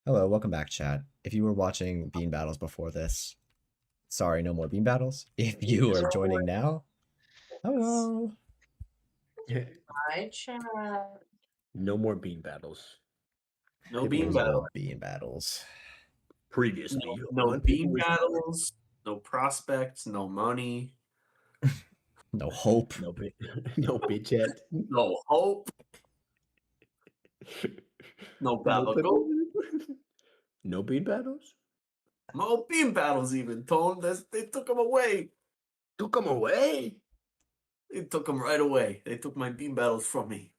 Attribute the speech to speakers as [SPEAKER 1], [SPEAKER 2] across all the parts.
[SPEAKER 1] Hello, welcome back, chat. If you were watching Bean Battles before this, sorry, no more Bean Battles. If you are joining now, hello.
[SPEAKER 2] Hi, chat.
[SPEAKER 3] No more bean battles.
[SPEAKER 2] No
[SPEAKER 3] It
[SPEAKER 2] bean
[SPEAKER 3] was,
[SPEAKER 2] battle.
[SPEAKER 1] Bean Battles.
[SPEAKER 3] Previously,
[SPEAKER 2] No
[SPEAKER 3] on
[SPEAKER 2] bean
[SPEAKER 3] English
[SPEAKER 2] battles. No prospects. No money.
[SPEAKER 1] No hope.
[SPEAKER 3] No, no bitch yet.
[SPEAKER 2] No hope. No battle goal.
[SPEAKER 3] No bean battles.
[SPEAKER 2] No bean battles even, Tone. They took them away.
[SPEAKER 3] Took them away.
[SPEAKER 2] They took them right away. They took my bean battles from me.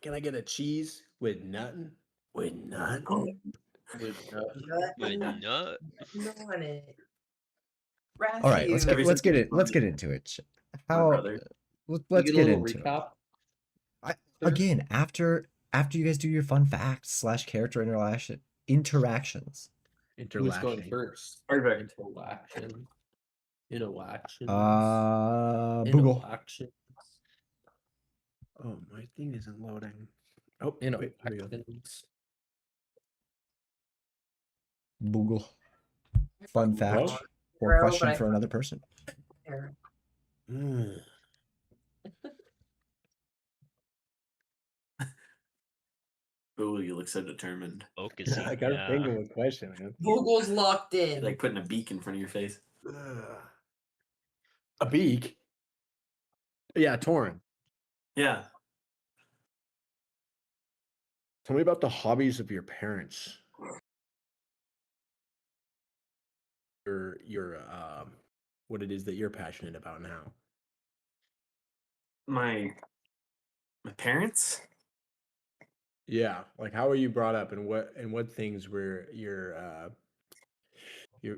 [SPEAKER 3] Can I get a cheese with nothing? With nothing.
[SPEAKER 2] Oh,
[SPEAKER 3] With nothing.
[SPEAKER 4] With nut.
[SPEAKER 2] on it.
[SPEAKER 1] All right, let's
[SPEAKER 2] Every
[SPEAKER 1] get
[SPEAKER 2] single
[SPEAKER 1] let's
[SPEAKER 2] time.
[SPEAKER 1] get into it.
[SPEAKER 2] My
[SPEAKER 1] How
[SPEAKER 2] brother.
[SPEAKER 1] let's
[SPEAKER 4] You
[SPEAKER 1] get
[SPEAKER 4] a little
[SPEAKER 1] into it.
[SPEAKER 4] recap?
[SPEAKER 1] Again, after you guys do your fun facts slash character interactions.
[SPEAKER 4] Who's going
[SPEAKER 3] Interlashing.
[SPEAKER 4] first?
[SPEAKER 2] Perfect.
[SPEAKER 4] Interaction. Interactions.
[SPEAKER 1] Google.
[SPEAKER 4] Interactions.
[SPEAKER 3] Oh, my thing isn't loading. Oh, wait, here we go.
[SPEAKER 4] Interactions.
[SPEAKER 1] Google. Fun fact
[SPEAKER 3] What?
[SPEAKER 1] or question for another person.
[SPEAKER 3] Mm.
[SPEAKER 2] Ooh, you look so determined.
[SPEAKER 4] Focusing.
[SPEAKER 3] I gotta
[SPEAKER 4] Yeah.
[SPEAKER 3] think of a question, man.
[SPEAKER 5] Google's locked
[SPEAKER 2] You're
[SPEAKER 5] in.
[SPEAKER 2] like putting a beak in front of your face.
[SPEAKER 3] A beak. Yeah, Torin.
[SPEAKER 2] Yeah.
[SPEAKER 3] Tell me about the hobbies of your parents. Your what it is that you're passionate about now.
[SPEAKER 2] My parents?
[SPEAKER 3] Yeah, like how were you brought up, and what things were your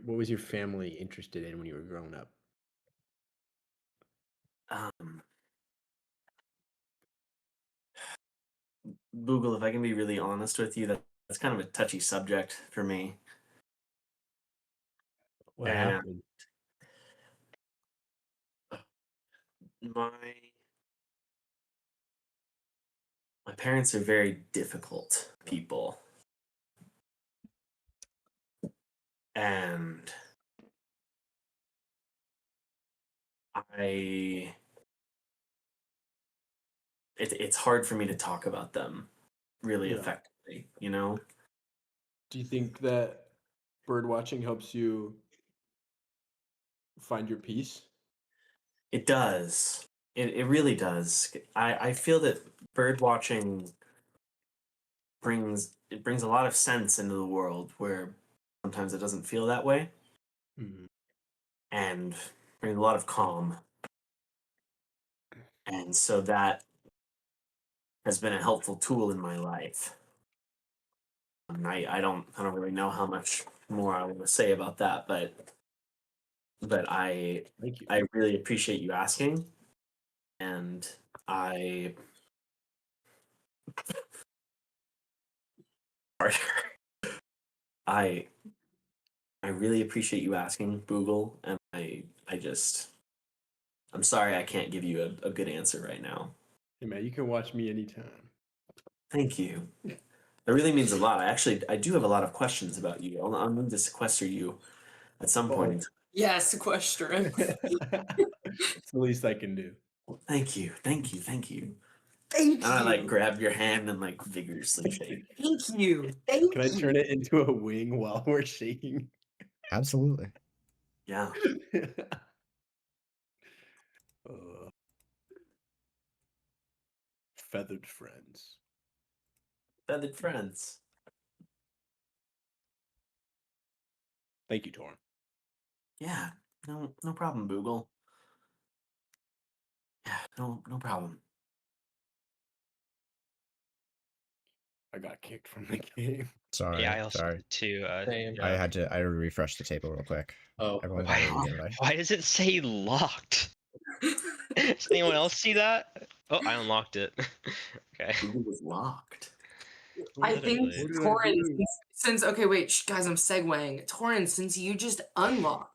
[SPEAKER 3] what was your family interested in when you were growing up?
[SPEAKER 2] Google, if I can be really honest with you, that's kind of a touchy subject for me.
[SPEAKER 3] What
[SPEAKER 2] And
[SPEAKER 3] happened?
[SPEAKER 2] my parents are very difficult people. And it's hard for me to talk about them really
[SPEAKER 3] Yeah.
[SPEAKER 2] effectively, you know?
[SPEAKER 3] Do you think that bird watching helps you find your peace?
[SPEAKER 2] It does. It really does. I feel that bird watching brings a lot of sense into the world where sometimes it doesn't feel that way,
[SPEAKER 3] Mhm.
[SPEAKER 2] and brings a lot of calm. And so that has been a helpful tool in my life. And I don't really know how much more I want to say about that, but I
[SPEAKER 3] Thank you.
[SPEAKER 2] really appreciate you asking, and I I really appreciate you asking, Google, and I'm sorry I can't give you a good answer right now.
[SPEAKER 3] Hey man, you can watch me anytime.
[SPEAKER 2] Thank you. That really means a lot. I do have a lot of questions about you. I'm going to sequester you at some point in time.
[SPEAKER 5] Yeah, sequester him.
[SPEAKER 3] It's the least I can do.
[SPEAKER 2] Thank you. Thank you. Thank you.
[SPEAKER 5] Thank
[SPEAKER 2] And I like
[SPEAKER 5] you.
[SPEAKER 2] grab your hand and like vigorously shake.
[SPEAKER 5] Thank you. Thank
[SPEAKER 3] Can I
[SPEAKER 5] you.
[SPEAKER 3] turn it into a wing while we're shaking?
[SPEAKER 1] Absolutely.
[SPEAKER 2] Yeah.
[SPEAKER 3] Uh, feathered friends.
[SPEAKER 2] Feathered friends.
[SPEAKER 3] Thank you, Torn.
[SPEAKER 2] Yeah. No problem, Google. Yeah, no problem.
[SPEAKER 3] I got kicked from the game.
[SPEAKER 1] Sorry.
[SPEAKER 4] Yeah, I also
[SPEAKER 1] sorry.
[SPEAKER 4] too.
[SPEAKER 5] Same.
[SPEAKER 1] I
[SPEAKER 4] Yeah.
[SPEAKER 1] had to refresh the table real quick.
[SPEAKER 5] Oh,
[SPEAKER 1] Everyone got an invite.
[SPEAKER 4] Why does it say locked? Does anyone else see that? Oh, I unlocked it. Okay.
[SPEAKER 2] Google was locked.
[SPEAKER 5] I think
[SPEAKER 4] Literally.
[SPEAKER 3] What did I
[SPEAKER 5] Torrent,
[SPEAKER 3] do?
[SPEAKER 5] since okay, wait, guys, I'm segueing. Torrent, since you just unlocked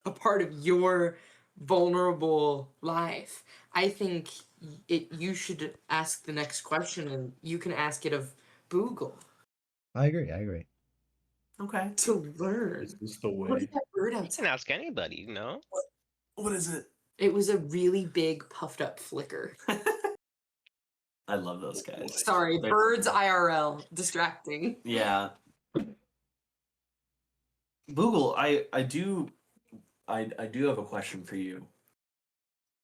[SPEAKER 5] a part of your vulnerable life, I think you should ask the next question, and you can ask it of Google.
[SPEAKER 1] I agree. I agree.
[SPEAKER 2] Okay.
[SPEAKER 5] To learn.
[SPEAKER 3] Is this the
[SPEAKER 5] What is
[SPEAKER 3] way?
[SPEAKER 5] that bird
[SPEAKER 4] You
[SPEAKER 5] outside?
[SPEAKER 4] can ask anybody, you know?
[SPEAKER 2] What is it?
[SPEAKER 5] It was a really big puffed up flicker.
[SPEAKER 2] I love those guys.
[SPEAKER 5] Sorry,
[SPEAKER 2] They're-
[SPEAKER 5] birds IRL. Distracting.
[SPEAKER 2] Yeah. Google, I do have a question for you.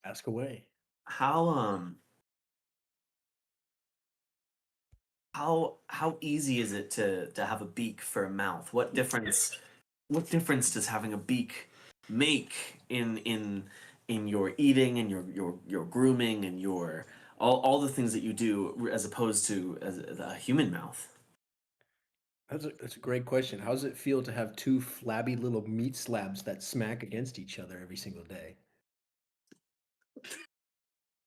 [SPEAKER 3] Ask away.
[SPEAKER 2] How easy is it to have a beak for a mouth? What difference does having a beak make in your eating and your grooming and your all the things that you do as opposed to as a human mouth?
[SPEAKER 3] That's a great question. How does it feel to have two flabby little meat slabs that smack against each other every single day?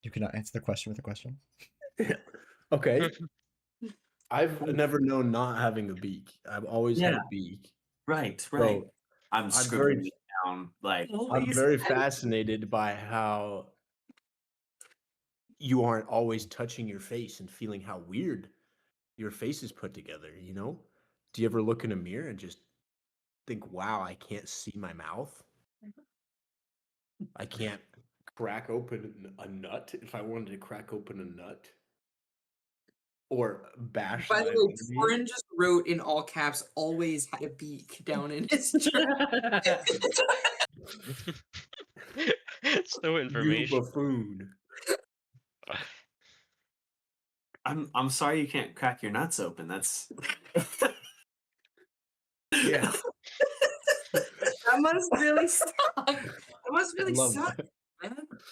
[SPEAKER 1] You cannot answer the question with a question.
[SPEAKER 3] Okay. I've never known not having a beak. I've always had
[SPEAKER 2] Yeah.
[SPEAKER 3] a beak.
[SPEAKER 2] Right.
[SPEAKER 3] So
[SPEAKER 2] I'm
[SPEAKER 3] very-
[SPEAKER 2] scribbling it down like
[SPEAKER 3] I'm
[SPEAKER 5] Always
[SPEAKER 3] very
[SPEAKER 5] had-
[SPEAKER 3] fascinated by how you aren't always touching your face and feeling how weird your face is put together, you know? Do you ever look in a mirror and just think, wow, I can't see my mouth? I can't crack open a nut if I wanted to crack open a nut? Or bash
[SPEAKER 5] By
[SPEAKER 3] my
[SPEAKER 5] the way,
[SPEAKER 3] enemy?
[SPEAKER 5] Torin just wrote in all caps, always had a beak down in his chat.
[SPEAKER 4] It's no
[SPEAKER 3] You
[SPEAKER 4] information.
[SPEAKER 3] buffoon.
[SPEAKER 2] I'm sorry you can't crack your nuts open. That's
[SPEAKER 3] Yeah.
[SPEAKER 5] That must really suck. That must really
[SPEAKER 3] love
[SPEAKER 5] suck,
[SPEAKER 3] that.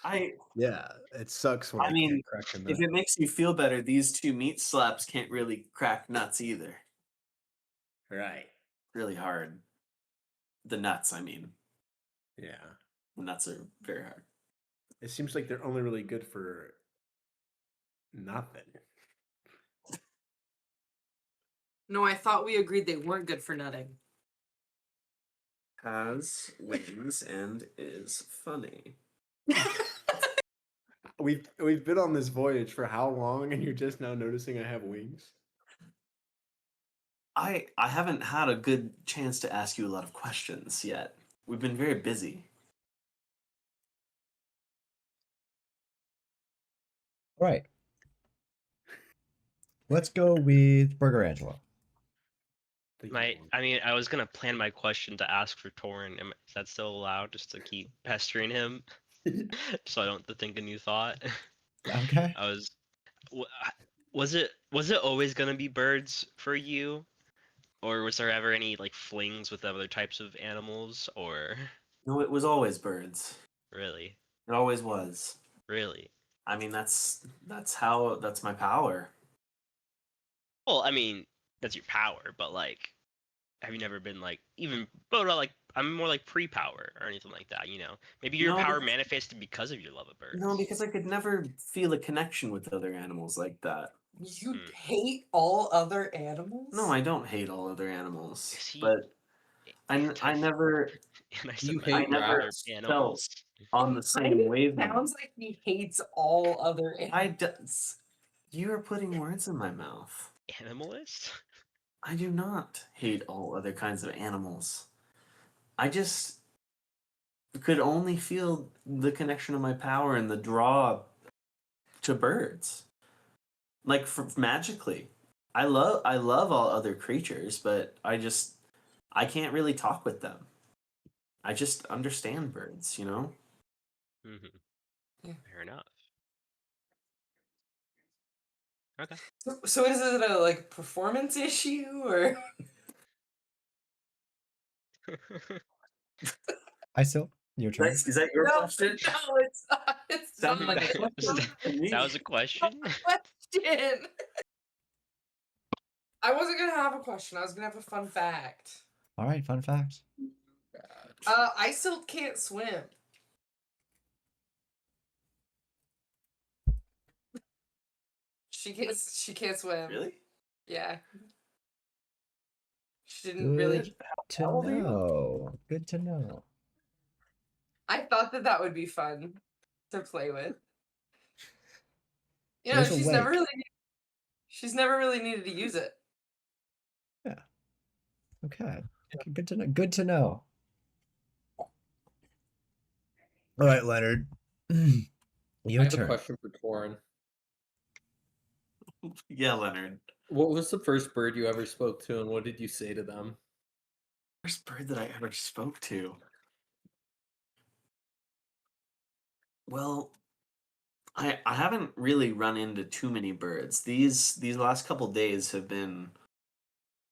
[SPEAKER 5] man.
[SPEAKER 3] Yeah, it sucks when
[SPEAKER 2] I
[SPEAKER 3] I,
[SPEAKER 2] mean,
[SPEAKER 3] can't crack a nut.
[SPEAKER 2] if it makes you feel better, these two meat slaps can't really crack nuts either.
[SPEAKER 3] Right.
[SPEAKER 2] Really hard. The nuts, I mean.
[SPEAKER 3] Yeah.
[SPEAKER 2] The nuts are very hard.
[SPEAKER 3] It seems like they're only really good for nothing.
[SPEAKER 5] No, I thought we agreed they weren't good for nutting.
[SPEAKER 2] Has wings and is funny.
[SPEAKER 3] We've been on this voyage for how long, and you're just now noticing I have wings?
[SPEAKER 2] I haven't had a good chance to ask you a lot of questions yet. We've been very busy.
[SPEAKER 1] All right. Let's go with Burger Angelo.
[SPEAKER 4] I mean, I was gonna plan my question to ask for Torin. Is that still allowed, just to keep pestering him, so I don't have to think a new thought?
[SPEAKER 1] Okay.
[SPEAKER 4] I was, was it always gonna be birds for you, or was there ever any like flings with other types of animals, or
[SPEAKER 2] No, it was always birds.
[SPEAKER 4] really,
[SPEAKER 2] It always was.
[SPEAKER 4] really?
[SPEAKER 2] I mean, that's my power.
[SPEAKER 4] Well, I mean, that's your power, but like, have you never been like even? But like, I'm more like pre-power or anything like that. You know, maybe your
[SPEAKER 2] No,
[SPEAKER 4] power
[SPEAKER 2] because-
[SPEAKER 4] manifested because of your love of birds.
[SPEAKER 2] No, because I could never feel a connection with other animals like that.
[SPEAKER 5] You
[SPEAKER 4] Hmm.
[SPEAKER 5] hate all other animals?
[SPEAKER 2] No, I don't hate all other animals,
[SPEAKER 4] See,
[SPEAKER 2] but I never
[SPEAKER 4] And I
[SPEAKER 3] You
[SPEAKER 4] said
[SPEAKER 3] hate
[SPEAKER 4] I never
[SPEAKER 2] rabbits.
[SPEAKER 4] animals.
[SPEAKER 2] on the same wavelength.
[SPEAKER 5] Sounds like he hates all other animals.
[SPEAKER 2] You are putting words in my mouth.
[SPEAKER 4] Animalist?
[SPEAKER 2] I do not hate all other kinds of animals. I just could only feel the connection of my power and the draw to birds. Like magically. I love all other creatures, but I can't really talk with them. I just understand birds, you know?
[SPEAKER 4] Mm-hmm.
[SPEAKER 5] Yeah.
[SPEAKER 4] Fair enough. Okay.
[SPEAKER 5] So is it a like performance issue or?
[SPEAKER 1] I still. Your turn.
[SPEAKER 2] Is that your question?
[SPEAKER 5] No, it's not. It's not
[SPEAKER 2] Sounded
[SPEAKER 5] like
[SPEAKER 2] like
[SPEAKER 5] a
[SPEAKER 2] a question to me.
[SPEAKER 4] That was a question?
[SPEAKER 5] question. I wasn't gonna have a question. I was gonna have a fun fact.
[SPEAKER 1] All right. Fun fact.
[SPEAKER 5] I still can't swim. She can't swim.
[SPEAKER 2] Really?
[SPEAKER 5] Yeah. She didn't really.
[SPEAKER 1] Good to
[SPEAKER 5] tell me.
[SPEAKER 1] know. Good to know.
[SPEAKER 5] I thought that would be fun to play with. You know,
[SPEAKER 1] There's a
[SPEAKER 5] she's
[SPEAKER 1] way.
[SPEAKER 5] never really needed to use it.
[SPEAKER 1] Yeah. Okay. Good to know. Good to know. All right, Leonard.
[SPEAKER 6] I
[SPEAKER 1] Your
[SPEAKER 6] have a
[SPEAKER 1] turn.
[SPEAKER 6] question for Torin.
[SPEAKER 2] Yeah, Leonard.
[SPEAKER 6] What was the first bird you ever spoke to, and what did you say to them?
[SPEAKER 2] First bird that I ever spoke to. Well, I haven't really run into too many birds. These last couple days have been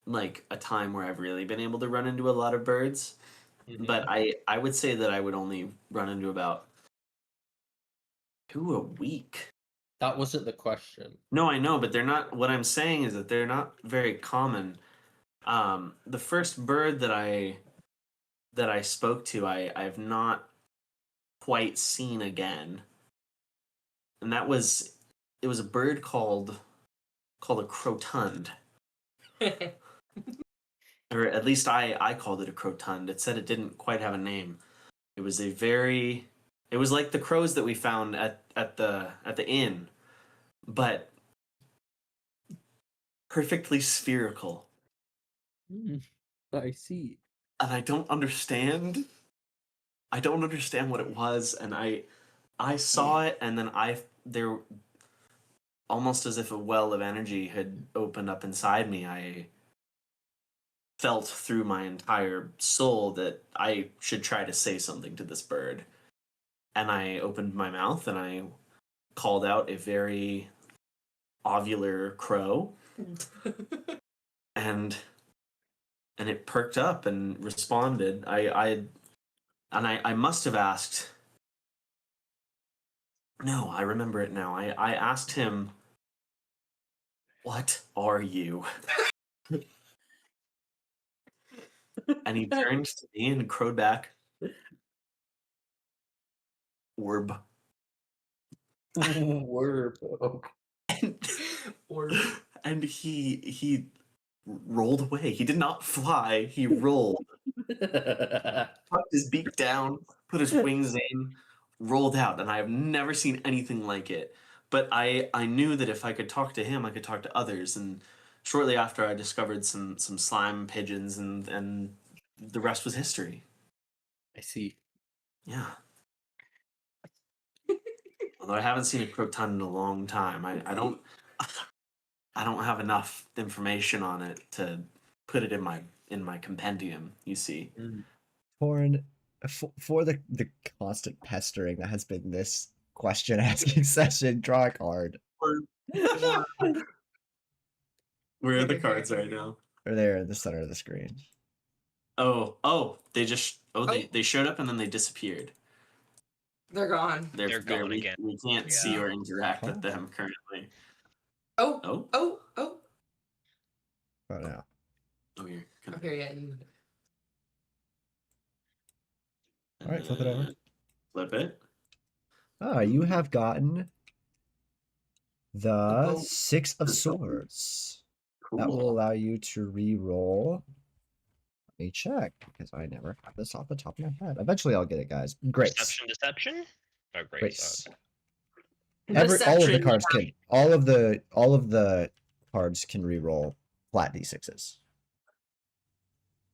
[SPEAKER 2] like a time where I've really been able to run into a lot of birds. But I would say that I would only run into about 2 a week.
[SPEAKER 6] That wasn't the question.
[SPEAKER 2] No, I know, but they're not. What I'm saying is that they're not very common. The first bird that I spoke to, I've not quite seen again, and it was a bird called a crotund, or at least I called it a crotund. It said it didn't quite have a name. It was it was like the crows that we found at the inn, but perfectly spherical.
[SPEAKER 6] I see.
[SPEAKER 2] And I don't understand what it was, and I saw it, and then there, almost as if a well of energy had opened up inside me. I felt through my entire soul that I should try to say something to this bird, and I opened my mouth and I called out a very ovular crow, and it perked up and responded. I must have asked. No, I remember it now. I asked him, "What are you?" And he turned to me and crowed back, "Orb."
[SPEAKER 6] Word.
[SPEAKER 2] And he rolled away. He did not fly. He rolled. Tucked his beak down, put his wings in, rolled out, and I have never seen anything like it. But I knew that if I could talk to him, I could talk to others. And shortly after, I discovered some slime pigeons, and the rest was history.
[SPEAKER 6] I see.
[SPEAKER 2] Yeah. Although I haven't seen a crotund in a long time, I don't have enough information on it to put it in my compendium. You see.
[SPEAKER 1] Torin, for the constant pestering that has been this question asking session, draw a card.
[SPEAKER 2] Where are the cards right now?
[SPEAKER 1] Or there in the center of the screen.
[SPEAKER 2] Oh, they showed up and then they disappeared.
[SPEAKER 5] They're gone.
[SPEAKER 4] They're gone again.
[SPEAKER 2] We can't see
[SPEAKER 4] Yeah.
[SPEAKER 2] or interact with
[SPEAKER 1] Oh.
[SPEAKER 2] them currently.
[SPEAKER 5] Oh,
[SPEAKER 2] Oh,
[SPEAKER 5] oh, oh.
[SPEAKER 1] Oh no.
[SPEAKER 2] you're kind of
[SPEAKER 5] Okay, yeah. You...
[SPEAKER 1] All right, flip it over.
[SPEAKER 2] Flip it.
[SPEAKER 1] Ah, you have gotten the
[SPEAKER 2] Oh.
[SPEAKER 1] 6 of Swords.
[SPEAKER 2] Cool.
[SPEAKER 1] That will allow you to re-roll. Let me check, because I never have this off the top of my head. Eventually I'll get it, guys. Grace.
[SPEAKER 4] Deception? Oh, great.
[SPEAKER 1] Grace.
[SPEAKER 4] Oh,
[SPEAKER 1] All of the
[SPEAKER 5] Deception.
[SPEAKER 1] cards can all of the cards can re-roll flat d6s.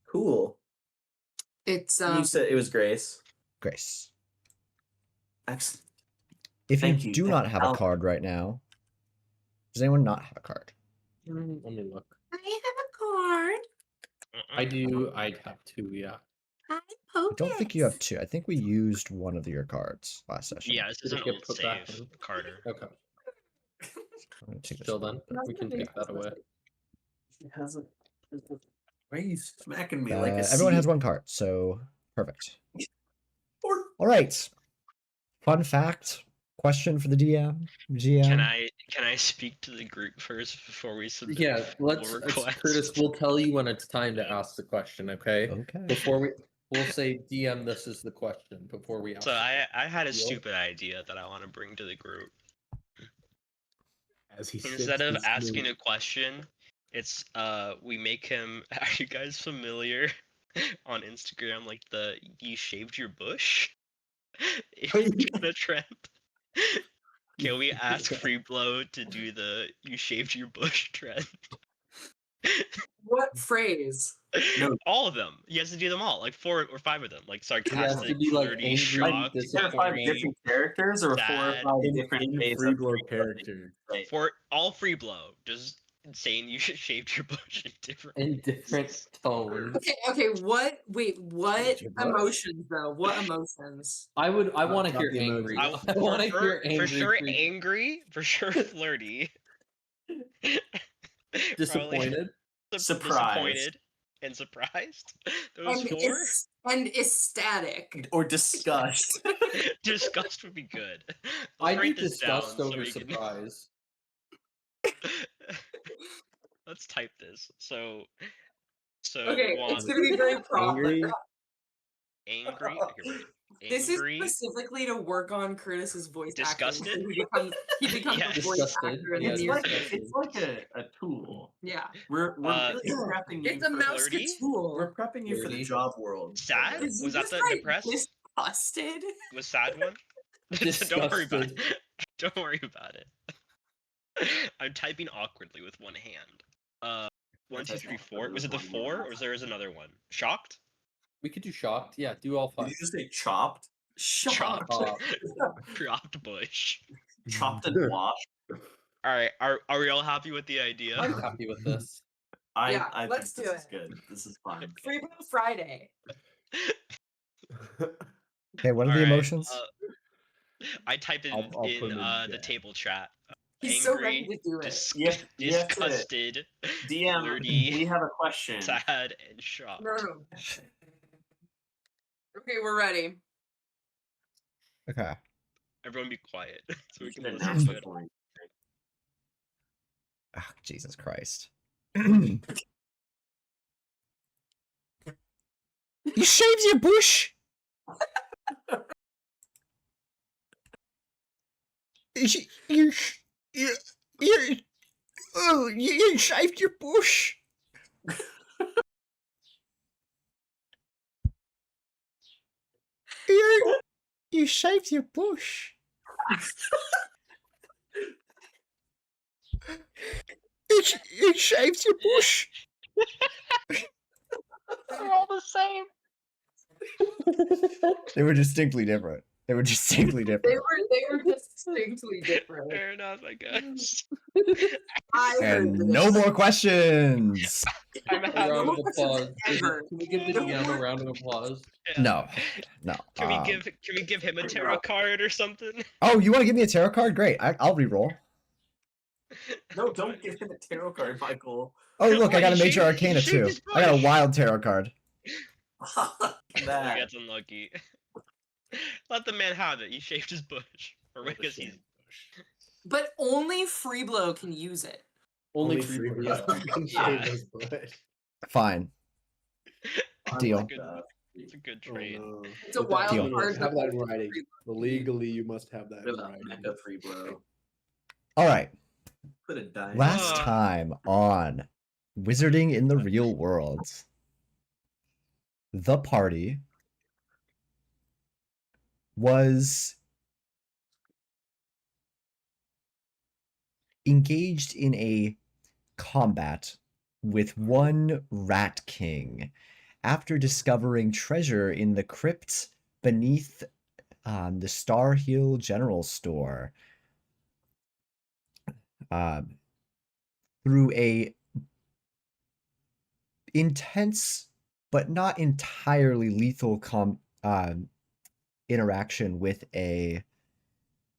[SPEAKER 2] Cool.
[SPEAKER 5] It's
[SPEAKER 2] You said it was Grace.
[SPEAKER 1] Grace.
[SPEAKER 2] Excellent.
[SPEAKER 1] If
[SPEAKER 2] Thank
[SPEAKER 1] you
[SPEAKER 2] you.
[SPEAKER 1] do not have a
[SPEAKER 2] I'll-
[SPEAKER 1] card right now, does anyone not have a card?
[SPEAKER 6] Let me look.
[SPEAKER 5] I have a card.
[SPEAKER 6] I do. I'd have two. Yeah.
[SPEAKER 5] I
[SPEAKER 1] I don't think you have 2. I think we used one of your cards last session.
[SPEAKER 4] Yeah, this is
[SPEAKER 6] Did
[SPEAKER 4] an
[SPEAKER 6] it get
[SPEAKER 4] old
[SPEAKER 6] put back
[SPEAKER 4] save,
[SPEAKER 6] in?
[SPEAKER 4] Carter.
[SPEAKER 6] Okay.
[SPEAKER 1] I'm gonna take this
[SPEAKER 6] Till
[SPEAKER 1] one.
[SPEAKER 6] then, we can take that away.
[SPEAKER 2] She hasn't. Why are you smacking me like a
[SPEAKER 1] Everyone has
[SPEAKER 2] seed?
[SPEAKER 1] one card, so perfect.
[SPEAKER 2] Or-
[SPEAKER 1] All right. Fun fact. Question for the GM.
[SPEAKER 4] Can I speak to the group first before we submit?
[SPEAKER 6] Yeah.
[SPEAKER 4] full
[SPEAKER 6] Let's Curtis. We'll tell you when it's time to ask the question. Okay.
[SPEAKER 1] Okay.
[SPEAKER 6] Before we'll say DM. This is the question before we ask.
[SPEAKER 4] So I had a
[SPEAKER 6] Deal?
[SPEAKER 4] stupid idea that I want to bring to the group.
[SPEAKER 3] As he
[SPEAKER 4] Instead
[SPEAKER 3] sips
[SPEAKER 4] of
[SPEAKER 3] his
[SPEAKER 4] asking
[SPEAKER 3] smoothie.
[SPEAKER 4] a question, it's we make him. Are you guys familiar on Instagram like the "you shaved your bush" kind of trend? Can we ask Free Blow to do the "you shaved your bush" trend?
[SPEAKER 5] What phrase?
[SPEAKER 2] No.
[SPEAKER 4] All of them. He has to do them all, like 4 or 5 of them, like
[SPEAKER 6] He has to
[SPEAKER 4] sarcastic,
[SPEAKER 6] be like
[SPEAKER 4] flirty,
[SPEAKER 6] angry,
[SPEAKER 4] shocked,
[SPEAKER 2] 4 or 5
[SPEAKER 6] disappointed.
[SPEAKER 2] different characters, or 4 or
[SPEAKER 4] sad.
[SPEAKER 2] 5
[SPEAKER 3] In
[SPEAKER 2] different ways
[SPEAKER 3] free
[SPEAKER 2] of
[SPEAKER 3] blow
[SPEAKER 2] doing something.
[SPEAKER 3] character.
[SPEAKER 2] Right.
[SPEAKER 4] for all free blow. Just saying you should shave your bush in different.
[SPEAKER 6] In different tones.
[SPEAKER 5] Okay, what? Wait, what
[SPEAKER 1] your butt.
[SPEAKER 5] emotions though? What emotions?
[SPEAKER 6] I want to
[SPEAKER 3] Not
[SPEAKER 6] hear
[SPEAKER 3] the
[SPEAKER 6] angry.
[SPEAKER 3] emojis.
[SPEAKER 6] I want to
[SPEAKER 4] for,
[SPEAKER 6] hear angry.
[SPEAKER 4] for sure
[SPEAKER 6] free-
[SPEAKER 4] angry, for sure flirty. Probably
[SPEAKER 6] disappointed.
[SPEAKER 2] Surprised.
[SPEAKER 4] disappointed, and surprised. Those
[SPEAKER 5] And,
[SPEAKER 4] 4.
[SPEAKER 5] and ecstatic.
[SPEAKER 2] Or disgust.
[SPEAKER 4] Disgust would be good.
[SPEAKER 6] I
[SPEAKER 4] Let's
[SPEAKER 6] do
[SPEAKER 4] write this down
[SPEAKER 6] disgust
[SPEAKER 4] so
[SPEAKER 6] over
[SPEAKER 4] we can-
[SPEAKER 6] surprise.
[SPEAKER 4] Let's type this. So
[SPEAKER 5] Okay,
[SPEAKER 4] you want
[SPEAKER 5] it's gonna be very proper.
[SPEAKER 3] Angry.
[SPEAKER 4] angry. Okay, right.
[SPEAKER 5] This is
[SPEAKER 4] Angry,
[SPEAKER 5] specifically to work on Curtis's voice acting. so
[SPEAKER 4] Disgusted?
[SPEAKER 5] He becomes
[SPEAKER 4] Yeah.
[SPEAKER 5] a voice
[SPEAKER 6] Disgusted,
[SPEAKER 5] actor in
[SPEAKER 6] yeah,
[SPEAKER 5] the
[SPEAKER 2] It's
[SPEAKER 5] near
[SPEAKER 2] like,
[SPEAKER 5] future.
[SPEAKER 2] it's like a tool.
[SPEAKER 5] Yeah.
[SPEAKER 2] We're
[SPEAKER 4] Uh,
[SPEAKER 2] really prepping you
[SPEAKER 5] It's a
[SPEAKER 2] for
[SPEAKER 5] mouse
[SPEAKER 4] flirty?
[SPEAKER 5] tool.
[SPEAKER 2] We're prepping you for the
[SPEAKER 6] Flirty.
[SPEAKER 2] job world.
[SPEAKER 4] Sad?
[SPEAKER 5] Did you
[SPEAKER 4] Was that
[SPEAKER 5] just
[SPEAKER 4] the
[SPEAKER 5] write
[SPEAKER 4] depressed?
[SPEAKER 5] disgusted?
[SPEAKER 4] Was sad one? Don't worry about it.
[SPEAKER 6] Disgusted.
[SPEAKER 4] Don't worry about it. I'm typing awkwardly with one hand. 1, 2,
[SPEAKER 2] That's
[SPEAKER 4] 3,
[SPEAKER 2] not
[SPEAKER 4] 4. Was it the
[SPEAKER 2] one hand.
[SPEAKER 4] 4 or was there another one? Shocked?
[SPEAKER 6] We could do shocked. Yeah, do all
[SPEAKER 2] Did
[SPEAKER 6] 5.
[SPEAKER 2] you just say chopped?
[SPEAKER 5] Shocked.
[SPEAKER 4] Chopped bush.
[SPEAKER 2] Chopped and washed?
[SPEAKER 4] All right. Are we all happy with the idea?
[SPEAKER 6] I'm happy with this.
[SPEAKER 5] Yeah,
[SPEAKER 2] I
[SPEAKER 5] let's
[SPEAKER 2] think
[SPEAKER 5] do
[SPEAKER 2] this is
[SPEAKER 5] it.
[SPEAKER 2] good. This is fun.
[SPEAKER 5] Free Blow Friday.
[SPEAKER 1] Okay, what are the
[SPEAKER 4] Alright,
[SPEAKER 1] emotions?
[SPEAKER 4] I typed it
[SPEAKER 3] I'll put
[SPEAKER 4] in
[SPEAKER 3] them in
[SPEAKER 4] the
[SPEAKER 3] chat.
[SPEAKER 4] table chat.
[SPEAKER 5] He's so ready
[SPEAKER 4] Angry,
[SPEAKER 5] to do it.
[SPEAKER 2] You have to-
[SPEAKER 4] disgusted,
[SPEAKER 2] DM,
[SPEAKER 4] flirty,
[SPEAKER 2] we have a question.
[SPEAKER 4] sad, and shocked.
[SPEAKER 5] No. Okay, we're ready.
[SPEAKER 1] Okay.
[SPEAKER 4] Everyone be quiet so we
[SPEAKER 2] We
[SPEAKER 4] can
[SPEAKER 2] should
[SPEAKER 4] listen
[SPEAKER 2] announce
[SPEAKER 4] to
[SPEAKER 2] it
[SPEAKER 4] it.
[SPEAKER 2] for you.
[SPEAKER 1] Oh, Jesus Christ. You shaved your bush. You shaved your bush. You shaved your bush. You shaved your bush.
[SPEAKER 4] They're all the same.
[SPEAKER 1] They were distinctly different. They were distinctly
[SPEAKER 5] They
[SPEAKER 1] different.
[SPEAKER 5] were distinctly different.
[SPEAKER 4] Fair enough, I guess.
[SPEAKER 5] I heard
[SPEAKER 1] And
[SPEAKER 5] this.
[SPEAKER 1] no more questions.
[SPEAKER 4] I'm
[SPEAKER 6] A
[SPEAKER 4] happy.
[SPEAKER 6] round of
[SPEAKER 5] no
[SPEAKER 6] applause.
[SPEAKER 5] ever.
[SPEAKER 6] Can we give the DM a round of applause?
[SPEAKER 4] Yeah.
[SPEAKER 1] No.
[SPEAKER 4] Can we give him a tarot card or something?
[SPEAKER 1] Oh, you want to give me a tarot card? Great. I'll re-roll.
[SPEAKER 2] No, don't give him a tarot card, Michael.
[SPEAKER 1] Oh, look, I
[SPEAKER 4] Why,
[SPEAKER 1] got a
[SPEAKER 4] he
[SPEAKER 1] Major
[SPEAKER 4] shaved-
[SPEAKER 1] Arcana
[SPEAKER 4] he shaved
[SPEAKER 1] too.
[SPEAKER 4] his
[SPEAKER 1] I got a
[SPEAKER 4] bush.
[SPEAKER 1] wild tarot card.
[SPEAKER 2] that.
[SPEAKER 4] That's unlucky. Let the man have it. He shaved his bush. Or because he's
[SPEAKER 5] But only Free Blow can use it.
[SPEAKER 6] Only
[SPEAKER 3] free
[SPEAKER 6] free
[SPEAKER 3] blow.
[SPEAKER 4] Yeah.
[SPEAKER 1] Fine. Deal.
[SPEAKER 2] Unlike that.
[SPEAKER 4] it's a good
[SPEAKER 3] Oh,
[SPEAKER 4] trade.
[SPEAKER 3] no.
[SPEAKER 5] It's a
[SPEAKER 3] Put that-
[SPEAKER 5] wild
[SPEAKER 3] no,
[SPEAKER 5] card.
[SPEAKER 3] Have that in
[SPEAKER 5] but-
[SPEAKER 3] writing. Legally, you must have that
[SPEAKER 2] Put
[SPEAKER 3] in
[SPEAKER 2] a
[SPEAKER 3] writing.
[SPEAKER 2] mega free blow.
[SPEAKER 1] All right.
[SPEAKER 2] Put a die.
[SPEAKER 1] Last
[SPEAKER 4] Ah.
[SPEAKER 1] time on Wizarding in the Real World, the party was engaged in a combat with one Rat King after discovering treasure in the crypt beneath the Star Hill General Store. Through a intense but not entirely lethal interaction with a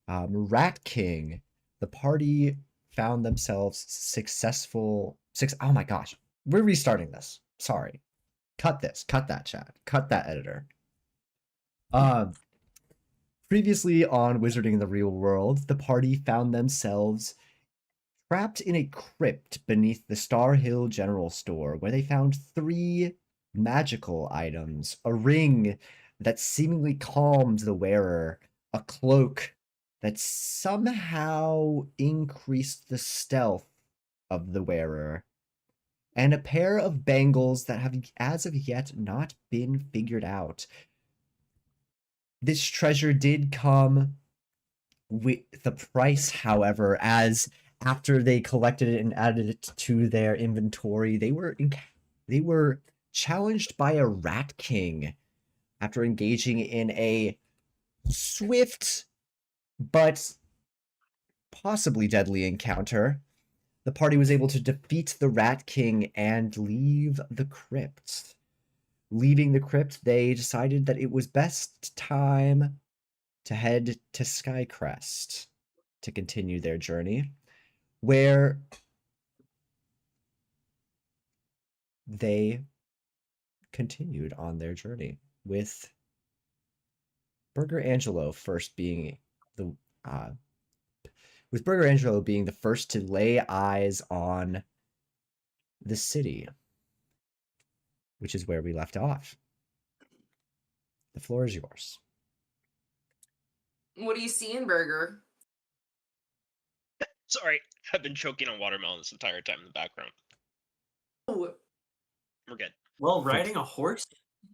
[SPEAKER 1] Rat King, the party found themselves successful. Oh my gosh, we're restarting this. Sorry, cut this, cut that, chat, cut that, editor. Previously on Wizarding in the Real World, the party found themselves trapped in a crypt beneath the Star Hill General Store, where they found 3 magical items: a ring that seemingly calmed the wearer, a cloak that somehow increased the stealth of the wearer, and a pair of bangles that have as of yet not been figured out. This treasure did come with the price, however, as after they collected it and added it to their inventory, they were challenged by a rat king after engaging in a swift but possibly deadly encounter. The party was able to defeat the Rat King and leave the crypt. Leaving the crypt, they decided that it was best time to head to Skycrest to continue their journey, where they continued on their journey with Burger Angelo first being the with Burger Angelo being the first to lay eyes on the city, which is where we left off. The floor is yours.
[SPEAKER 5] What are you seeing, Burger?
[SPEAKER 4] Sorry, I've been choking on watermelon this entire time in the background.
[SPEAKER 5] Oh,
[SPEAKER 4] We're good.
[SPEAKER 2] Well, riding a horse.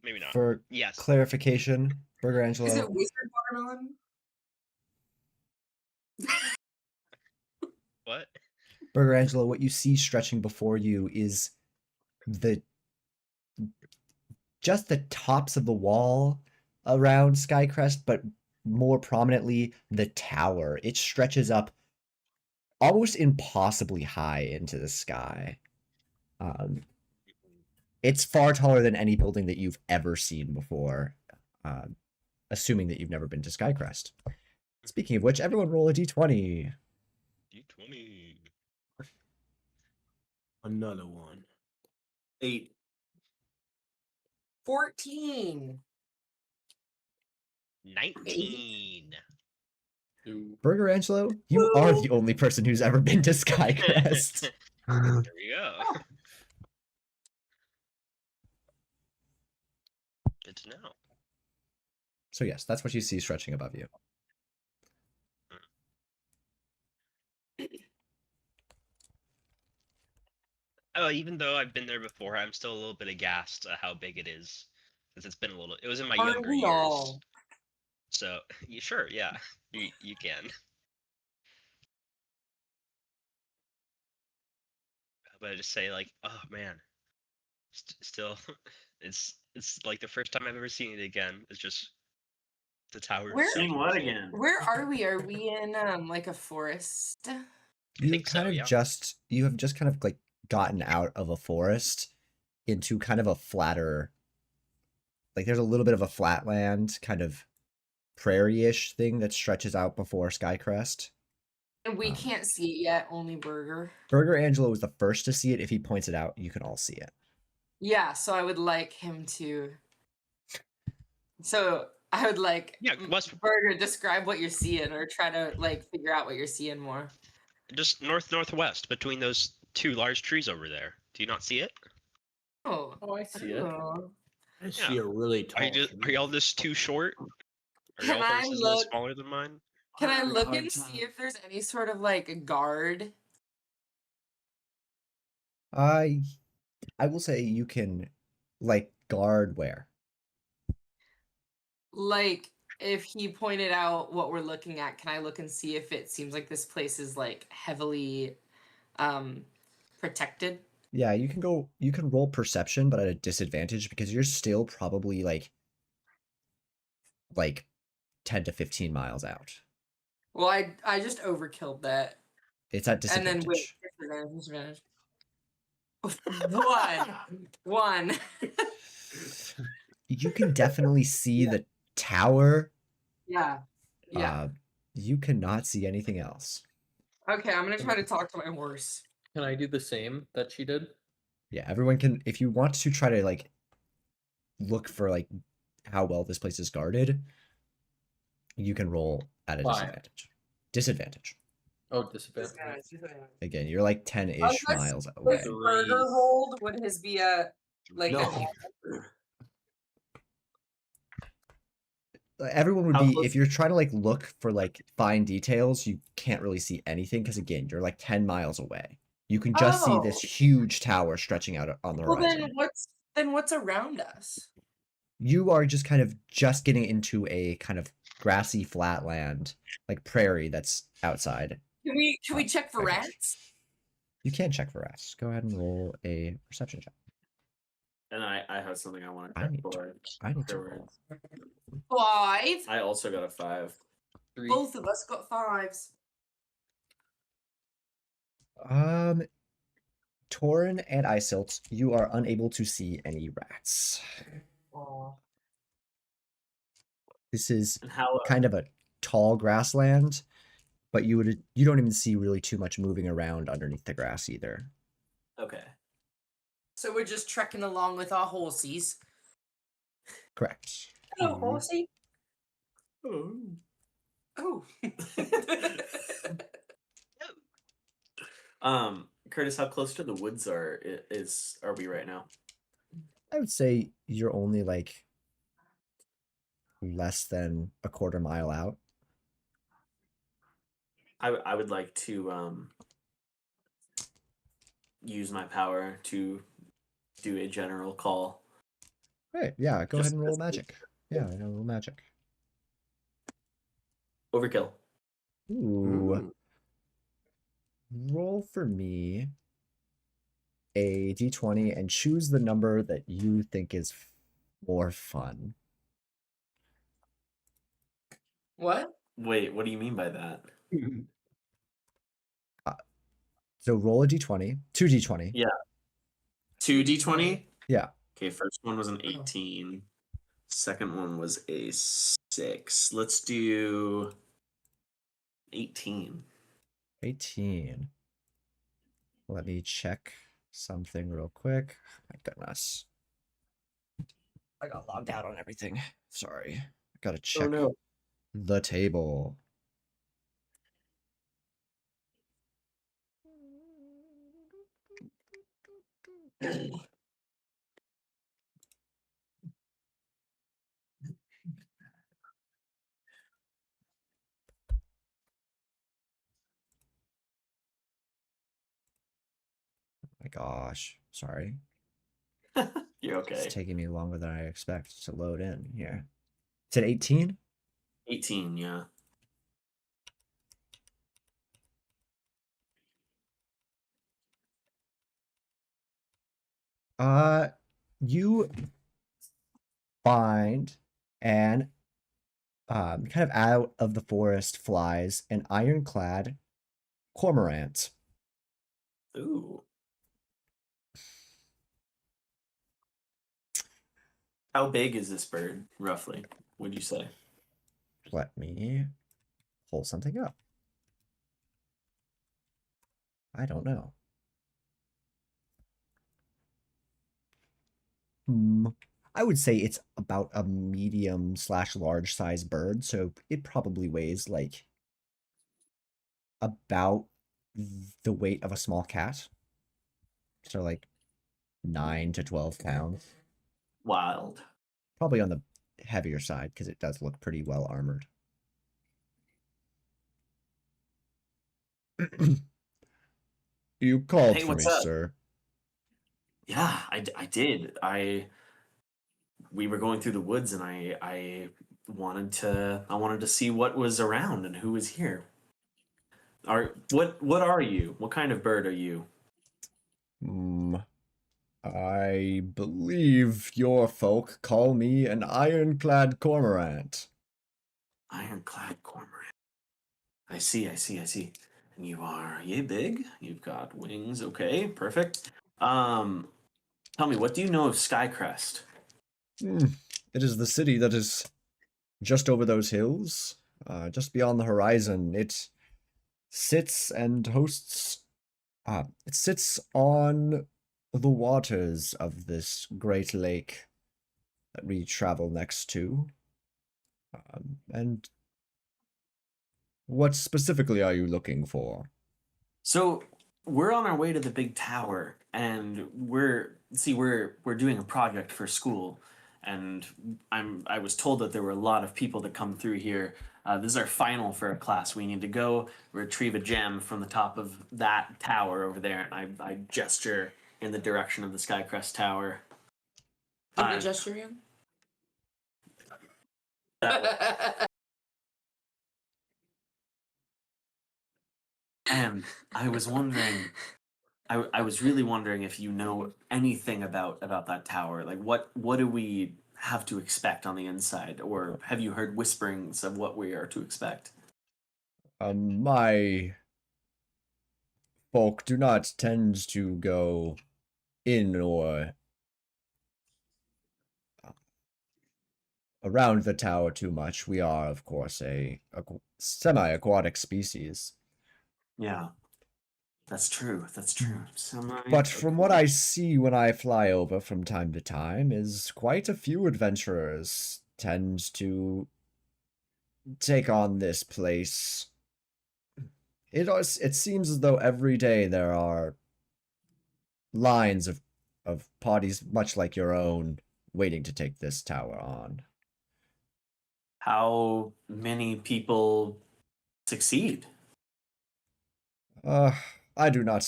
[SPEAKER 4] Maybe not.
[SPEAKER 1] For
[SPEAKER 4] Yes.
[SPEAKER 1] clarification, Burger
[SPEAKER 5] is it
[SPEAKER 1] Angelo,
[SPEAKER 5] wizard watermelon?
[SPEAKER 4] What?
[SPEAKER 1] Burger Angelo, what you see stretching before you is just the tops of the wall around Skycrest, but more prominently the tower. It stretches up almost impossibly high into the sky. It's far taller than any building that you've ever seen before, assuming that you've never been to Skycrest. Speaking of which, everyone roll a d20.
[SPEAKER 4] D20.
[SPEAKER 3] Another one.
[SPEAKER 2] 8.
[SPEAKER 5] 14.
[SPEAKER 4] 19.
[SPEAKER 3] Two.
[SPEAKER 1] Burger Angelo, you are the only person who's ever been to Skycrest.
[SPEAKER 4] There we go. Good to know.
[SPEAKER 1] So yes, that's what you see stretching above you.
[SPEAKER 4] Oh, even though I've been there before, I'm still a little bit aghast at how big it is. Since it's been a little. It was in my
[SPEAKER 5] Aren't
[SPEAKER 4] younger
[SPEAKER 5] we
[SPEAKER 4] years.
[SPEAKER 5] all?
[SPEAKER 4] So, sure, yeah, you can. But I just say like, oh man, still, it's like the first time I've ever seen it again. It's just the tower. is
[SPEAKER 5] Where-
[SPEAKER 4] so
[SPEAKER 2] Seeing what
[SPEAKER 4] beautiful.
[SPEAKER 2] again?
[SPEAKER 5] Where are we? Are we in like a forest?
[SPEAKER 1] You
[SPEAKER 4] think so, yeah.
[SPEAKER 1] you have just kind of like gotten out of a forest into kind of a flatter, like there's a little bit of a flatland kind of prairie-ish thing that stretches out before Skycrest.
[SPEAKER 5] And we can't see it yet, only Burger.
[SPEAKER 1] Burger Angelo was the first to see it. If he points it out, you can all see it.
[SPEAKER 5] Yeah, so I would like him to. So I would like
[SPEAKER 4] Yeah, west,
[SPEAKER 5] Burger describe what you're seeing, or try to like figure out what you're seeing more.
[SPEAKER 4] just northwest between those two large trees over there. Do you not see it?
[SPEAKER 5] Oh,
[SPEAKER 6] Oh, I see it.
[SPEAKER 5] oh.
[SPEAKER 3] I see a really tall.
[SPEAKER 4] Are y'all just too short? Are
[SPEAKER 5] Can
[SPEAKER 4] y'all
[SPEAKER 5] I
[SPEAKER 4] horses a little
[SPEAKER 5] look-
[SPEAKER 4] smaller than mine?
[SPEAKER 5] Can I
[SPEAKER 2] Having a
[SPEAKER 5] look
[SPEAKER 2] hard
[SPEAKER 5] and
[SPEAKER 2] time.
[SPEAKER 5] see if there's any sort of like guard?
[SPEAKER 1] I will say you can like guard where.
[SPEAKER 5] Like if he pointed out what we're looking at, can I look and see if it seems like this place is like heavily protected?
[SPEAKER 1] Yeah, you can roll perception, but at a disadvantage because you're still probably like 10 to 15 miles out.
[SPEAKER 5] Well, I just overkilled that.
[SPEAKER 1] It's at
[SPEAKER 5] And then
[SPEAKER 1] disadvantage.
[SPEAKER 5] wait, disadvantage. One.
[SPEAKER 1] You can definitely see the tower.
[SPEAKER 5] Yeah. Yeah.
[SPEAKER 1] You cannot see anything else.
[SPEAKER 5] Okay, I'm gonna try to talk to my horse.
[SPEAKER 6] Can I do the same that she did?
[SPEAKER 1] Yeah, everyone can. If you want to try to like look for like how well this place is guarded, you can roll at a
[SPEAKER 6] Why?
[SPEAKER 1] disadvantage. Disadvantage.
[SPEAKER 6] Oh, disadvantage.
[SPEAKER 1] Again, you're like 10-ish
[SPEAKER 5] Unless-
[SPEAKER 1] miles away.
[SPEAKER 5] If Burger rolled, would his be a like
[SPEAKER 2] No.
[SPEAKER 1] Everyone would
[SPEAKER 2] How
[SPEAKER 1] be
[SPEAKER 2] close-
[SPEAKER 1] if you're trying to like look for like fine details, you can't really see anything because again, you're like 10 miles away. You can just see this
[SPEAKER 5] Oh.
[SPEAKER 1] huge tower stretching out on the
[SPEAKER 5] Well,
[SPEAKER 1] horizon.
[SPEAKER 5] then what's around us?
[SPEAKER 1] You are just kind of just getting into a kind of grassy flatland, like prairie that's outside.
[SPEAKER 5] Can we check for
[SPEAKER 1] Okay.
[SPEAKER 5] rats?
[SPEAKER 1] You can check for rats. Go ahead and roll a perception check.
[SPEAKER 2] And I have something I want to
[SPEAKER 1] I
[SPEAKER 2] check
[SPEAKER 1] need to.
[SPEAKER 2] for.
[SPEAKER 1] I need to
[SPEAKER 2] afterwards.
[SPEAKER 1] roll.
[SPEAKER 5] 5.
[SPEAKER 2] I also got a 5.
[SPEAKER 6] 3.
[SPEAKER 5] Both of us got 5s.
[SPEAKER 1] Torin and Isilt, you are unable to see any rats.
[SPEAKER 5] Aw.
[SPEAKER 1] This is
[SPEAKER 2] And how?
[SPEAKER 1] kind of a tall grassland, but you don't even see really too much moving around underneath the grass either.
[SPEAKER 2] Okay.
[SPEAKER 5] So we're just trekking along with our horsies.
[SPEAKER 1] Correct.
[SPEAKER 5] Hello,
[SPEAKER 3] Mhm.
[SPEAKER 5] horsey.
[SPEAKER 2] Oh.
[SPEAKER 5] Oh.
[SPEAKER 2] Curtis, how close to the woods are we right now?
[SPEAKER 1] I would say you're only like less than a quarter mile out.
[SPEAKER 2] I would like to use my power to do a general call.
[SPEAKER 1] Right, yeah, go ahead
[SPEAKER 2] Just
[SPEAKER 1] and roll
[SPEAKER 2] as-
[SPEAKER 1] magic. Yeah, roll magic.
[SPEAKER 2] Overkill.
[SPEAKER 1] Ooh. Roll for me a d20 and choose the number that you think is more fun.
[SPEAKER 5] What?
[SPEAKER 2] Wait, what do you mean by that?
[SPEAKER 1] So roll a d20, 2d20.
[SPEAKER 2] Yeah. 2d20?
[SPEAKER 1] Yeah.
[SPEAKER 2] Okay, first one was an 18. Second one was a 6. Let's do 18.
[SPEAKER 1] 18. Let me check something real quick. My goodness. I got logged out on everything. Sorry. I gotta check the table. My gosh. Sorry.
[SPEAKER 2] You're okay.
[SPEAKER 1] It's taking me longer than I expect to load in here. It's at 18?
[SPEAKER 2] 18, yeah.
[SPEAKER 1] You find and kind of out of the forest flies an ironclad cormorant.
[SPEAKER 2] Ooh. How big is this bird, roughly, would you say?
[SPEAKER 1] Let me pull something up. I don't know. I would say it's about a medium / large size bird, so it probably weighs like about the weight of a small cat. So like 9 to 12 pounds.
[SPEAKER 2] Wild.
[SPEAKER 1] Probably on the heavier side because it does look pretty well armored. You called
[SPEAKER 2] Hey,
[SPEAKER 1] for
[SPEAKER 2] what's
[SPEAKER 1] me,
[SPEAKER 2] up?
[SPEAKER 1] sir.
[SPEAKER 2] Yeah, I did. We were going through the woods and I wanted to see what was around and who was here. What are you? What kind of bird are you?
[SPEAKER 1] I believe your folk call me an ironclad cormorant.
[SPEAKER 2] Ironclad cormorant. I see. And you are yay big. You've got wings. Okay, perfect. Tell me, what do you know of Skycrest?
[SPEAKER 1] It is the city that is just over those hills, just beyond the horizon. It sits and hosts. It sits on the waters of this great lake that we travel next to. And what specifically are you looking for?
[SPEAKER 2] So we're on our way to the big tower, and we're doing a project for school, and I was told that there were a lot of people that come through here. This is our final for a class. We need to go retrieve a gem from the top of that tower over there, and I gesture in the direction of the Skycrest Tower.
[SPEAKER 5] Give me
[SPEAKER 2] Uh,
[SPEAKER 5] a gesture again.
[SPEAKER 2] that- And I was wondering, I was really wondering if you know anything about that tower. Like, what do we have to expect on the inside, or have you heard whisperings of what we are to expect?
[SPEAKER 1] My folk do not tend to go in or around the tower too much. We are, of course, a semi-aquatic species.
[SPEAKER 2] Yeah, that's true. That's true.
[SPEAKER 1] But from what I see when I fly over from time to time, is quite a few adventurers tend to take on this place. It seems as though every day there are lines of parties much like your own waiting to take this tower on.
[SPEAKER 2] How many people succeed?
[SPEAKER 1] Uh, I do not.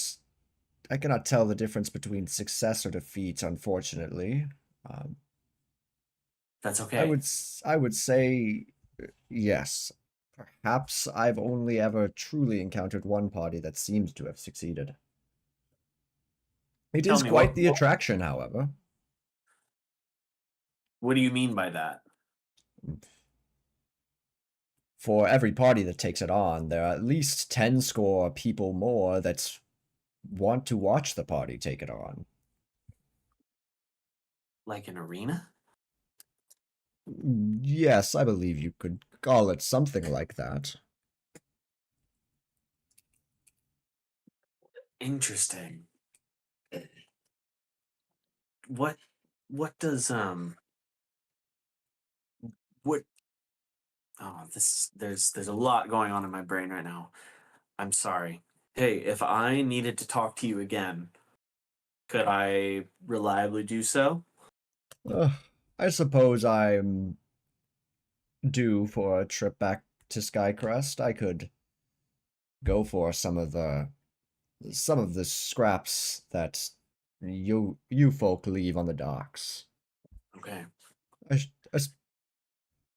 [SPEAKER 1] I cannot tell the difference between success or defeat, unfortunately. Um,
[SPEAKER 2] That's
[SPEAKER 1] I
[SPEAKER 2] okay.
[SPEAKER 1] I would say yes. Perhaps I've only ever truly encountered one party that seems to have succeeded. It
[SPEAKER 2] Tell
[SPEAKER 1] is
[SPEAKER 2] me,
[SPEAKER 1] quite the attraction, however.
[SPEAKER 2] what do you mean by that?
[SPEAKER 1] For every party that takes it on, there are at least 10 score people more that want to watch the party take it on.
[SPEAKER 2] Like an arena?
[SPEAKER 1] Yes, I believe you could call it something like that.
[SPEAKER 2] Interesting. What what does what oh this there's a lot going on in my brain right now. I'm sorry. Hey, if I needed to talk to you again, could I reliably do so?
[SPEAKER 1] Uh, I suppose I'm due for a trip back to Skycrest. I could go for some of the scraps that you folk leave on the docks.
[SPEAKER 2] Okay.
[SPEAKER 1] I, sh- I s-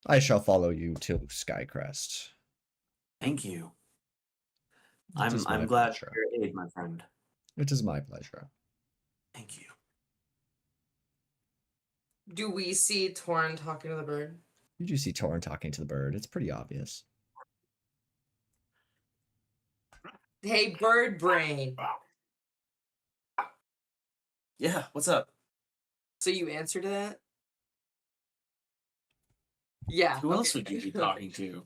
[SPEAKER 1] I shall follow you to Skycrest.
[SPEAKER 2] Thank you.
[SPEAKER 1] It is
[SPEAKER 2] I'm
[SPEAKER 1] my
[SPEAKER 2] glad for
[SPEAKER 1] pleasure.
[SPEAKER 2] your aid, my friend.
[SPEAKER 1] It is my pleasure.
[SPEAKER 2] Thank you.
[SPEAKER 5] Do we see Torin talking to the bird?
[SPEAKER 1] You do see Torin talking to the bird. It's pretty obvious.
[SPEAKER 5] Hey, bird brain.
[SPEAKER 2] Yeah, what's up?
[SPEAKER 5] So you answer to that? Yeah.
[SPEAKER 2] Who else
[SPEAKER 5] okay.
[SPEAKER 2] would you be talking to?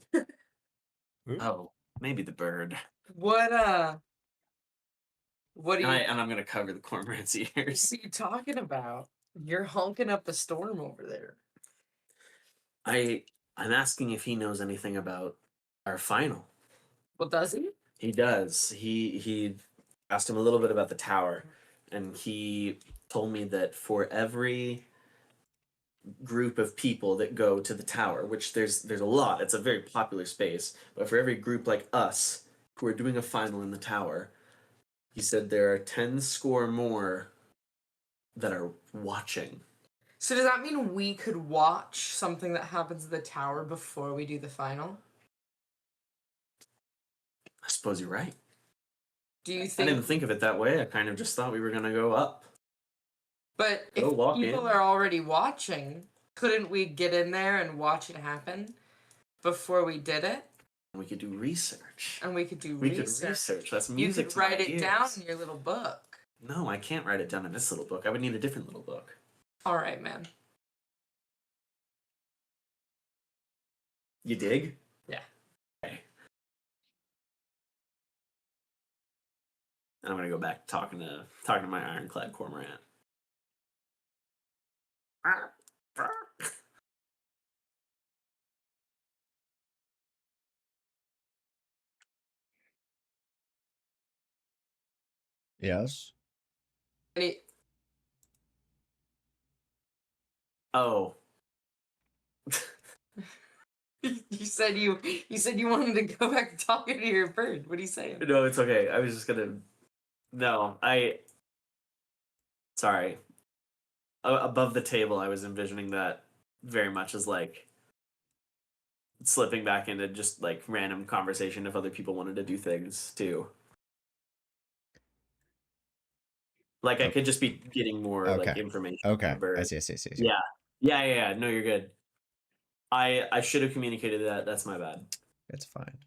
[SPEAKER 2] Oh, maybe the bird.
[SPEAKER 5] What are you
[SPEAKER 2] And I'm gonna cover the cormorant's
[SPEAKER 5] what
[SPEAKER 2] ears.
[SPEAKER 5] are you talking about? You're honking up a storm over there.
[SPEAKER 2] I'm asking if he knows anything about our final.
[SPEAKER 5] Well, does he?
[SPEAKER 2] He does. He asked him a little bit about the tower, and he told me that for every group of people that go to the tower, which there's a lot, it's a very popular space, but for every group like us who are doing a final in the tower, he said there are 10 score more that are watching.
[SPEAKER 5] So does that mean we could watch something that happens at the tower before we do the final?
[SPEAKER 2] I suppose you're right.
[SPEAKER 5] Do you
[SPEAKER 2] I
[SPEAKER 5] think?
[SPEAKER 2] didn't think of it that way. I kind of just thought we were gonna go up.
[SPEAKER 5] But
[SPEAKER 2] Go
[SPEAKER 5] if
[SPEAKER 2] walk
[SPEAKER 5] people
[SPEAKER 2] in.
[SPEAKER 5] are already watching, couldn't we get in there and watch it happen before we did it?
[SPEAKER 2] We could do research.
[SPEAKER 5] And we could do
[SPEAKER 2] We
[SPEAKER 5] research.
[SPEAKER 2] could research. That's
[SPEAKER 5] You
[SPEAKER 2] music.
[SPEAKER 5] could
[SPEAKER 2] to my
[SPEAKER 5] write it down
[SPEAKER 2] ears.
[SPEAKER 5] in your little book.
[SPEAKER 2] No, I can't write it down in this little book. I would need a different little book.
[SPEAKER 5] All right, man.
[SPEAKER 2] You dig?
[SPEAKER 5] Yeah.
[SPEAKER 2] Okay. And I'm gonna go back talking to my ironclad cormorant.
[SPEAKER 1] Yes.
[SPEAKER 5] And he,
[SPEAKER 2] Oh,
[SPEAKER 5] you said you wanted to go back to talking to your bird. What are you saying?
[SPEAKER 2] no, it's okay. I was just gonna. No, Sorry. Above the table, I was envisioning that very much as like slipping back into just like random conversation if other people wanted to do things too. Like I
[SPEAKER 1] Oh.
[SPEAKER 2] could just be getting more like
[SPEAKER 1] Okay.
[SPEAKER 2] information.
[SPEAKER 1] Okay.
[SPEAKER 2] from Bird.
[SPEAKER 1] I see.
[SPEAKER 2] Yeah. No, you're good. I should have communicated that. That's my bad.
[SPEAKER 1] It's fine.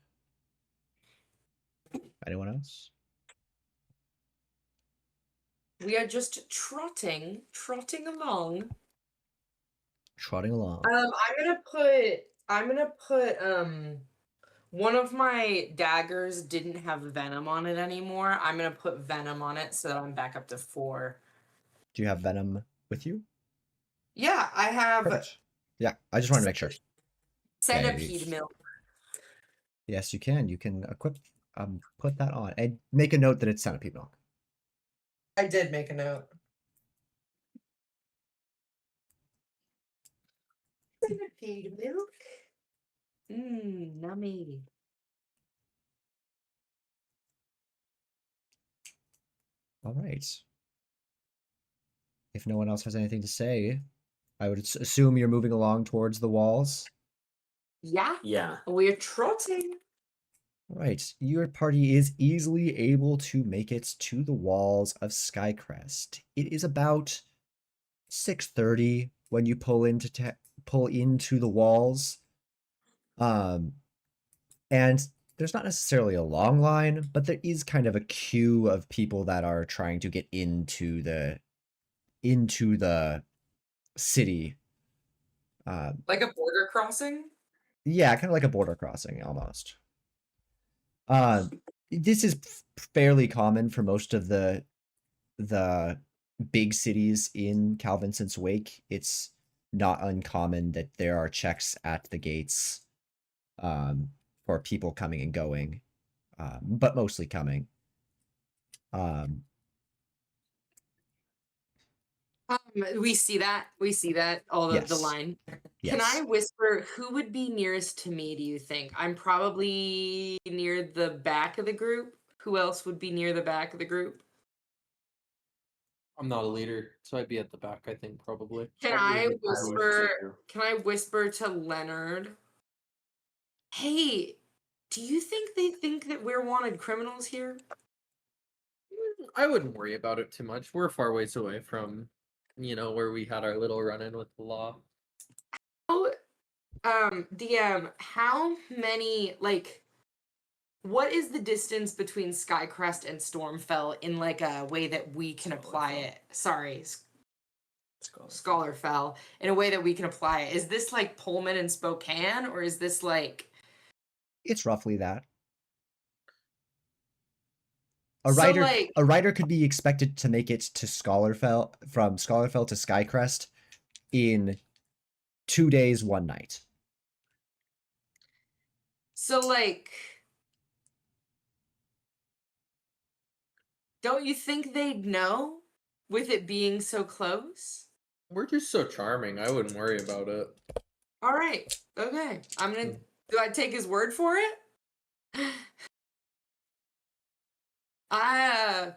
[SPEAKER 1] Anyone else?
[SPEAKER 5] We are just trotting along.
[SPEAKER 1] Trotting along.
[SPEAKER 5] I'm gonna put one of my daggers didn't have venom on it anymore. I'm gonna put venom on it so that I'm back up to 4.
[SPEAKER 1] Do you have venom with you?
[SPEAKER 5] Yeah, I have
[SPEAKER 1] Perfect. Yeah, I just wanted to make sure.
[SPEAKER 5] centipede
[SPEAKER 1] Okay.
[SPEAKER 5] milk.
[SPEAKER 1] Yes, you can. You can equip, put that on, and make a note that it's centipede milk.
[SPEAKER 5] I did make a note. Centipede milk. Nummy.
[SPEAKER 1] All right. If no one else has anything to say, I would assume you're moving along towards the walls.
[SPEAKER 5] Yeah,
[SPEAKER 2] Yeah.
[SPEAKER 5] we're trotting.
[SPEAKER 1] All right, your party is easily able to make it to the walls of Skycrest. It is about 6:30 when you pull into the walls. And there's not necessarily a long line, but there is kind of a queue of people that are trying to get into the city.
[SPEAKER 5] Like a border crossing?
[SPEAKER 1] Yeah, kind of like a border crossing almost. This is fairly common for most of the big cities in Cal Vincent's wake. It's not uncommon that there are checks at the gates for people coming and going, but mostly coming.
[SPEAKER 5] We see that. All the
[SPEAKER 1] Yes.
[SPEAKER 5] line.
[SPEAKER 1] Yes.
[SPEAKER 5] Can I whisper who would be nearest to me, do you think? I'm probably near the back of the group. Who else would be near the back of the group?
[SPEAKER 6] I'm not a leader, so I'd be at the back, I think, probably.
[SPEAKER 5] Can I whisper to Leonard? Hey, do you think they think that we're wanted criminals here?
[SPEAKER 6] I wouldn't worry about it too much. We're far ways away from, where we had our little run-in with the law.
[SPEAKER 5] Oh, DM, how many, what is the distance between Skycrest and Stormfell in, a way that we can apply it? Sorry, Scholarfell. In a way that we can apply it. Is this like Pullman and Spokane, or is this like...
[SPEAKER 1] It's roughly that.
[SPEAKER 5] So,
[SPEAKER 1] A rider could be expected to make it to Scholarfell, from Scholarfell to Skycrest in 2 days, 1 night.
[SPEAKER 5] So, don't you think they'd know with it being so close?
[SPEAKER 6] We're just so charming. I wouldn't worry about it.
[SPEAKER 5] All right. Okay. Do I take his word for it? All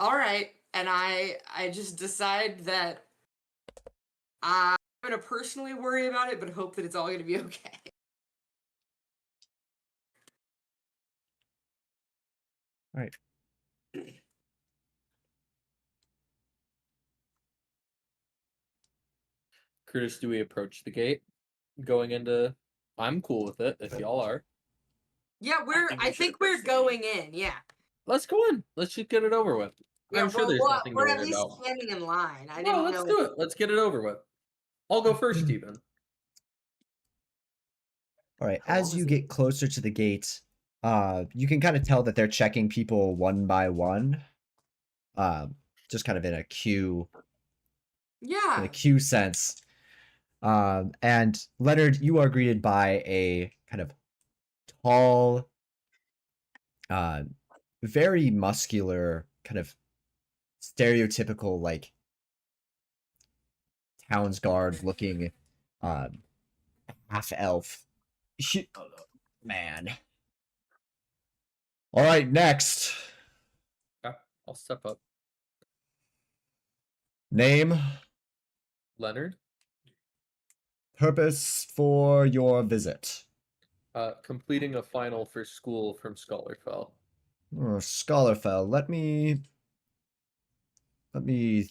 [SPEAKER 5] right. And I just decide that I'm going to personally worry about it, but hope that it's all going to be okay.
[SPEAKER 1] All right.
[SPEAKER 6] Curtis, do we approach the gate going into... I'm cool with it if y'all are.
[SPEAKER 5] Yeah, I think we're going in. Yeah.
[SPEAKER 6] Let's go in. Let's just get it over with. I'm sure there's nothing to
[SPEAKER 5] we're
[SPEAKER 6] worry
[SPEAKER 5] at least
[SPEAKER 6] about.
[SPEAKER 5] standing in line.
[SPEAKER 6] No, let's do it. Let's get it over with. I'll go first, even.
[SPEAKER 1] All right.
[SPEAKER 2] How long
[SPEAKER 1] As you
[SPEAKER 2] is it?
[SPEAKER 1] get closer to the gate, you can kind of tell that they're checking people one by one. Just kind of in a queue
[SPEAKER 5] Yeah.
[SPEAKER 1] sense. And Leonard, you are greeted by a kind of tall, very muscular, kind of stereotypical town's guard looking half elf man. All right, next.
[SPEAKER 6] I'll step up.
[SPEAKER 1] Name,
[SPEAKER 6] Leonard,
[SPEAKER 1] purpose for your visit.
[SPEAKER 6] completing a final for school from Scholarfell.
[SPEAKER 1] Scholarfell, let me Let me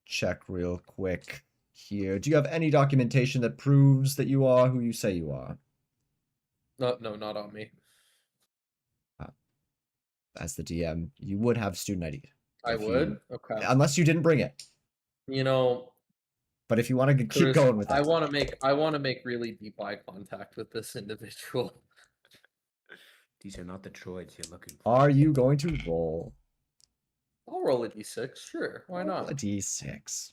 [SPEAKER 1] check real quick here. Do you have any documentation that proves that you are who you say you are?
[SPEAKER 6] No, not on me.
[SPEAKER 1] As the DM, you would have student ID.
[SPEAKER 6] I
[SPEAKER 1] If you-
[SPEAKER 6] would. Okay.
[SPEAKER 1] Unless you didn't bring it.
[SPEAKER 6] You know,
[SPEAKER 1] But if you want to keep
[SPEAKER 6] Chris,
[SPEAKER 1] going with it.
[SPEAKER 6] I want to make really deep eye contact with this individual.
[SPEAKER 3] These are not the droids you're looking for.
[SPEAKER 1] Are you going to roll?
[SPEAKER 6] I'll roll a d6. Sure, why
[SPEAKER 1] Roll
[SPEAKER 6] not?
[SPEAKER 1] a d6.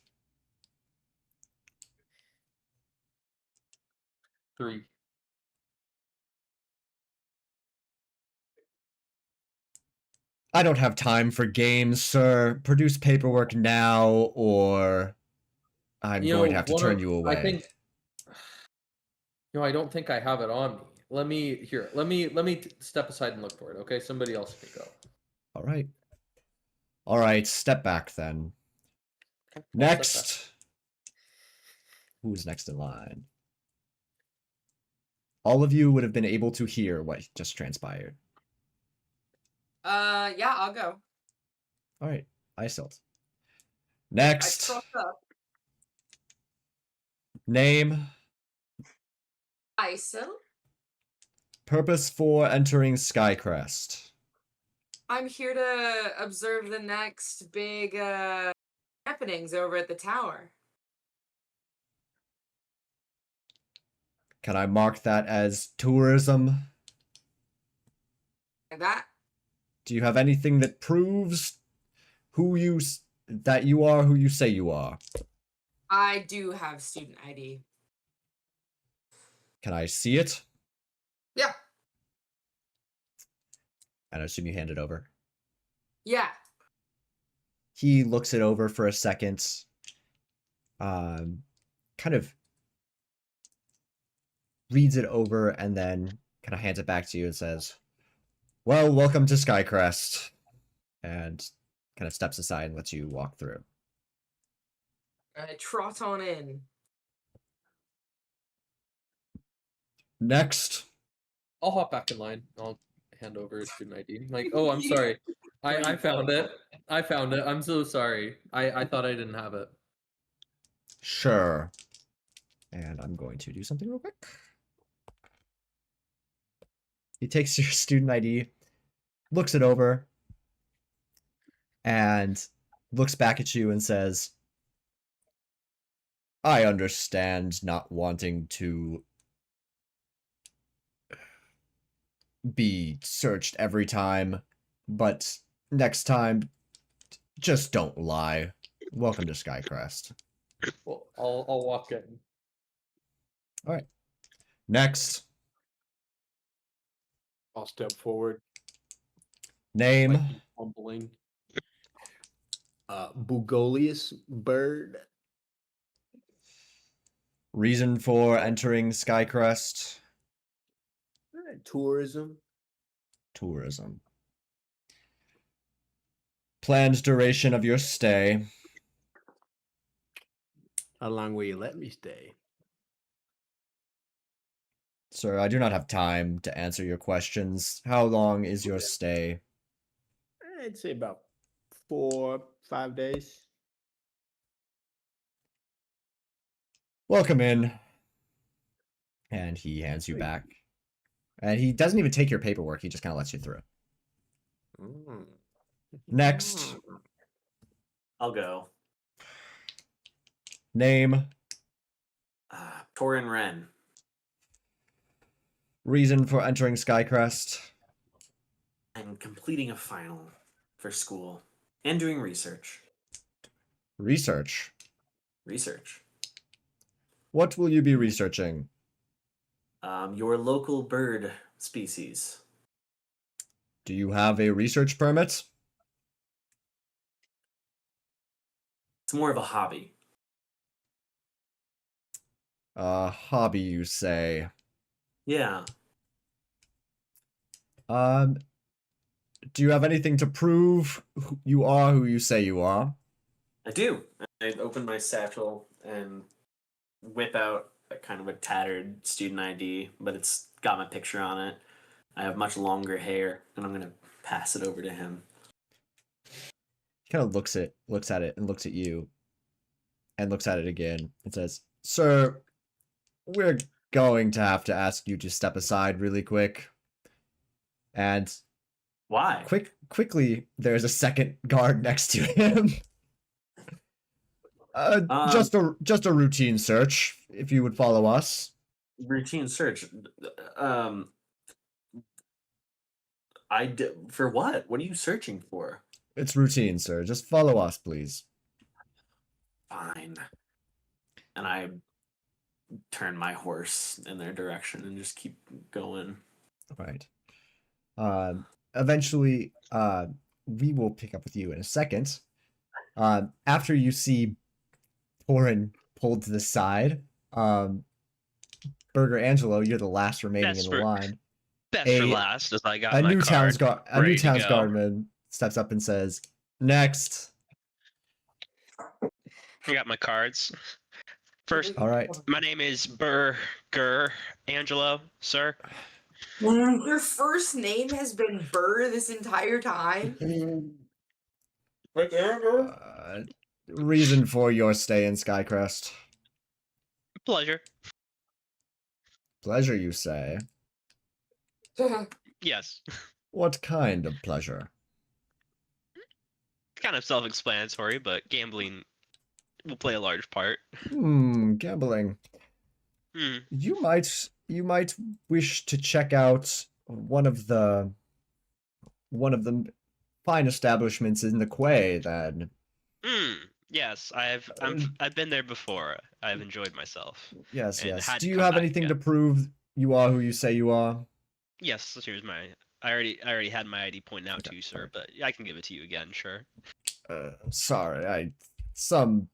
[SPEAKER 6] 3.
[SPEAKER 1] I don't have time for games, sir. Produce paperwork now, or I'm
[SPEAKER 6] You
[SPEAKER 1] going to
[SPEAKER 6] know,
[SPEAKER 1] have to
[SPEAKER 6] one
[SPEAKER 1] turn
[SPEAKER 6] of-
[SPEAKER 1] you away.
[SPEAKER 6] I think. I don't think I have it on me. Let me step aside and look for it. Okay, somebody else can go.
[SPEAKER 1] All right. All right, step back then.
[SPEAKER 6] Okay, I'll step back.
[SPEAKER 1] Next. Who's next in line? All of you would have been able to hear what just transpired.
[SPEAKER 5] Yeah, I'll go.
[SPEAKER 1] All right, Iselt.
[SPEAKER 5] I
[SPEAKER 1] Next.
[SPEAKER 5] trot up.
[SPEAKER 1] Name.
[SPEAKER 5] Iso.
[SPEAKER 1] Purpose for entering Skycrest.
[SPEAKER 5] I'm here to observe the next big happenings over at the tower.
[SPEAKER 1] Can I mark that as tourism?
[SPEAKER 5] Like that.
[SPEAKER 1] Do you have anything that proves that you are who you say you are?
[SPEAKER 5] I do have student ID.
[SPEAKER 1] Can I see it?
[SPEAKER 5] Yeah.
[SPEAKER 1] And I assume you hand it over.
[SPEAKER 5] Yeah.
[SPEAKER 1] He looks it over for a second, kind of reads it over, and then kind of hands it back to you and says, "Well, welcome to Skycrest," and kind of steps aside and lets you walk through.
[SPEAKER 5] I trot on in.
[SPEAKER 1] Next.
[SPEAKER 6] I'll hop back in line. I'll hand over a student ID. Like, oh, I'm sorry. I found it. I found it. I'm so sorry. I thought I didn't have it.
[SPEAKER 1] Sure. And I'm going to do something real quick. He takes your student ID, looks it over, and looks back at you and says, "I understand not wanting to be searched every time, but next time, just don't lie. Welcome to Skycrest."
[SPEAKER 6] Well, I'll walk in.
[SPEAKER 1] All right. Next.
[SPEAKER 3] I'll step forward.
[SPEAKER 1] Name.
[SPEAKER 3] Like fumbling. Bugolius bird.
[SPEAKER 1] Reason for entering Skycrest.
[SPEAKER 3] Tourism.
[SPEAKER 1] Tourism. Planned duration of your stay.
[SPEAKER 3] How long will you let me stay?
[SPEAKER 1] Sir, I do not have time to answer your questions. How long is your stay?
[SPEAKER 3] I'd say about 4-5 days.
[SPEAKER 1] Welcome in. And he hands you
[SPEAKER 3] Sweet.
[SPEAKER 1] back. And he doesn't even take your paperwork, he just kind of lets you through.
[SPEAKER 3] Mm.
[SPEAKER 1] Next.
[SPEAKER 2] I'll go.
[SPEAKER 1] Name.
[SPEAKER 2] Torin Wren.
[SPEAKER 1] Reason for entering Skycrest.
[SPEAKER 2] I'm completing a final for school and doing research.
[SPEAKER 1] Research.
[SPEAKER 2] Research.
[SPEAKER 1] What will you be researching?
[SPEAKER 2] Your local bird species.
[SPEAKER 1] Do you have a research permit?
[SPEAKER 2] It's more of a hobby.
[SPEAKER 1] A hobby, you say.
[SPEAKER 2] Yeah.
[SPEAKER 1] Do you have anything to prove you are who you say you are?
[SPEAKER 2] I do. I open my satchel and whip out a kind of a tattered student ID, but it's got my picture on it. I have much longer hair, and I'm gonna pass it over to him.
[SPEAKER 1] He kind of looks at it and looks at you and looks at it again and says, "Sir, we're going to have to ask you to step aside really quick." And
[SPEAKER 2] Why?
[SPEAKER 1] quickly, there's a second guard next to him. Just a routine search. If you would follow us.
[SPEAKER 2] Routine search. For what? What are you searching for?
[SPEAKER 1] It's routine, sir. Just follow us, please.
[SPEAKER 2] Fine. And I turn my horse in their direction and just keep going.
[SPEAKER 1] Right. Eventually, we will pick up with you in a second. After you see Torin pulled to the side, Burger Angelo, you're the last remaining
[SPEAKER 4] Best
[SPEAKER 1] in the
[SPEAKER 4] for-
[SPEAKER 1] line.
[SPEAKER 4] Best for last, as I got
[SPEAKER 1] A
[SPEAKER 4] my
[SPEAKER 1] new
[SPEAKER 4] card. ready to go.
[SPEAKER 1] guardman steps up and says, "Next."
[SPEAKER 4] I got my cards. First,
[SPEAKER 1] All right.
[SPEAKER 4] my name is Burger Angelo, sir.
[SPEAKER 5] Your first name has been Burr this entire time.
[SPEAKER 1] Reason for your stay in Skycrest.
[SPEAKER 4] Pleasure.
[SPEAKER 1] Pleasure, you say?
[SPEAKER 4] Yes.
[SPEAKER 1] What kind of pleasure?
[SPEAKER 4] Kind of self-explanatory, but gambling will play a large part.
[SPEAKER 1] Gambling.
[SPEAKER 4] Hmm.
[SPEAKER 1] You might wish to check out one of the fine establishments in the Quay, then.
[SPEAKER 4] Yes, I've been there before. I've enjoyed myself.
[SPEAKER 1] Yes,
[SPEAKER 4] And
[SPEAKER 1] yes.
[SPEAKER 4] had
[SPEAKER 1] Do
[SPEAKER 4] to
[SPEAKER 1] you
[SPEAKER 4] come
[SPEAKER 1] have
[SPEAKER 4] back
[SPEAKER 1] anything
[SPEAKER 4] again.
[SPEAKER 1] to prove you are who you say you are?
[SPEAKER 4] Yes, here's my. I already had my ID pointed out
[SPEAKER 1] Okay,
[SPEAKER 4] to you, sir, but I can give it to you again, sure.
[SPEAKER 1] Sorry, some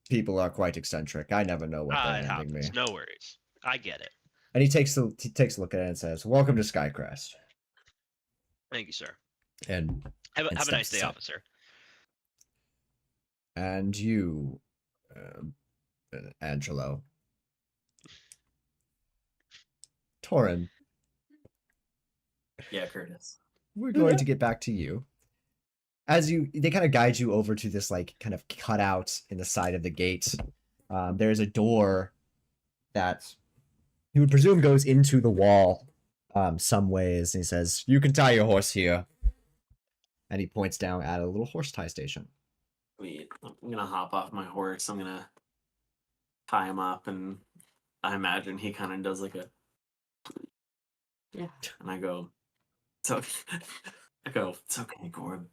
[SPEAKER 1] people are quite eccentric. I never know what they're
[SPEAKER 4] It
[SPEAKER 1] handing me.
[SPEAKER 4] happens. No worries. I get it.
[SPEAKER 1] And he takes a look at it and says, "Welcome to Skycrest."
[SPEAKER 4] Thank you, sir.
[SPEAKER 1] And
[SPEAKER 4] Have
[SPEAKER 1] And
[SPEAKER 4] a nice
[SPEAKER 1] steps
[SPEAKER 4] day,
[SPEAKER 1] aside.
[SPEAKER 4] officer.
[SPEAKER 1] and you, Angelo. Torin,
[SPEAKER 2] Yeah, Curtis.
[SPEAKER 1] we're going to get back to you. They kind of guide you over to this like kind of cutout in the side of the gate. There's a door that you would presume goes into the wall, some ways. And he says, "You can tie your horse here." And he points down at a little horse tie station.
[SPEAKER 2] Sweet. I'm gonna hop off my horse. I'm gonna tie him up, and I imagine he kind of does like a.
[SPEAKER 5] Yeah.
[SPEAKER 2] And I go, so I go, "It's okay, Gorb.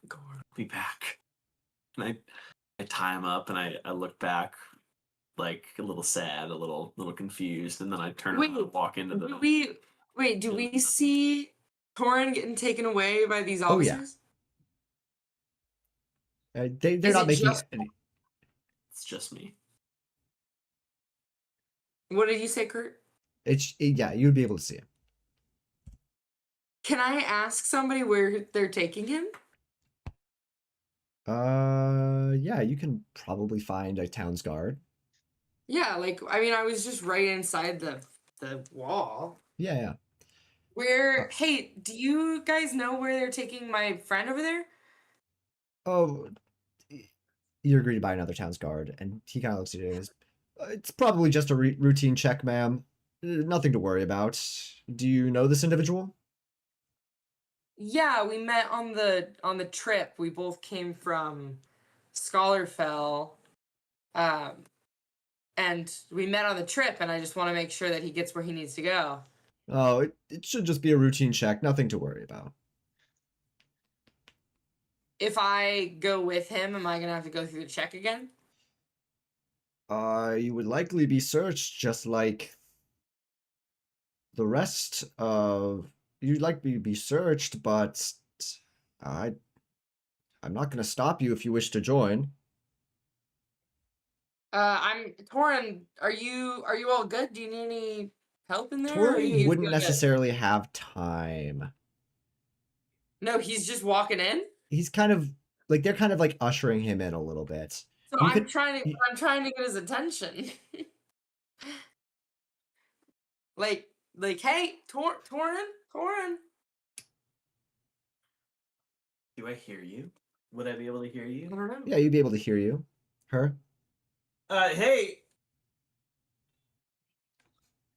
[SPEAKER 2] Gorb, I'll be back." And I tie him up, and I look back, like a little sad, a little confused, and then I turn around and walk into the.
[SPEAKER 5] Do we see Torin getting taken away by these
[SPEAKER 1] Oh, yeah.
[SPEAKER 5] officers?
[SPEAKER 1] They're
[SPEAKER 5] Is
[SPEAKER 1] not
[SPEAKER 5] it
[SPEAKER 1] making
[SPEAKER 5] just-
[SPEAKER 1] any.
[SPEAKER 2] It's just me.
[SPEAKER 5] What did you say, Kurt?
[SPEAKER 1] Yeah, you'd be able to see it.
[SPEAKER 5] Can I ask somebody where they're taking him?
[SPEAKER 1] Yeah, you can probably find a town's guard.
[SPEAKER 5] Yeah, I was just right inside the wall.
[SPEAKER 1] Yeah.
[SPEAKER 5] Where hey, do you guys know where they're taking my friend over there?
[SPEAKER 1] Oh, you're greeted by another town's guard, and he kind of looks at you and goes, "It's probably just a routine check, ma'am. Nothing to worry about. Do you know this individual?"
[SPEAKER 5] Yeah, we met on the trip. We both came from Scholarfell. And we met on the trip, and I just want to make sure that he gets where he needs to go.
[SPEAKER 1] Oh, it should just be a routine check. Nothing to worry about.
[SPEAKER 5] If I go with him, am I gonna have to go through the check again?
[SPEAKER 1] You would likely be searched just like the rest of. You'd likely be searched, but I'm not going to stop you if you wish to join.
[SPEAKER 5] I'm Torin. Are you all good? Do you need any help in there? or
[SPEAKER 1] Tori
[SPEAKER 5] you
[SPEAKER 1] wouldn't
[SPEAKER 5] feel good?
[SPEAKER 1] necessarily have time.
[SPEAKER 5] No, he's just walking in.
[SPEAKER 1] He's kind of like they're kind of like ushering him in a little bit.
[SPEAKER 5] So
[SPEAKER 1] You
[SPEAKER 5] I'm
[SPEAKER 1] could-
[SPEAKER 5] trying to
[SPEAKER 1] you-
[SPEAKER 5] I'm trying to get his attention. like hey, Torin.
[SPEAKER 2] Do I hear you? would I be able to hear
[SPEAKER 5] I
[SPEAKER 2] you?
[SPEAKER 5] don't know.
[SPEAKER 1] Yeah, you'd be able to hear you. Her.
[SPEAKER 2] Hey.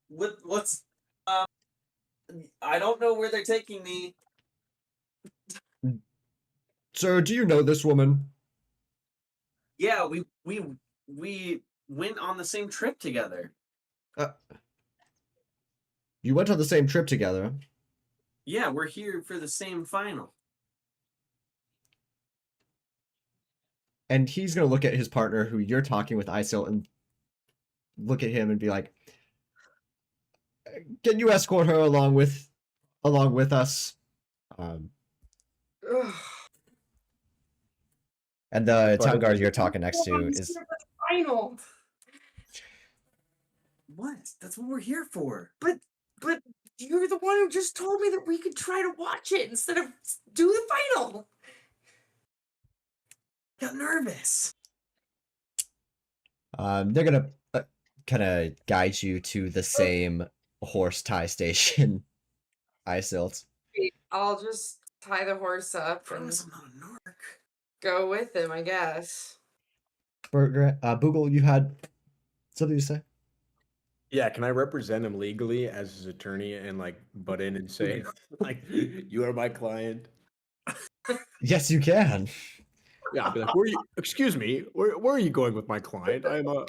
[SPEAKER 2] What's I don't know where they're taking me.
[SPEAKER 1] Sir, do you know this woman?
[SPEAKER 2] Yeah, we went on the same trip together.
[SPEAKER 1] You went on the same trip together.
[SPEAKER 2] Yeah, we're here for the same final.
[SPEAKER 1] And he's gonna look at his partner, who you're talking with, Isil, and look at him and be like, "Can you escort her along with us?"
[SPEAKER 5] Ugh.
[SPEAKER 1] And the
[SPEAKER 3] But
[SPEAKER 1] town
[SPEAKER 3] it
[SPEAKER 1] guard
[SPEAKER 3] is-
[SPEAKER 1] you're talking next to
[SPEAKER 5] I'm
[SPEAKER 1] is
[SPEAKER 5] here for the final.
[SPEAKER 2] What? That's what we're here for.
[SPEAKER 5] But you're the one who just told me that we could try to watch it instead of do the final.
[SPEAKER 2] Got nervous.
[SPEAKER 1] they're gonna kind of guide you to the same horse tie station. Isilt.
[SPEAKER 5] I'll just tie the horse up and
[SPEAKER 2] Promise I'm not a narc.
[SPEAKER 5] go with him, I guess.
[SPEAKER 1] Boogle, you had something to say?
[SPEAKER 3] Yeah, can I represent him legally as his attorney and like butt in and say like you are my client?
[SPEAKER 1] Yes, you can.
[SPEAKER 3] Yeah, I'll be like, where are you? Excuse me, where are you going with my client? I'm a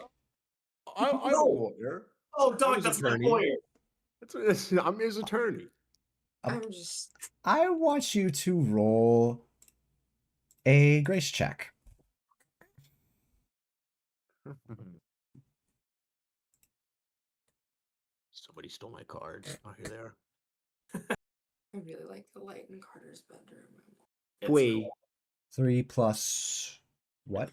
[SPEAKER 3] lawyer.
[SPEAKER 2] Oh, dog,
[SPEAKER 3] his
[SPEAKER 2] that's my
[SPEAKER 3] attorney.
[SPEAKER 2] lawyer.
[SPEAKER 3] I'm his attorney.
[SPEAKER 5] I'm just
[SPEAKER 1] I want you to roll a grace check.
[SPEAKER 3] Somebody stole my cards. Oh, here they are.
[SPEAKER 5] I really like the light in Carter's bedroom.
[SPEAKER 2] It's
[SPEAKER 3] Wait,
[SPEAKER 2] cool.
[SPEAKER 1] 3 plus what?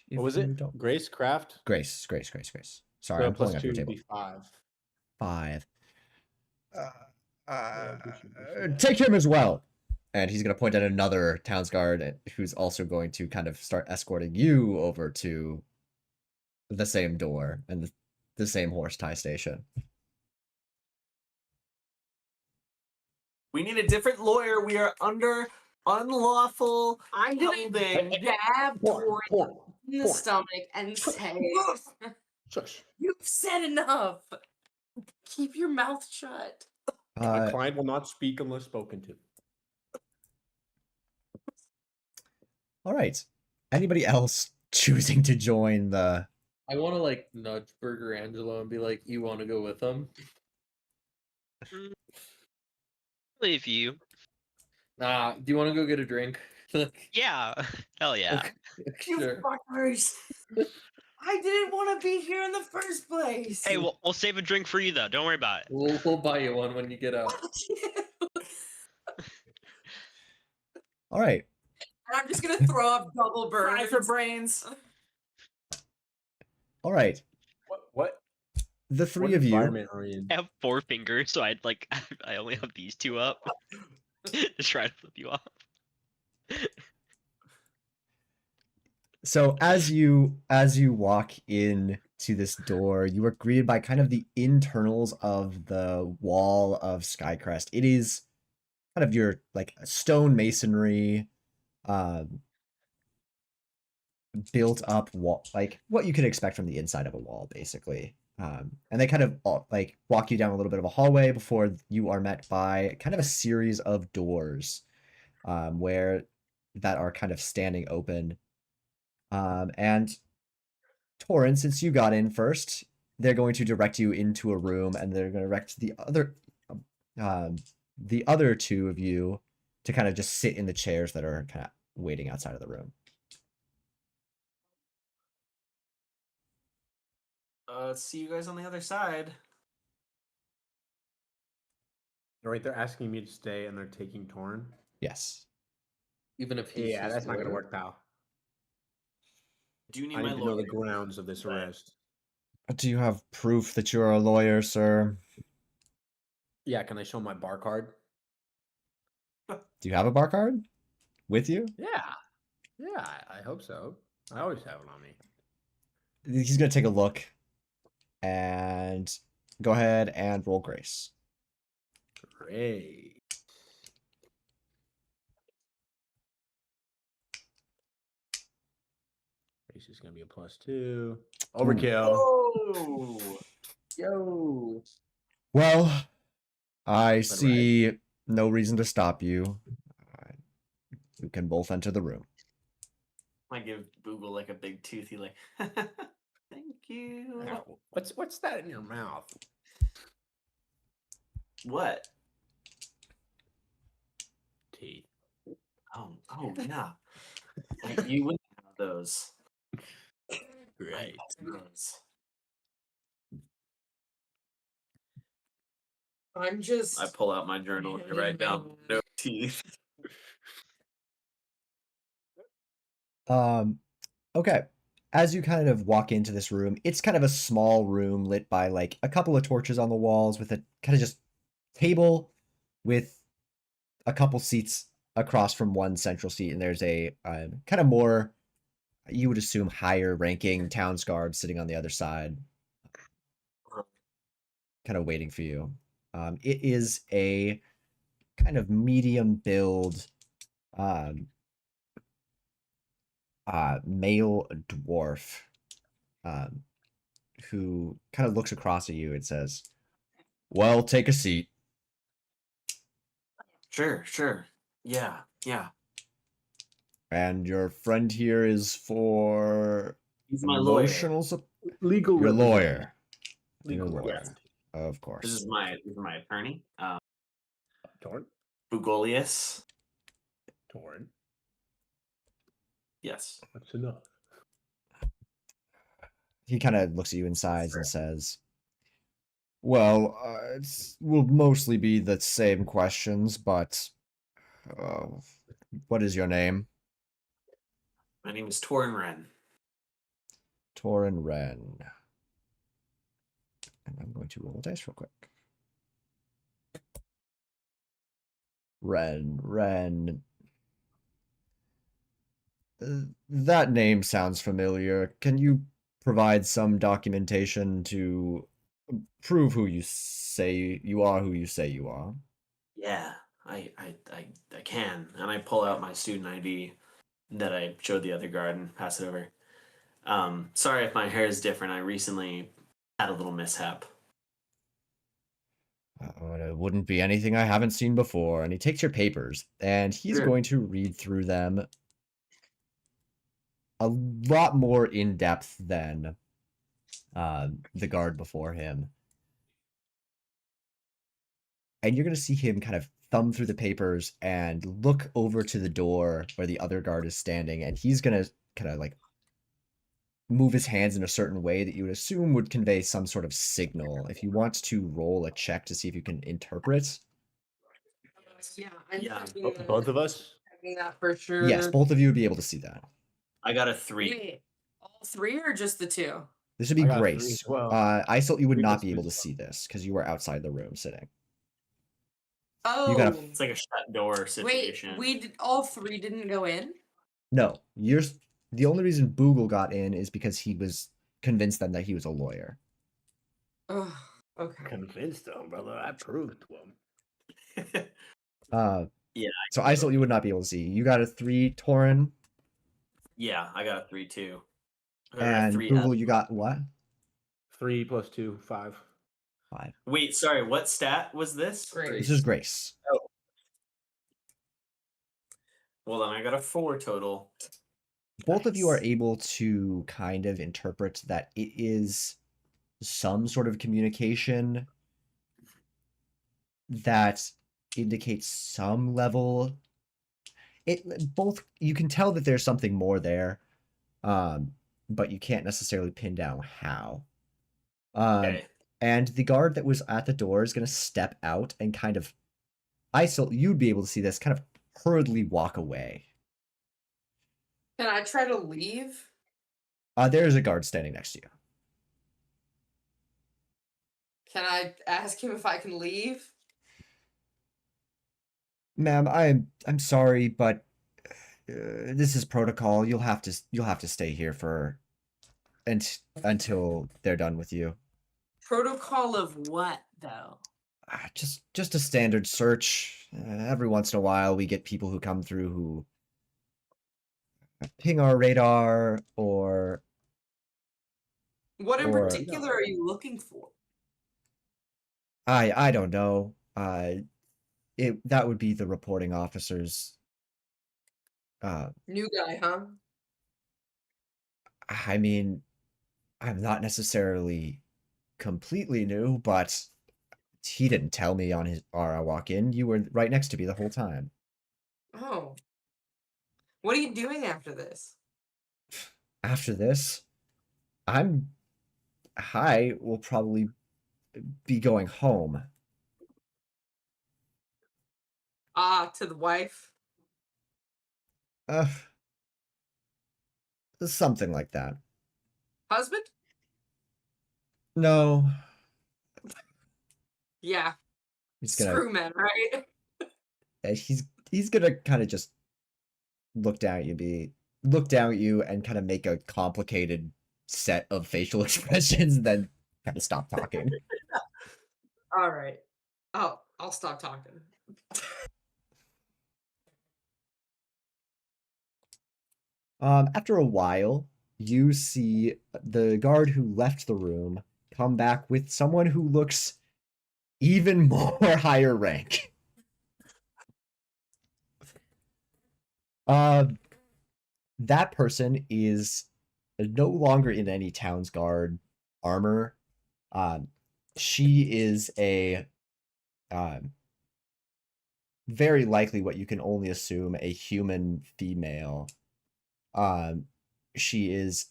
[SPEAKER 3] what was
[SPEAKER 1] If
[SPEAKER 3] it?
[SPEAKER 1] you don't-
[SPEAKER 3] Grace Craft.
[SPEAKER 1] Grace. Sorry,
[SPEAKER 3] So
[SPEAKER 1] I'm
[SPEAKER 3] plus
[SPEAKER 1] pulling up
[SPEAKER 3] 2
[SPEAKER 1] your
[SPEAKER 3] would
[SPEAKER 1] table.
[SPEAKER 3] be 5.
[SPEAKER 1] 5.
[SPEAKER 3] Yeah, we should do that.
[SPEAKER 1] Take him as well. And he's going to point at another towns guard who's also going to kind of start escorting you over to the same door and the same horse tie station.
[SPEAKER 2] We need a different lawyer. We are under unlawful
[SPEAKER 5] I'm gonna
[SPEAKER 2] holding.
[SPEAKER 5] jab Tori in the
[SPEAKER 3] porn.
[SPEAKER 5] stomach and say,
[SPEAKER 3] Shush.
[SPEAKER 5] "You've said enough. Keep your mouth shut."
[SPEAKER 3] My client will not speak unless spoken to.
[SPEAKER 1] All right. Anybody else choosing to join the...
[SPEAKER 6] I want to like nudge Burger Angelo and be like, "You want to go with them?"
[SPEAKER 4] Leave you.
[SPEAKER 6] Nah. Do you want to go get a drink? Like,
[SPEAKER 4] Yeah. Hell yeah.
[SPEAKER 5] You
[SPEAKER 6] sure.
[SPEAKER 5] fuckers! I didn't want to be here in the first place.
[SPEAKER 4] Hey, we'll save a drink for you though. Don't worry about it.
[SPEAKER 6] We'll buy you one when you get out.
[SPEAKER 1] All right.
[SPEAKER 5] And I'm just gonna throw up double
[SPEAKER 2] Fry
[SPEAKER 5] burgers.
[SPEAKER 2] for brains.
[SPEAKER 1] All right.
[SPEAKER 3] What?
[SPEAKER 1] The
[SPEAKER 3] What
[SPEAKER 1] three of you...
[SPEAKER 3] environment are you in?
[SPEAKER 4] I have 4 fingers, so I'd like I only have these 2 up to try to flip you off.
[SPEAKER 1] So as you walk in to this door, you are greeted by kind of the internals of the wall of Skycrest. It is kind of your like stone masonry, built up wall, like what you could expect from the inside of a wall, basically. And they kind of like walk you down a little bit of a hallway before you are met by kind of a series of doors, where that are kind of standing open. And Torin, since you got in first, they're going to direct you into a room, and they're going to direct the other two of you to kind of just sit in the chairs that are kind of waiting outside of the room.
[SPEAKER 2] See you guys on the other side.
[SPEAKER 3] All right, they're asking me to stay, and they're taking Torn.
[SPEAKER 1] Yes.
[SPEAKER 6] Even if he's
[SPEAKER 3] Yeah,
[SPEAKER 6] his
[SPEAKER 3] that's not gonna
[SPEAKER 6] lawyer.
[SPEAKER 3] work, pal.
[SPEAKER 2] Do you need
[SPEAKER 3] I
[SPEAKER 2] my
[SPEAKER 3] need to know the
[SPEAKER 2] lawyer?
[SPEAKER 3] grounds of this
[SPEAKER 2] Right.
[SPEAKER 3] arrest.
[SPEAKER 1] Do you have proof that you're a lawyer, sir?
[SPEAKER 3] Yeah, can I show my bar card?
[SPEAKER 1] Do you have a bar card with you?
[SPEAKER 3] Yeah, I hope so. I always have it on me.
[SPEAKER 1] He's going to take a look and go ahead and roll grace.
[SPEAKER 3] Great. This is gonna be a +2. Overkill.
[SPEAKER 2] Oh,
[SPEAKER 6] Yo.
[SPEAKER 1] Well, I
[SPEAKER 3] ride.
[SPEAKER 1] see no reason to stop you. You can both enter the room.
[SPEAKER 2] I give Boogle like a big toothy like. Thank you.
[SPEAKER 3] Ow, what's that in your mouth?
[SPEAKER 2] What?
[SPEAKER 3] Teeth.
[SPEAKER 2] Oh yeah. Like, you wouldn't have those.
[SPEAKER 3] Great.
[SPEAKER 2] Those.
[SPEAKER 5] I'm just.
[SPEAKER 2] I pull out my journal and write down no teeth.
[SPEAKER 1] Okay. As you kind of walk into this room, it's kind of a small room lit by like a couple of torches on the walls with a kind of just table with a couple seats across from one central seat, and there's a kind of more, you would assume, higher ranking town's guard sitting on the other side, kind of waiting for you. It is a kind of medium build male dwarf who kind of looks across at you and says, "Well, take a seat."
[SPEAKER 2] Sure. Yeah.
[SPEAKER 1] And your friend here is for
[SPEAKER 2] He's my lawyer.
[SPEAKER 1] emotional support.
[SPEAKER 3] Legal.
[SPEAKER 1] Your
[SPEAKER 3] representative.
[SPEAKER 1] lawyer,
[SPEAKER 3] Legal
[SPEAKER 1] Your lawyer.
[SPEAKER 3] representative.
[SPEAKER 1] of
[SPEAKER 2] This
[SPEAKER 1] course.
[SPEAKER 2] is my attorney,
[SPEAKER 3] Torn.
[SPEAKER 2] Bugolius.
[SPEAKER 3] Torn.
[SPEAKER 2] Yes.
[SPEAKER 3] That's enough.
[SPEAKER 1] He kind of looks at you and sighs and says, "Well, it will mostly be the same questions, but what is your name?"
[SPEAKER 2] My name is Torin Wren.
[SPEAKER 1] Torin Wren. And I'm going to roll dice real quick. Wren. That name sounds familiar. Can you provide some documentation to prove who you say you are, who you say you are?
[SPEAKER 2] Yeah, I can, and I pull out my student ID that I showed the other guard and pass it over. Sorry if my hair is different. I recently had a little mishap.
[SPEAKER 1] It wouldn't be anything I haven't seen before. And he takes your papers and he's
[SPEAKER 2] Sure.
[SPEAKER 1] going to read through them a lot more in depth than the guard before him. And you're going to see him kind of thumb through the papers and look over to the door where the other guard is standing. And he's going to kind of like move his hands in a certain way that you would assume would convey some sort of signal. If you want to roll a check to see if you can interpret.
[SPEAKER 5] Yeah, I'm
[SPEAKER 2] Yeah,
[SPEAKER 5] checking
[SPEAKER 3] Both of us.
[SPEAKER 5] checking that for sure.
[SPEAKER 1] Yes, both of you would be able to see that.
[SPEAKER 2] I got a 3.
[SPEAKER 5] Wait, all three or just the two?
[SPEAKER 1] This would be
[SPEAKER 3] I got a 3
[SPEAKER 1] Grace.
[SPEAKER 3] as well.
[SPEAKER 1] Isol, you would
[SPEAKER 3] Three
[SPEAKER 1] not
[SPEAKER 3] plus
[SPEAKER 1] be
[SPEAKER 3] two
[SPEAKER 1] able to
[SPEAKER 3] is
[SPEAKER 1] see this because you were outside the room sitting.
[SPEAKER 5] Oh,
[SPEAKER 1] got a-
[SPEAKER 2] It's like a shut door
[SPEAKER 5] wait,
[SPEAKER 2] situation.
[SPEAKER 5] all three didn't go in?
[SPEAKER 1] No, the only reason Boogle got in is because he was convinced then that he was a lawyer.
[SPEAKER 5] Ugh, okay.
[SPEAKER 3] Convinced them, brother. I proved to them.
[SPEAKER 2] Yeah,
[SPEAKER 1] So Isol, you would not be able to see. You got a 3, Torin,
[SPEAKER 2] yeah, I got a 3 too. I got a
[SPEAKER 1] and
[SPEAKER 2] 3
[SPEAKER 1] Boogle,
[SPEAKER 2] up.
[SPEAKER 1] you got what?
[SPEAKER 3] 3 plus 2, 5.
[SPEAKER 1] 5.
[SPEAKER 2] Wait, sorry, what stat was this?
[SPEAKER 5] Great.
[SPEAKER 1] This is Grace.
[SPEAKER 2] Well, then I got a 4 total.
[SPEAKER 1] Both of you are
[SPEAKER 2] Nice.
[SPEAKER 1] able to kind of interpret that it is some sort of communication that indicates some level. You can tell that there's something more there, but you can't necessarily pin down how.
[SPEAKER 2] Okay.
[SPEAKER 1] And the guard that was at the door is going to step out and kind of, you'd be able to see this, kind of hurriedly walk away.
[SPEAKER 5] Can I try to leave?
[SPEAKER 1] There is a guard standing next to you.
[SPEAKER 5] Can I ask him if I can leave?
[SPEAKER 1] Ma'am, I'm sorry, but this is protocol. You'll have to stay here for until they're done with you.
[SPEAKER 5] Protocol of what, though?
[SPEAKER 1] Just a standard search. Every once in a while, we get people who come through who ping our radar or
[SPEAKER 5] What in
[SPEAKER 1] Or-
[SPEAKER 5] particular are you looking for?
[SPEAKER 1] I don't know. That would be the reporting officers.
[SPEAKER 5] New guy, huh?
[SPEAKER 1] I mean, I'm not necessarily completely new, but he didn't tell me on his our walk in. You were right next to me the whole time.
[SPEAKER 5] Oh. What are you doing after this?
[SPEAKER 1] After this, I will probably be going home.
[SPEAKER 5] Ah, to the wife.
[SPEAKER 1] Uh, something like that.
[SPEAKER 5] Husband?
[SPEAKER 1] No,
[SPEAKER 5] Yeah.
[SPEAKER 1] he's gonna
[SPEAKER 5] Screw men, right?
[SPEAKER 1] he's gonna kind of just look down at you and kind of make a complicated set of facial expressions, then kind of stop talking.
[SPEAKER 5] All right. Oh, I'll stop talking.
[SPEAKER 1] After a while, you see the guard who left the room come back with someone who looks even more higher rank. That person is no longer in any town's guard armor. She is a very likely what you can only assume a human female. She is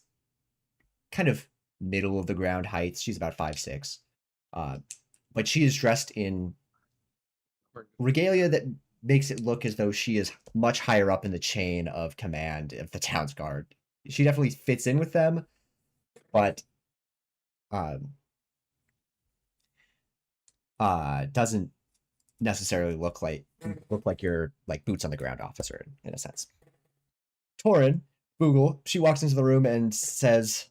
[SPEAKER 1] kind of middle of the ground heights. She's about 5'6". But she is dressed in regalia that makes it look as though she is much higher up in the chain of command of the town's guard. She definitely fits in with them, but doesn't necessarily look like you're like boots on the ground officer in a sense. Torin, Boogle, she walks into the room and says,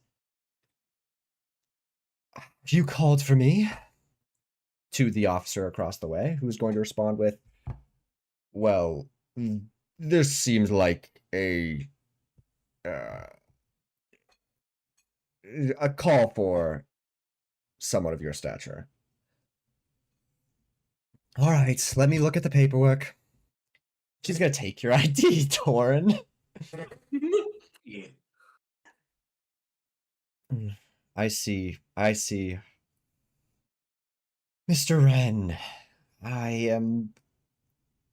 [SPEAKER 1] "You called for me?" to the officer across the way, who's going to respond with, "Well, this seems like a call for someone of your stature." All right, let me look at the paperwork. She's gonna take your ID, Torin.
[SPEAKER 2] Yeah.
[SPEAKER 1] I see. Mr. Wren, I am.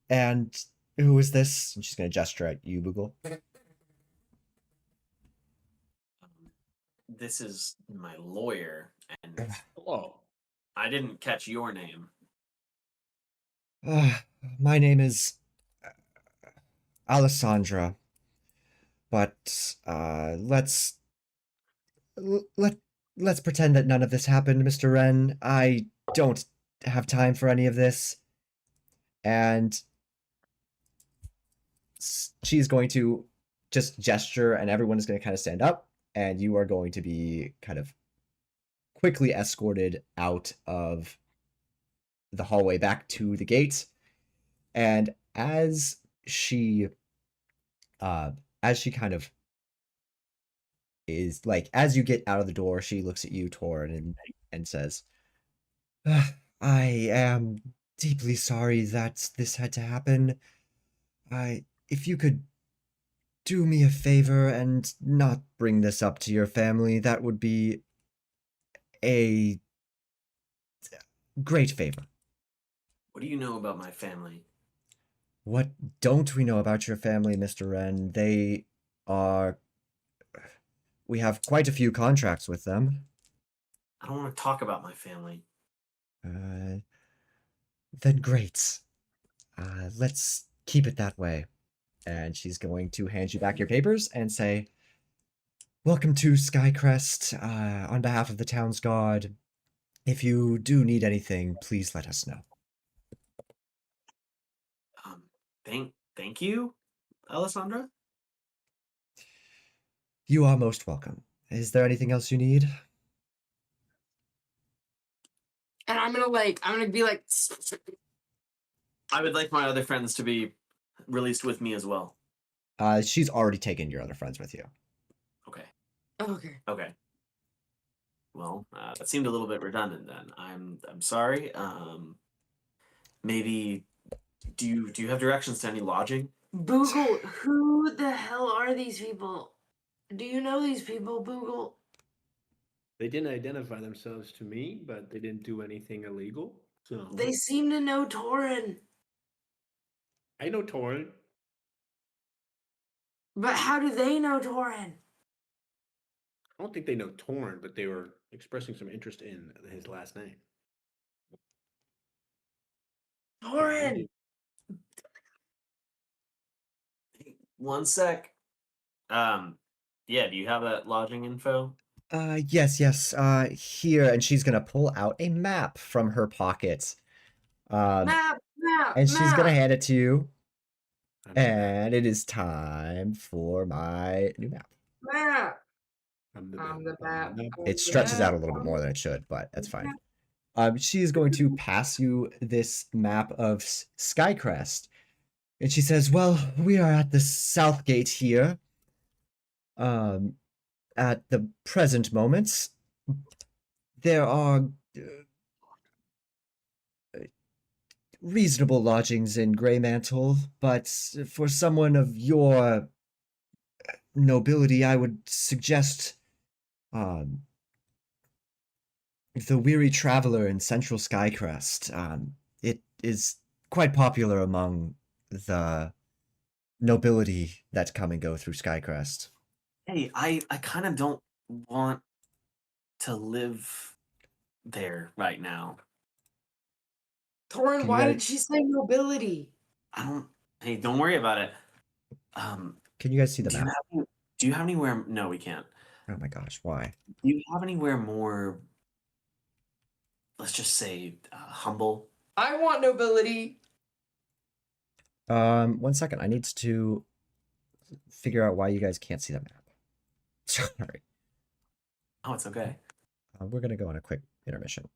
[SPEAKER 1] And who is this? And she's gonna gesture at you, Boogle.
[SPEAKER 2] This is my lawyer, and
[SPEAKER 3] Hello.
[SPEAKER 2] I didn't catch your name.
[SPEAKER 1] My name is Alessandra, but let's pretend that none of this happened, Mr. Wren. I don't have time for any of this. And she's going to just gesture, and everyone is going to kind of stand up, and you are going to be kind of quickly escorted out of the hallway back to the gate. And as she kind of is like, as you get out of the door, she looks at you, Torin, and says, "I am deeply sorry that this had to happen. If you could do me a favor and not bring this up to your family, that would be a great favor."
[SPEAKER 2] What do you know about my family?
[SPEAKER 1] What don't we know about your family, Mr. Wren? We have quite a few contracts with them.
[SPEAKER 2] I don't want to talk about my family.
[SPEAKER 1] Then great. Let's keep it that way. And she's going to hand you back your papers and say, "Welcome to Skycrest. On behalf of the town's guard, if you do need anything, please let us know."
[SPEAKER 2] Thank you, Alessandra.
[SPEAKER 1] You are most welcome. Is there anything else you need?
[SPEAKER 5] And I'm gonna be like,
[SPEAKER 2] I would like my other friends to be released with me as well.
[SPEAKER 1] She's already taken your other friends with you.
[SPEAKER 2] Okay.
[SPEAKER 5] Okay.
[SPEAKER 2] Okay. Well, that seemed a little bit redundant then. I'm sorry. Maybe do you have directions to any lodging?
[SPEAKER 5] Boogle, who the hell are these people? Do you know these people, Boogle?
[SPEAKER 3] They didn't identify themselves to me, but they didn't do anything illegal. So
[SPEAKER 5] They seem to know Torin.
[SPEAKER 3] I know Torin.
[SPEAKER 5] But how do they know Torin?
[SPEAKER 3] I don't think they know Torin, but they were expressing some interest in his last name.
[SPEAKER 5] Torin!
[SPEAKER 2] One sec. Yeah, do you have that lodging info?
[SPEAKER 1] Yes. Here, and she's gonna pull out a map from her pocket.
[SPEAKER 5] Map!
[SPEAKER 1] And she's gonna
[SPEAKER 5] Map!
[SPEAKER 1] hand it to you.
[SPEAKER 3] I'm the map.
[SPEAKER 1] And it is time for my new map.
[SPEAKER 5] Map!
[SPEAKER 3] I'm the
[SPEAKER 5] I'm
[SPEAKER 3] map.
[SPEAKER 5] the map.
[SPEAKER 1] It stretches out a little bit more than it should, but that's fine. She is going to pass you this map of Skycrest. And she says, well, we are at the south gate here. At the present moment, there are reasonable lodgings in Greymantle, but for someone of your nobility, I would suggest the Weary Traveler in Central Skycrest. It is quite popular among the nobility that come and go through Skycrest.
[SPEAKER 2] Hey, I kind of don't want to live there right now.
[SPEAKER 5] Torin,
[SPEAKER 1] Can you
[SPEAKER 5] why
[SPEAKER 1] guys-
[SPEAKER 5] did she say nobility?
[SPEAKER 2] I don't. Hey, don't worry about it.
[SPEAKER 1] Can you guys see the
[SPEAKER 2] Do you
[SPEAKER 1] map?
[SPEAKER 2] do you have anywhere? No, we can't.
[SPEAKER 1] Oh my gosh, why?
[SPEAKER 2] Do you have anywhere more? Let's just say humble.
[SPEAKER 5] I want nobility.
[SPEAKER 1] 1 second. I need to figure out why you guys can't see the map. Sorry.
[SPEAKER 2] Oh, it's okay.
[SPEAKER 1] We're gonna go on a quick intermission.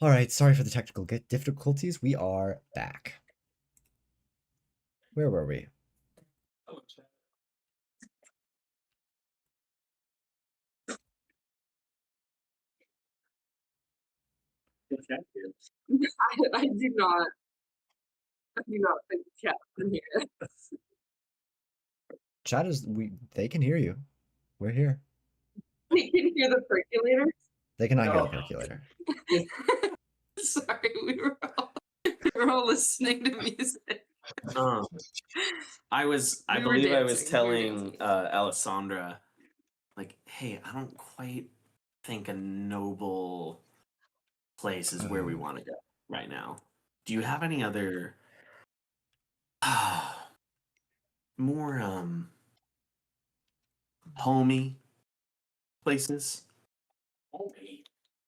[SPEAKER 1] All right, sorry for the technical difficulties. We are back. Where were we?
[SPEAKER 5] I do not. I do not think chat can hear us.
[SPEAKER 1] Chat is they can hear you. We're here.
[SPEAKER 5] We can hear the percolator.
[SPEAKER 1] They cannot hear
[SPEAKER 2] Oh.
[SPEAKER 1] the percolator.
[SPEAKER 5] Sorry, we were all listening to music.
[SPEAKER 2] Um, I
[SPEAKER 5] We were
[SPEAKER 2] believe I was
[SPEAKER 5] dancing, we were
[SPEAKER 2] telling
[SPEAKER 5] dancing.
[SPEAKER 2] Alessandra, like, hey, I don't quite think a noble place is where we
[SPEAKER 1] Oh.
[SPEAKER 2] want to go right now. Do you have any other more homey places?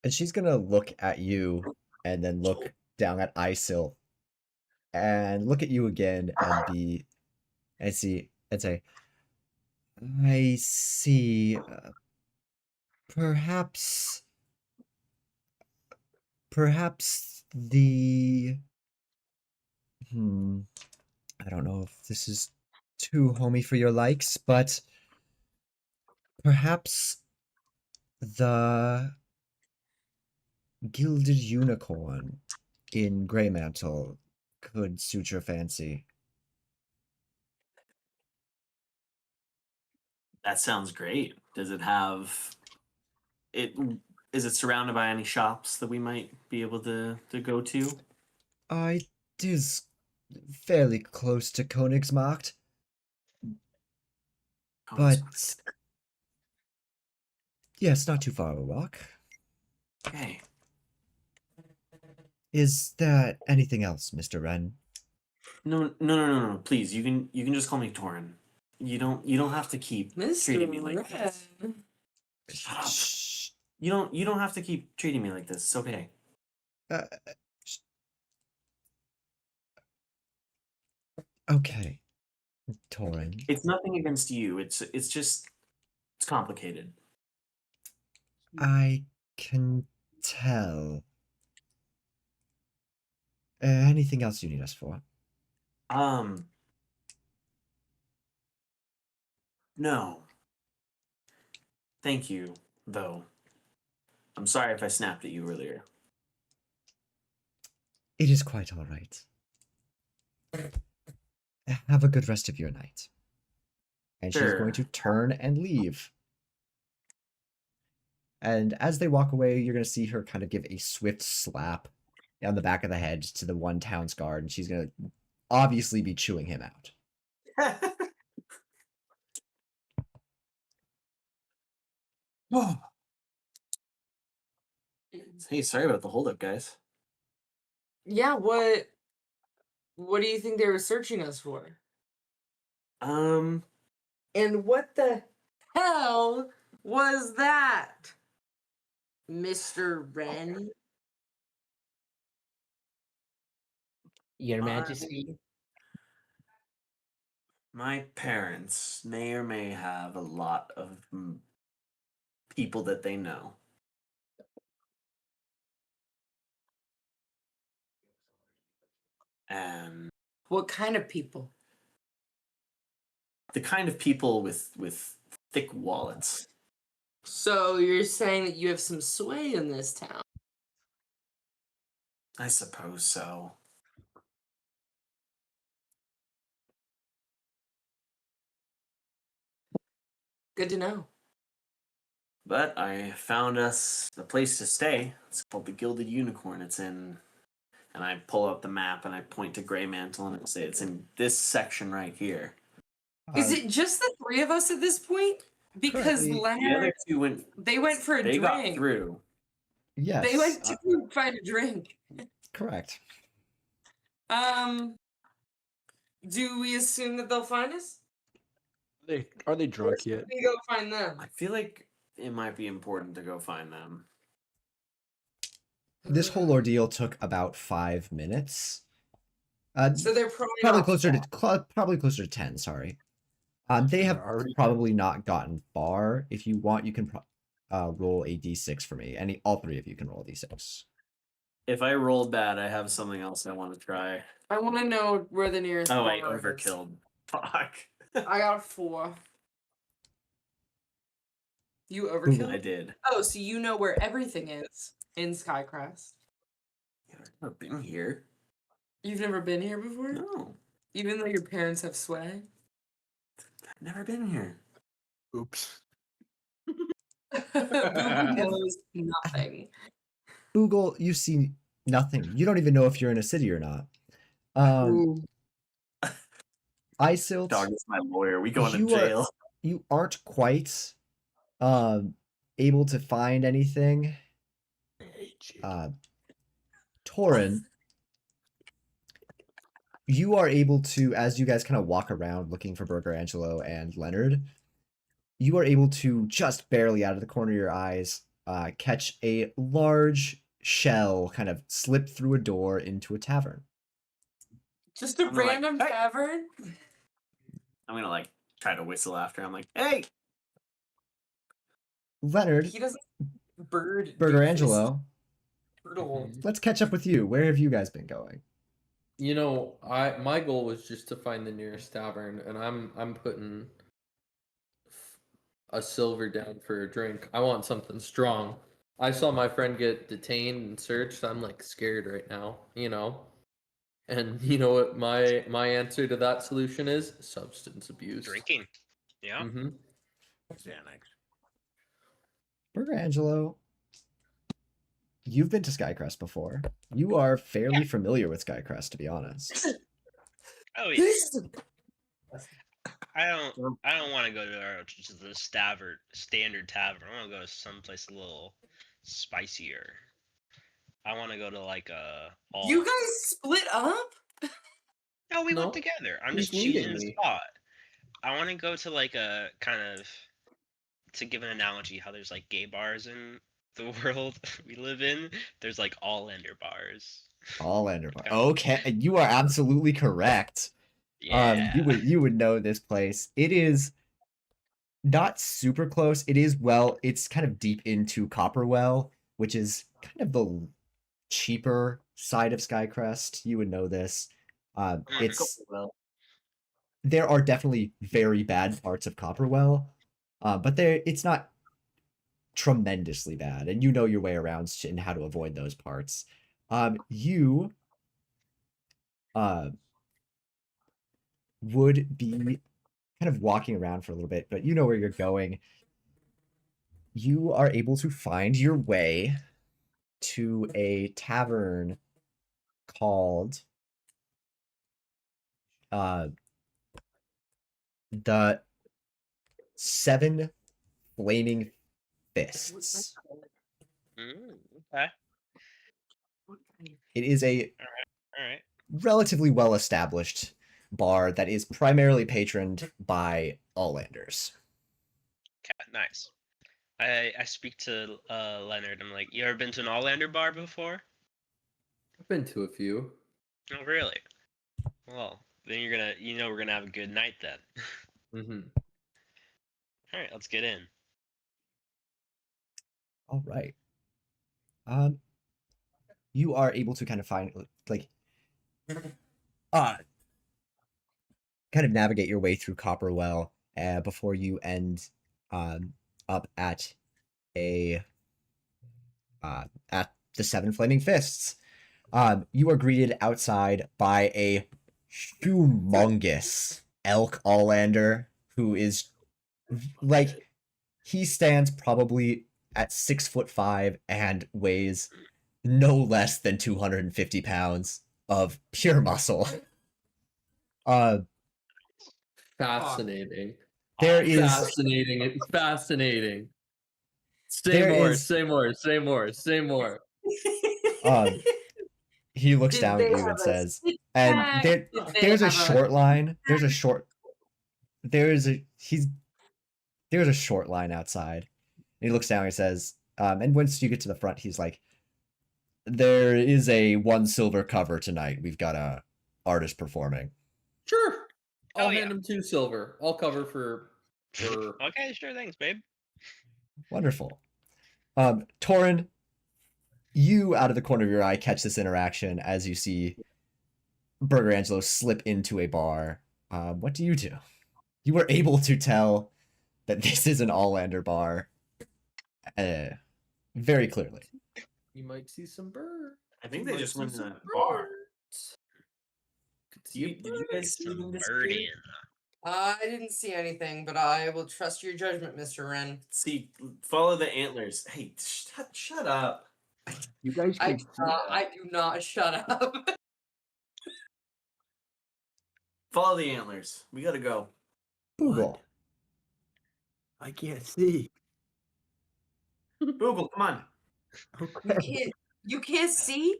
[SPEAKER 1] And she's gonna look at you and then look down at Isil and look at you again and say, I see. Perhaps the I don't know if this is too homey for your likes, but perhaps the Gilded Unicorn in Greymantle could suit your fancy.
[SPEAKER 2] That sounds great. Does it have it? Is it surrounded by any shops that we might be able to go to?
[SPEAKER 1] It is fairly close to Königsmarkt, but yes, not too far of a walk.
[SPEAKER 2] Okay.
[SPEAKER 1] Is there anything else, Mr. Wren?
[SPEAKER 2] No. Please, you can just call me Torin. You don't have to keep treating me like this. Shut up.
[SPEAKER 1] Shh.
[SPEAKER 2] You don't have to keep treating me like this. It's okay.
[SPEAKER 1] Uh, okay, Torin.
[SPEAKER 2] It's nothing against you. It's just it's complicated.
[SPEAKER 1] I can tell. Anything else you need us for?
[SPEAKER 2] No. Thank you, though. I'm sorry if I snapped at you earlier.
[SPEAKER 1] It is quite all right. Have a good rest of your night. And she's going to
[SPEAKER 2] Sure.
[SPEAKER 1] turn and leave. And as they walk away, you're going to see her kind of give a swift slap on the back of the head to the one town's guard, and she's going to obviously be chewing him out.
[SPEAKER 2] Hey, sorry about the holdup, guys.
[SPEAKER 5] Yeah, what do you think they were searching us for?
[SPEAKER 2] Um,
[SPEAKER 5] And what the hell was that, Mr. Wren?
[SPEAKER 3] Your
[SPEAKER 2] My-
[SPEAKER 3] Majesty.
[SPEAKER 2] my parents may or may have a lot of people that they know. And
[SPEAKER 5] What kind of people?
[SPEAKER 2] the kind of people with thick wallets.
[SPEAKER 5] So you're saying that you have some sway in this town?
[SPEAKER 2] I suppose so.
[SPEAKER 5] Good to know.
[SPEAKER 2] But I found us a place to stay. It's called the Gilded Unicorn. It's in, and I pull up the map and I point to Greymantle and I say it's in this section right here.
[SPEAKER 5] Is it just the three of us at this point? Because
[SPEAKER 1] Currently-
[SPEAKER 2] The other
[SPEAKER 5] Leonard,
[SPEAKER 2] two went.
[SPEAKER 5] they went for a
[SPEAKER 2] They
[SPEAKER 5] drink.
[SPEAKER 2] got through.
[SPEAKER 1] Yes.
[SPEAKER 5] They went to find a drink.
[SPEAKER 1] Correct.
[SPEAKER 5] Do we assume that they'll find us?
[SPEAKER 3] Are they
[SPEAKER 5] Or
[SPEAKER 3] drunk
[SPEAKER 5] should
[SPEAKER 3] yet?
[SPEAKER 5] we go find them?
[SPEAKER 2] I feel like it might be important to go find them.
[SPEAKER 1] This whole ordeal took about 5 minutes.
[SPEAKER 5] So they're probably
[SPEAKER 1] probably
[SPEAKER 5] not
[SPEAKER 1] closer
[SPEAKER 5] far.
[SPEAKER 1] to probably closer to 10. Sorry. They have
[SPEAKER 3] They're already-
[SPEAKER 1] probably not gotten far. If you want, you can roll a d6 for me. All three of you can roll a d6.
[SPEAKER 2] If I rolled bad, I have something else I want to try.
[SPEAKER 5] I want to know where the nearest.
[SPEAKER 2] Oh wait,
[SPEAKER 5] bar is.
[SPEAKER 2] overkilled. Fuck.
[SPEAKER 5] I got a 4. You
[SPEAKER 2] I
[SPEAKER 5] overkilled?
[SPEAKER 2] did.
[SPEAKER 5] Oh, so you know where everything is in Skycrest.
[SPEAKER 2] I've never been here.
[SPEAKER 5] You've never been here before?
[SPEAKER 2] No,
[SPEAKER 5] Even though your parents have swag?
[SPEAKER 2] I've never been here.
[SPEAKER 3] Oops.
[SPEAKER 5] Boogle knows nothing.
[SPEAKER 1] Google, you see nothing. You don't even know if you're in a city or not. Isilt,
[SPEAKER 2] Dog is my lawyer. We going to
[SPEAKER 1] You are-
[SPEAKER 2] jail.
[SPEAKER 1] you aren't quite able to find anything.
[SPEAKER 3] I hate you.
[SPEAKER 1] Torin, you are able to, as you guys kind of walk around looking for Burger Angelo and Leonard, you are able to just barely out of the corner of your eyes catch a large shell kind of slip through a door into a tavern.
[SPEAKER 5] Just a
[SPEAKER 2] I'm like,
[SPEAKER 5] random
[SPEAKER 2] "Hey."
[SPEAKER 5] tavern?
[SPEAKER 2] I'm gonna like try to whistle after. I'm like, hey,
[SPEAKER 1] Leonard,
[SPEAKER 5] He doesn't. Bird.
[SPEAKER 1] Burger
[SPEAKER 5] doofus,
[SPEAKER 1] Angelo,
[SPEAKER 5] Turtle.
[SPEAKER 1] let's catch up with you. Where have you guys been going?
[SPEAKER 6] You know, my goal was just to find the nearest tavern, and I'm putting a silver down for a drink. I want something strong. I saw my friend get detained and searched. I'm like scared right now, you know. And you know what my answer to that solution is? Substance abuse.
[SPEAKER 4] Drinking. Yeah.
[SPEAKER 6] Mm-hmm.
[SPEAKER 3] Xanax.
[SPEAKER 1] Burger Angelo, you've been to Skycrest before. You are fairly familiar with Skycrest, to be honest.
[SPEAKER 4] Oh yeah. I don't want to go to the standard tavern. I want to go to someplace a little spicier. I want to go to like a all.
[SPEAKER 5] You guys split up?
[SPEAKER 4] No, we
[SPEAKER 6] No,
[SPEAKER 4] went together. I'm
[SPEAKER 6] he's
[SPEAKER 4] just choosing
[SPEAKER 6] leading
[SPEAKER 4] the
[SPEAKER 6] me.
[SPEAKER 4] spot. I want to go to like a kind of, to give an analogy, how there's like gay bars in the world we live in. There's like all ender bars.
[SPEAKER 1] All Ender Bar.
[SPEAKER 4] Kind of-
[SPEAKER 1] Okay, you are absolutely correct.
[SPEAKER 4] Yeah.
[SPEAKER 1] You would know this place. It is not super close. It is it's kind of deep into Copperwell, which is kind of the cheaper side of Skycrest. You would know this. It's
[SPEAKER 2] well,
[SPEAKER 1] there are definitely very bad parts of Copperwell, but it's not tremendously bad, and you know your way around and how to avoid those parts. You would be kind of walking around for a little bit, but you know where you're going. You are able to find your way to a tavern called the Seven Flaming Fists.
[SPEAKER 4] Okay.
[SPEAKER 1] It is a
[SPEAKER 4] All right.
[SPEAKER 1] relatively well established bar that is primarily patroned by Alllanders.
[SPEAKER 4] Okay. Nice. I speak to Leonard. I'm like, you ever been to an Allander bar before?
[SPEAKER 6] I've been to a few.
[SPEAKER 4] Oh, really? Well, then we're gonna have a good night then.
[SPEAKER 6] Mm-hmm.
[SPEAKER 4] All right, let's get in.
[SPEAKER 1] All right. You are able to kind of find like kind of navigate your way through Copperwell before you end up at at the Seven Flaming Fists. You are greeted outside by a humongous elk Allander who is like he stands probably at 6'5" and weighs no less than 250 pounds of pure muscle.
[SPEAKER 6] Fascinating.
[SPEAKER 1] There is
[SPEAKER 6] Fascinating. It's fascinating. Say
[SPEAKER 1] There
[SPEAKER 6] more.
[SPEAKER 1] is-
[SPEAKER 6] Say more. Say more. Say more.
[SPEAKER 1] he looks
[SPEAKER 5] Did
[SPEAKER 1] down
[SPEAKER 5] they
[SPEAKER 1] at you
[SPEAKER 5] have
[SPEAKER 1] and
[SPEAKER 5] a
[SPEAKER 1] says,
[SPEAKER 5] six
[SPEAKER 1] and
[SPEAKER 5] pack?
[SPEAKER 1] there,
[SPEAKER 5] Did they
[SPEAKER 1] there's a
[SPEAKER 5] have
[SPEAKER 1] short line. There's a short line outside. And he looks down and says, and once you get to the front, he's like, there is a 1 silver cover tonight. We've got a artist performing.
[SPEAKER 6] Sure. I'll
[SPEAKER 4] Oh, yeah.
[SPEAKER 6] hand him 2 silver. I'll cover for
[SPEAKER 4] Okay, sure, thanks, babe.
[SPEAKER 1] Wonderful. Torin, You, out of the corner of your eye, catch this interaction as you see Burger Angelo slip into a bar. What do? You were able to tell that this is an Allander bar very clearly.
[SPEAKER 6] You might see some birds.
[SPEAKER 2] I think
[SPEAKER 6] You
[SPEAKER 2] they
[SPEAKER 6] might
[SPEAKER 2] just
[SPEAKER 6] see
[SPEAKER 2] went to
[SPEAKER 6] some
[SPEAKER 2] that bar.
[SPEAKER 6] birds. Could see
[SPEAKER 2] Did you guys see them disappear?
[SPEAKER 4] Birding.
[SPEAKER 5] I didn't see anything, but I will trust your judgment, Mr. Wren.
[SPEAKER 2] See, follow the antlers. Hey, shut up.
[SPEAKER 3] You guys
[SPEAKER 5] I
[SPEAKER 3] can
[SPEAKER 5] do not shut up.
[SPEAKER 2] Follow the antlers. We gotta go.
[SPEAKER 1] Google.
[SPEAKER 3] I can't see.
[SPEAKER 2] Google, come on.
[SPEAKER 3] Okay.
[SPEAKER 5] You can't see?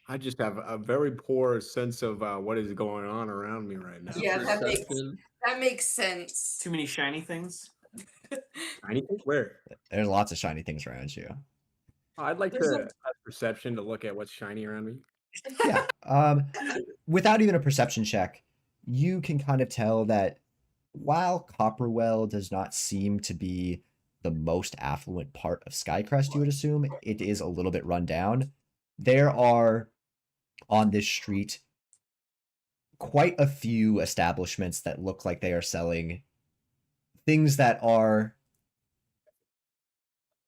[SPEAKER 3] I just have a very poor sense of what is going on around me right now.
[SPEAKER 5] Yeah,
[SPEAKER 6] Perception.
[SPEAKER 5] that makes sense.
[SPEAKER 2] Too many shiny things.
[SPEAKER 3] Anything? Where?
[SPEAKER 1] There's lots of shiny things around you.
[SPEAKER 3] I'd like
[SPEAKER 5] There's
[SPEAKER 3] to
[SPEAKER 5] a-
[SPEAKER 3] have perception to look at what's shiny around me.
[SPEAKER 1] Yeah. Without even a perception check, you can kind of tell that while Copperwell does not seem to be the most affluent part of Skycrest, you would assume, it is a little bit run down. There are on this street quite a few establishments that look like they are selling things that are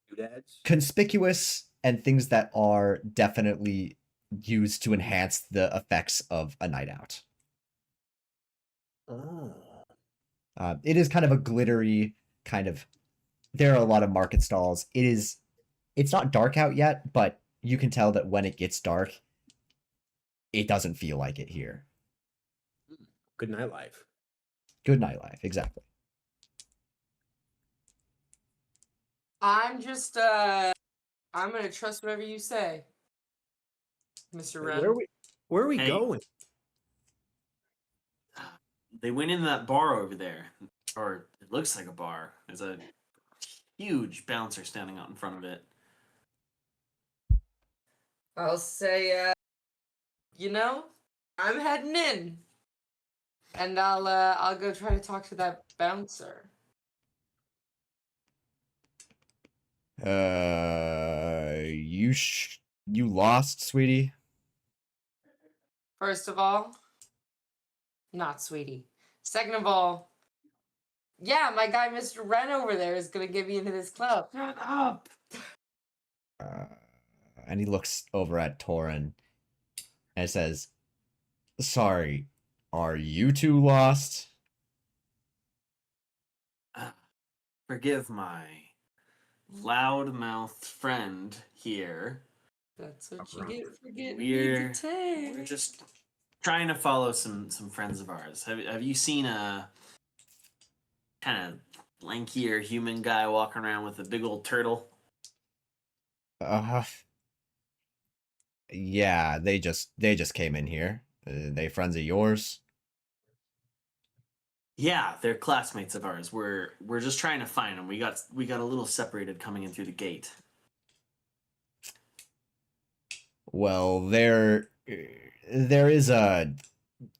[SPEAKER 3] Doodads?
[SPEAKER 1] conspicuous and things that are definitely used to enhance the effects of a night out.
[SPEAKER 3] Oh.
[SPEAKER 1] It is kind of a glittery kind of. There are a lot of market stalls. It's not dark out yet, but you can tell that when it gets dark, it doesn't feel like it here.
[SPEAKER 3] Good nightlife.
[SPEAKER 1] Good nightlife, exactly.
[SPEAKER 5] I'm just I'm gonna trust whatever you say, Mr. Wren.
[SPEAKER 3] Where are we
[SPEAKER 2] Hey.
[SPEAKER 3] going?
[SPEAKER 2] They went into that bar over there, or it looks like a bar. There's a huge bouncer standing out in front of it.
[SPEAKER 5] I'll say, I'm heading in, and I'll go try to talk to that bouncer.
[SPEAKER 1] You lost, sweetie.
[SPEAKER 5] First of all, not sweetie. Second of all, yeah, my guy Mr. Wren over there is gonna get me into this club. Shut up.
[SPEAKER 1] And he looks over at Torin and says, "Sorry, are you two lost?"
[SPEAKER 2] Forgive my loudmouthed friend here.
[SPEAKER 5] That's what you get for getting
[SPEAKER 2] We're-
[SPEAKER 5] me
[SPEAKER 2] We're just trying to follow some friends of ours. Have you seen a kind of lankier human guy walking around with a big old turtle?
[SPEAKER 1] Yeah, they just came in here. They friends of yours?
[SPEAKER 2] Yeah, they're classmates of ours. We're just trying to find them. We got a little separated coming in through the gate.
[SPEAKER 1] Well, there is a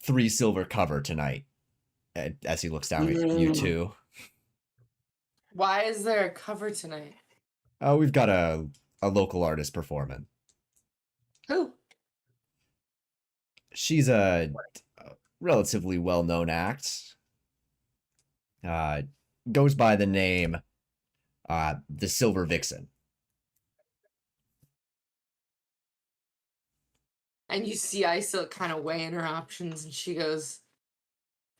[SPEAKER 1] 3 silver cover tonight. As he looks down at you two.
[SPEAKER 5] Why is there a cover tonight?
[SPEAKER 1] We've got a local artist performing.
[SPEAKER 5] Who?
[SPEAKER 1] She's a relatively well-known act. Goes by the name the Silver Vixen.
[SPEAKER 5] And you see Isa kind of weighing her options, and she goes,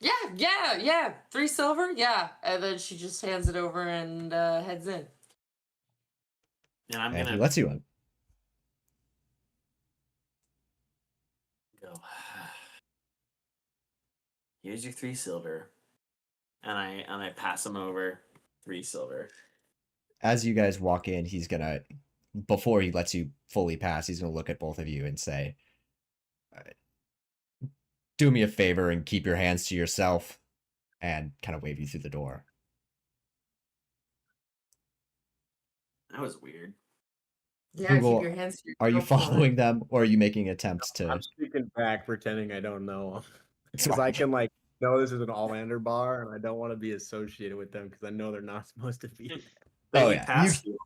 [SPEAKER 5] yeah, 3 silver, yeah. And then she just hands it over and heads in.
[SPEAKER 2] And I'm
[SPEAKER 1] And he
[SPEAKER 2] gonna
[SPEAKER 1] lets you in.
[SPEAKER 2] go. Here's your 3 silver, and I pass him over 3 silver.
[SPEAKER 1] As you guys walk in, he's gonna, before he lets you fully pass, he's gonna look at both of you and say, "Do me a favor and keep your hands to yourself," and kind of wave you through the door.
[SPEAKER 2] That was weird.
[SPEAKER 5] Yeah,
[SPEAKER 1] Google,
[SPEAKER 5] keep your hands to
[SPEAKER 1] Are you
[SPEAKER 5] yourself, Lauren.
[SPEAKER 1] following them, or are you making attempts to?
[SPEAKER 3] I'm speaking back, pretending I don't know. Because I can know this is an Allander bar, and I don't want to be associated with them because I know they're not supposed to be.
[SPEAKER 1] Oh,
[SPEAKER 2] They
[SPEAKER 1] yeah,
[SPEAKER 2] passed you.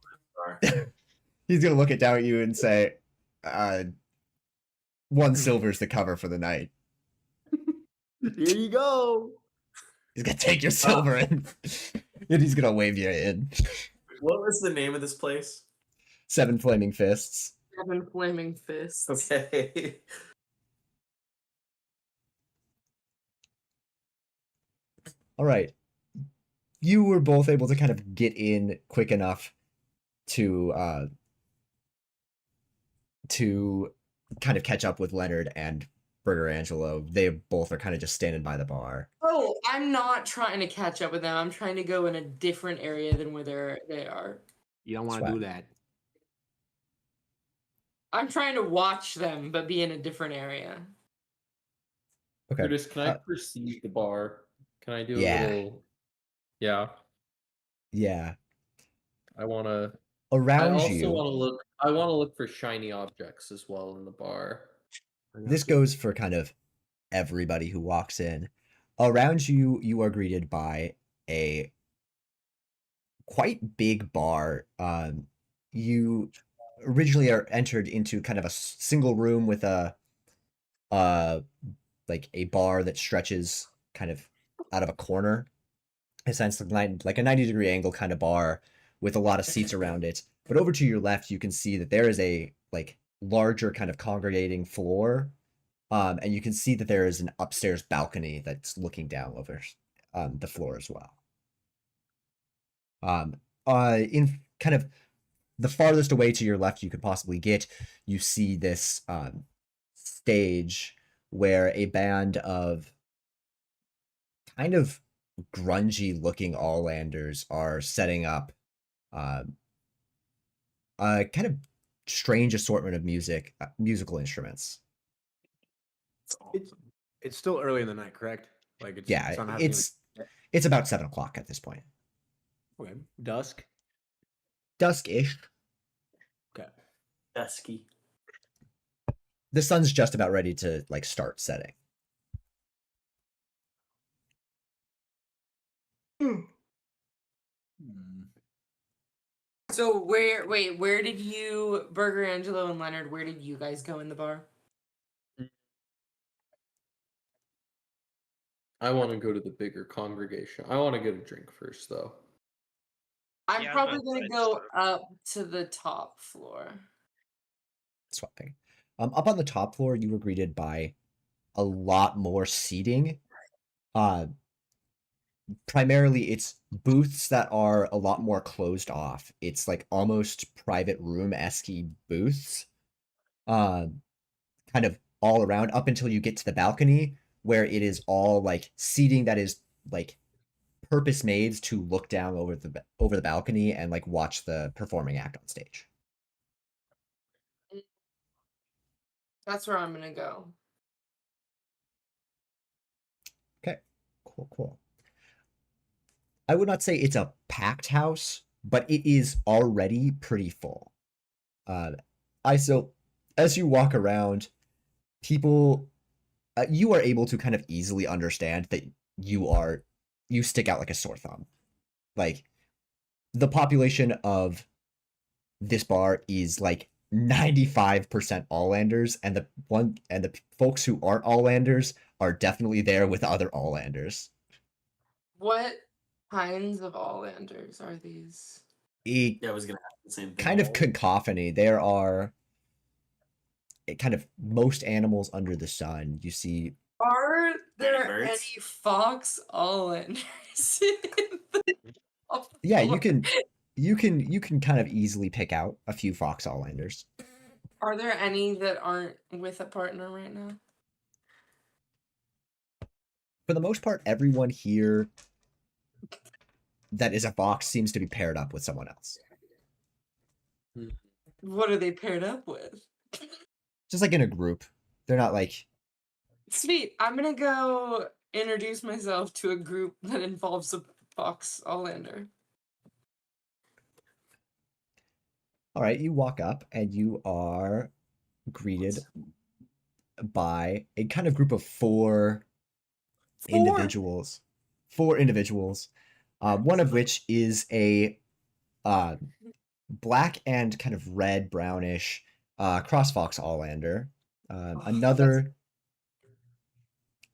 [SPEAKER 1] He's gonna look it down at you and say, 1 silver's the cover for the night.
[SPEAKER 3] Here you go.
[SPEAKER 1] He's gonna take your silver and he's gonna wave you in.
[SPEAKER 2] What was the name of this place?
[SPEAKER 1] 7 flaming fists.
[SPEAKER 5] 7 flaming fists.
[SPEAKER 2] Okay.
[SPEAKER 1] All right. You were both able to kind of get in quick enough to kind of catch up with Leonard and Burger Angelo. They both are kind of just standing by the bar.
[SPEAKER 5] Oh, I'm not trying to catch up with them. I'm trying to go in a different area than where they are.
[SPEAKER 3] You don't want to
[SPEAKER 1] Swag.
[SPEAKER 3] do that.
[SPEAKER 5] I'm trying to watch them, but be in a different area.
[SPEAKER 1] Okay.
[SPEAKER 6] Curtis, can I perceive the bar? Can I do
[SPEAKER 1] Yeah.
[SPEAKER 6] a little? Yeah,
[SPEAKER 1] Yeah.
[SPEAKER 6] I want to. I
[SPEAKER 1] Around
[SPEAKER 6] also
[SPEAKER 1] you,
[SPEAKER 6] want to look. I want to look for shiny objects as well in the bar.
[SPEAKER 1] this goes for kind of everybody who walks in. Around you, you are greeted by a quite big bar. You originally are entered into kind of a single room with a like a bar that stretches kind of out of a corner, essentially like a 90-degree angle kind of bar with a lot of seats around it. But over to your left, you can see that there is a like larger kind of congregating floor, and you can see that there is an upstairs balcony that's looking down over the floor as well. In kind of the farthest away to your left you could possibly get, you see this stage where a band of kind of grungy looking Alllanders are setting up a kind of strange assortment of musical instruments.
[SPEAKER 2] It's awesome.
[SPEAKER 3] It's still early in the night, correct? Like it's
[SPEAKER 1] Yeah,
[SPEAKER 3] not happening
[SPEAKER 1] it's about 7 o'clock at this point.
[SPEAKER 3] okay. Dusk.
[SPEAKER 1] Dusk-ish.
[SPEAKER 3] Okay.
[SPEAKER 2] Dusky.
[SPEAKER 1] The sun's just about ready to like start setting.
[SPEAKER 5] So where did you, Burger Angelo and Leonard, where did you guys go in the bar?
[SPEAKER 6] I want to go to the bigger congregation. I want to get a drink first, though.
[SPEAKER 5] I'm
[SPEAKER 4] Yeah,
[SPEAKER 5] probably
[SPEAKER 4] that's
[SPEAKER 5] gonna
[SPEAKER 4] right,
[SPEAKER 5] go
[SPEAKER 4] so-
[SPEAKER 5] up to the top floor.
[SPEAKER 1] Swapping. Up on the top floor, you were greeted by a lot more seating. Primarily, it's booths that are a lot more closed off. It's like almost private room-esque booths, kind of all around up until you get to the balcony, where it is all like seating that is like purpose made to look down over the balcony and like watch the performing act on stage.
[SPEAKER 5] That's where I'm gonna go.
[SPEAKER 1] Okay, cool. I would not say it's a packed house, but it is already pretty full. So as you walk around, people, you are able to kind of easily understand that you stick out like a sore thumb. Like the population of this bar is like 95% Alllanders, and the folks who aren't Alllanders are definitely there with other Alllanders.
[SPEAKER 5] What kinds of Alllanders are these?
[SPEAKER 1] It
[SPEAKER 2] Yeah, I was gonna ask the same thing.
[SPEAKER 1] kind of cacophony. There are kind of most animals under the sun. You see,
[SPEAKER 5] Are there
[SPEAKER 2] birds?
[SPEAKER 5] any fox Alllanders in the top
[SPEAKER 1] yeah,
[SPEAKER 5] floor?
[SPEAKER 1] you can kind of easily pick out a few fox Alllanders.
[SPEAKER 5] Are there any that aren't with a partner right now?
[SPEAKER 1] For the most part, everyone here that is a fox seems to be paired up with someone else.
[SPEAKER 5] What are they paired up with?
[SPEAKER 1] Just like in a group. They're not like,
[SPEAKER 5] Sweet. I'm gonna go introduce myself to a group that involves a fox Allander.
[SPEAKER 1] all right, you walk up and you are greeted by a kind of group of four individuals. Four individuals. One of which is a black and kind of red brownish crossfox Allander.
[SPEAKER 5] Oh,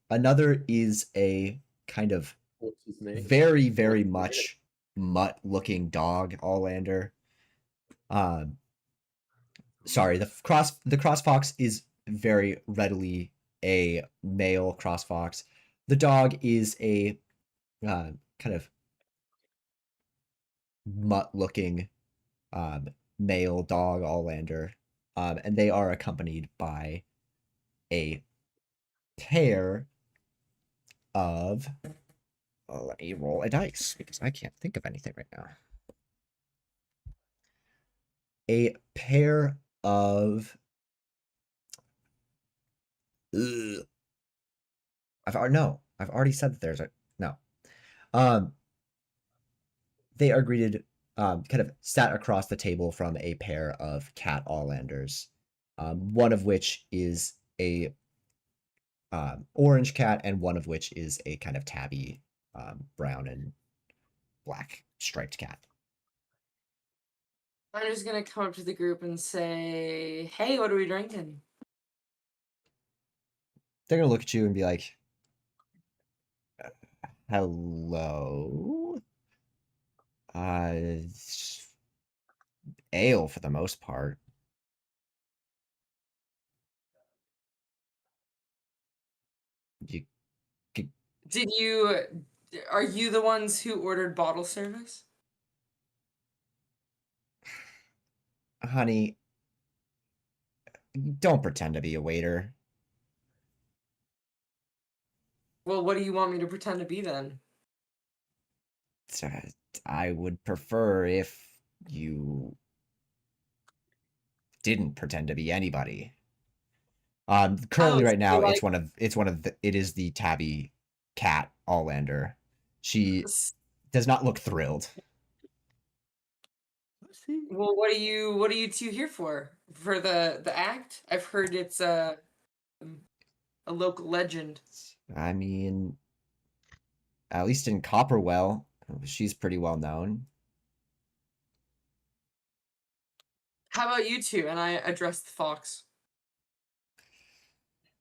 [SPEAKER 1] Another is a kind of
[SPEAKER 6] What's his name?
[SPEAKER 1] very, very much mutt looking dog Allander. Sorry, the crossfox is very readily a male crossfox. The dog is a kind of mutt looking male dog Allander. And they are accompanied by a pair of let me roll a dice because I can't think of anything right now. A pair of I've already said that there's a no. They are greeted kind of sat across the table from a pair of cat Allanders, one of which is a orange cat and one of which is a kind of tabby brown and black striped cat.
[SPEAKER 5] I'm just gonna come up to the group and say, "Hey, what are we drinking?"
[SPEAKER 1] They're gonna look at you and be like, "Hello." Ale for the most part.
[SPEAKER 5] Are you the ones who ordered bottle service?
[SPEAKER 1] Honey, don't pretend to be a waiter.
[SPEAKER 5] Well, what do you want me to pretend to be then?
[SPEAKER 1] I would prefer if you didn't pretend to be anybody. Currently
[SPEAKER 5] Oh,
[SPEAKER 1] right now
[SPEAKER 5] so
[SPEAKER 1] it is the tabby cat Allander. She
[SPEAKER 5] S-
[SPEAKER 1] does not look thrilled.
[SPEAKER 5] Well, what are you two here for? For the act? I've heard it's a local legend.
[SPEAKER 1] I mean, at least in Copperwell, she's pretty well known.
[SPEAKER 5] How about you two? And I address the fox.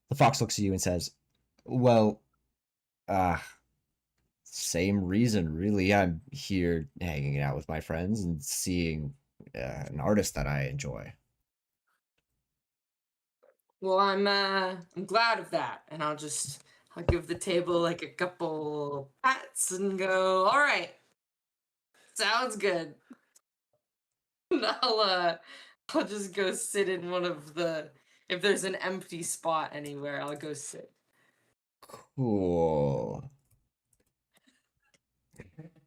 [SPEAKER 1] The fox looks at you and says, "Well, same reason, really. I'm here hanging out with my friends and seeing an artist that I enjoy."
[SPEAKER 5] Well, I'm glad of that, and I'll give the table like a couple pats and go, "All right, sounds good." And I'll just go sit in one of the, if there's an empty spot anywhere, I'll go sit.
[SPEAKER 1] Cool.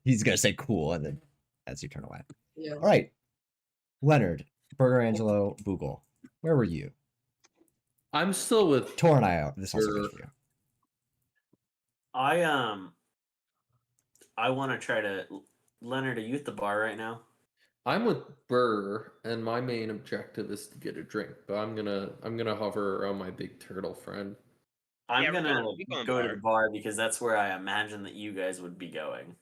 [SPEAKER 1] He's gonna say cool, and then as you turn away.
[SPEAKER 5] Yeah.
[SPEAKER 1] All right, Leonard, Burger Angelo, Boogle, where were you?
[SPEAKER 6] I'm still with
[SPEAKER 1] Tor and I. This also goes
[SPEAKER 6] Burr.
[SPEAKER 1] for you.
[SPEAKER 2] I want to try to. Leonard, are you at the bar right now?
[SPEAKER 6] I'm with Burr, and my main objective is to get a drink. But I'm gonna hover around my big turtle friend.
[SPEAKER 2] I'm
[SPEAKER 4] Yeah, we're
[SPEAKER 2] gonna
[SPEAKER 4] going
[SPEAKER 2] go to
[SPEAKER 4] bar.
[SPEAKER 2] the bar because that's where I imagine that you guys would be going.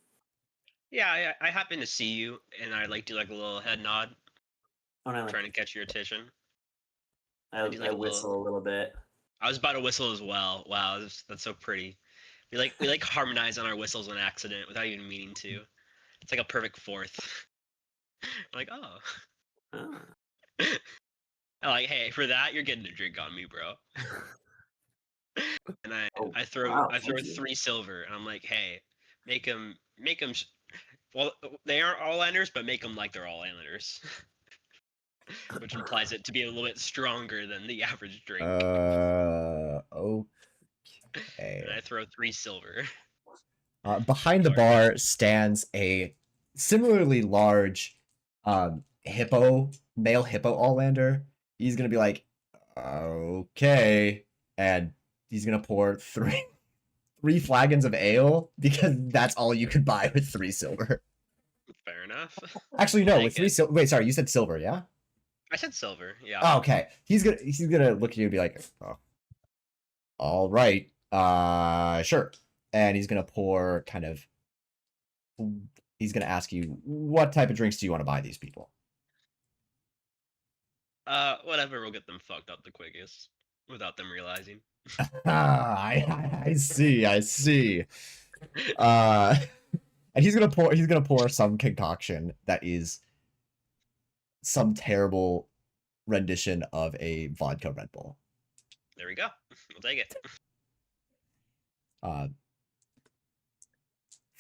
[SPEAKER 4] Yeah, I happen to see you, and I like do like a little head nod,
[SPEAKER 2] Oh no,
[SPEAKER 4] trying to catch your attention.
[SPEAKER 2] I
[SPEAKER 4] do like a
[SPEAKER 2] whistle a little bit.
[SPEAKER 4] I was about to whistle as well. Wow, that's so pretty. We like harmonize on our whistles on accident without even meaning to. It's like a perfect fourth. Like, oh.
[SPEAKER 2] Ah.
[SPEAKER 4] I'm like, hey, for that you're getting a drink on me, bro. And
[SPEAKER 2] Oh,
[SPEAKER 4] I throw
[SPEAKER 2] wow,
[SPEAKER 4] I throw
[SPEAKER 2] thank you.
[SPEAKER 4] 3 silver, and I'm like, hey, make them. Well, they aren't all landers, but make them like they're all landers. Which implies it to be a little bit stronger than the average drink.
[SPEAKER 1] Okay.
[SPEAKER 4] And I throw 3 silver.
[SPEAKER 1] Behind the bar stands a similarly large male hippo Allander. He's gonna be like, okay, and he's gonna pour three flagons of ale because that's all you could buy with 3 silver.
[SPEAKER 4] Fair enough.
[SPEAKER 1] Actually, no,
[SPEAKER 4] I
[SPEAKER 1] with
[SPEAKER 4] get
[SPEAKER 1] 3
[SPEAKER 4] it.
[SPEAKER 1] silver. Wait, sorry, you said silver, yeah?
[SPEAKER 4] I said silver, yeah.
[SPEAKER 1] Oh, okay. He's gonna look at you and be like, oh, all right, sure. And he's gonna pour kind of. He's gonna ask you, what type of drinks do you want to buy these people?
[SPEAKER 4] Whatever will get them fucked up the quickest without them realizing.
[SPEAKER 1] I see, I see. And he's gonna pour some concoction that is some terrible rendition of a vodka Red Bull.
[SPEAKER 4] There we go. We'll take it.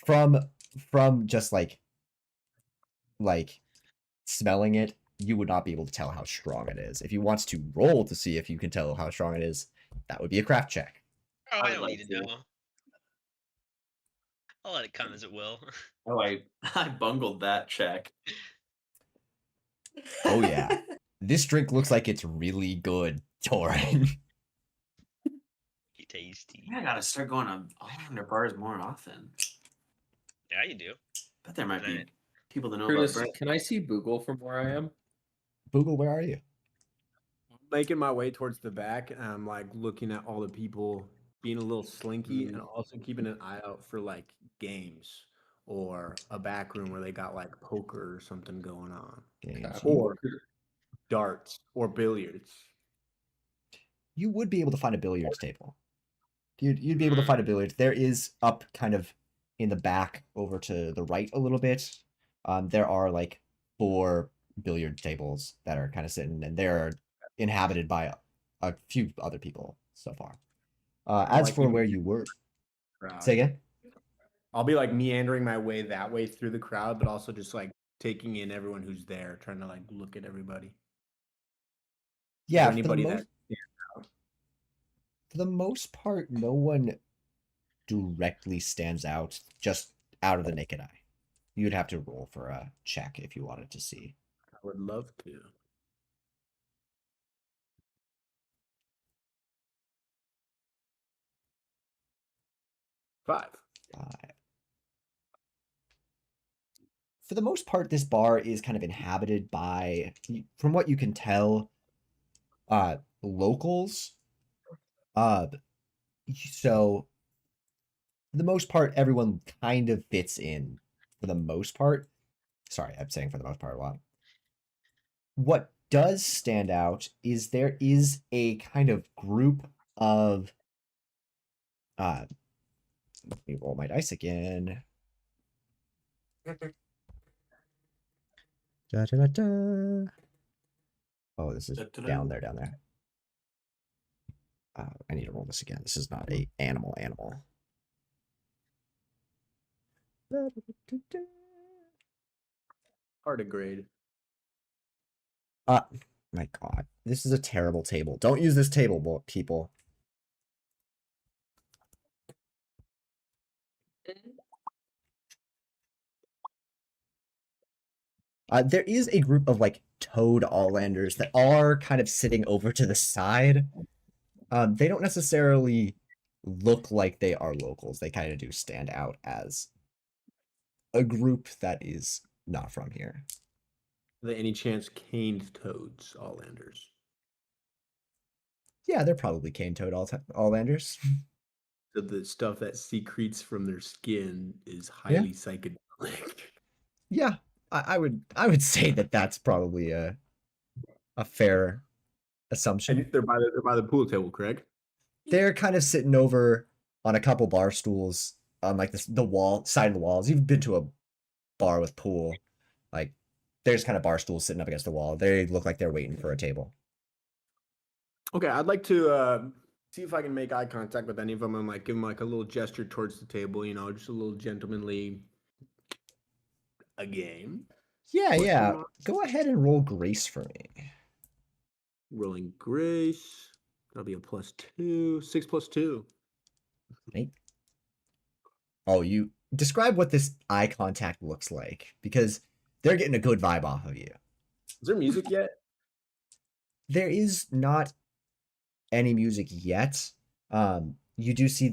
[SPEAKER 1] From just like smelling it, you would not be able to tell how strong it is. If you want to roll to see if you can tell how strong it is, that would be a craft check.
[SPEAKER 4] Oh,
[SPEAKER 2] I
[SPEAKER 4] I
[SPEAKER 2] would
[SPEAKER 4] don't
[SPEAKER 2] like
[SPEAKER 4] need to
[SPEAKER 2] to.
[SPEAKER 4] know. I'll let it come as it will.
[SPEAKER 2] Oh, I bungled that check.
[SPEAKER 1] Oh yeah. This drink looks like it's really good, Torin.
[SPEAKER 4] Tasty.
[SPEAKER 2] I gotta start going to all-under bars more often.
[SPEAKER 4] Yeah, you do.
[SPEAKER 2] But there might be
[SPEAKER 4] Right.
[SPEAKER 2] people that know
[SPEAKER 6] Curtis,
[SPEAKER 2] about bread.
[SPEAKER 6] can I see Boogle from where I am?
[SPEAKER 1] Boogle, where are you?
[SPEAKER 3] Making my way towards the back, and I'm like looking at all the people, being a little slinky, and also keeping an eye out for like games or a back room where they got like poker or something going on,
[SPEAKER 1] Games.
[SPEAKER 3] or darts or billiards.
[SPEAKER 1] You would be able to find a billiards table. You'd be able to find a billiards. There is up kind of in the back over to the right a little bit. There are like 4 billiard tables that are kind of sitting, and they're inhabited by a few other people so far. As
[SPEAKER 3] like
[SPEAKER 1] for
[SPEAKER 3] maybe-
[SPEAKER 1] where you were,
[SPEAKER 3] Crowd.
[SPEAKER 1] say again.
[SPEAKER 3] I'll be like meandering my way that way through the crowd, but also just like taking in everyone who's there, trying to like look at everybody.
[SPEAKER 1] Yeah,
[SPEAKER 3] anybody
[SPEAKER 1] for
[SPEAKER 3] that
[SPEAKER 1] the most part, no one directly stands out just out of the naked eye. You'd have to roll for a check if you wanted to see.
[SPEAKER 3] I would love to. Five.
[SPEAKER 1] For the most part, this bar is kind of inhabited by, from what you can tell, locals. So for the most part, everyone kind of fits in. For the most part, sorry, I'm saying for the most part a lot. What does stand out is there is a kind of group of. Let me roll my dice again. Da, da, da, da. Oh, this is down there, down there. I need to roll this again. This is not a animal. Da, da, da, da.
[SPEAKER 3] Hard to grade.
[SPEAKER 1] My God, this is a terrible table. Don't use this table, people. There is a group of like toad Alllanders that are kind of sitting over to the side. They don't necessarily look like they are locals. They kind of do stand out as a group that is not from here.
[SPEAKER 3] Are there any chance caned toads, Alllanders?
[SPEAKER 1] Yeah, they're probably cane toad Alllanders.
[SPEAKER 3] So the stuff that secretes from their skin is
[SPEAKER 1] Yeah.
[SPEAKER 3] highly psychedelic.
[SPEAKER 1] Yeah, I would say that that's probably a fair assumption.
[SPEAKER 3] And they're by the pool table, correct?
[SPEAKER 1] They're kind of sitting over on a couple bar stools on like the wall side of the walls. You've been to a bar with pool, like there's kind of bar stools sitting up against the wall. They look like they're waiting for a table.
[SPEAKER 3] Okay, I'd like to see if I can make eye contact with any of them and like give them like a little gesture towards the table, just a little gentlemanly a game.
[SPEAKER 1] Yeah,
[SPEAKER 3] Question
[SPEAKER 1] yeah.
[SPEAKER 3] mark?
[SPEAKER 1] Go ahead and roll grace for me.
[SPEAKER 3] Rolling grace. That'll be a +2. 6 + 2.
[SPEAKER 1] Right? Oh, you describe what this eye contact looks like because they're getting a good vibe off of you.
[SPEAKER 3] Is there music yet?
[SPEAKER 1] There is not any music yet. You do see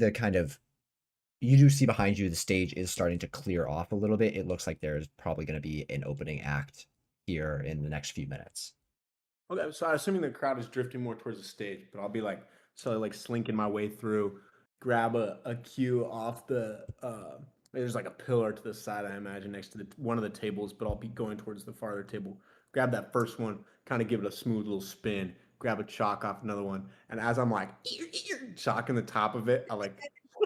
[SPEAKER 1] behind you the stage is starting to clear off a little bit. It looks like there's probably going to be an opening act here in the next few minutes.
[SPEAKER 3] Okay, so I'm assuming the crowd is drifting more towards the stage, but I'll be like slinking my way through, grab a cue off the there's like a pillar to the side, I imagine, next to one of the tables, but I'll be going towards the farther table. grab that first one, kind of give it a smooth little spin, grab a chalk off another one, and as I'm like chalking the top of it, I like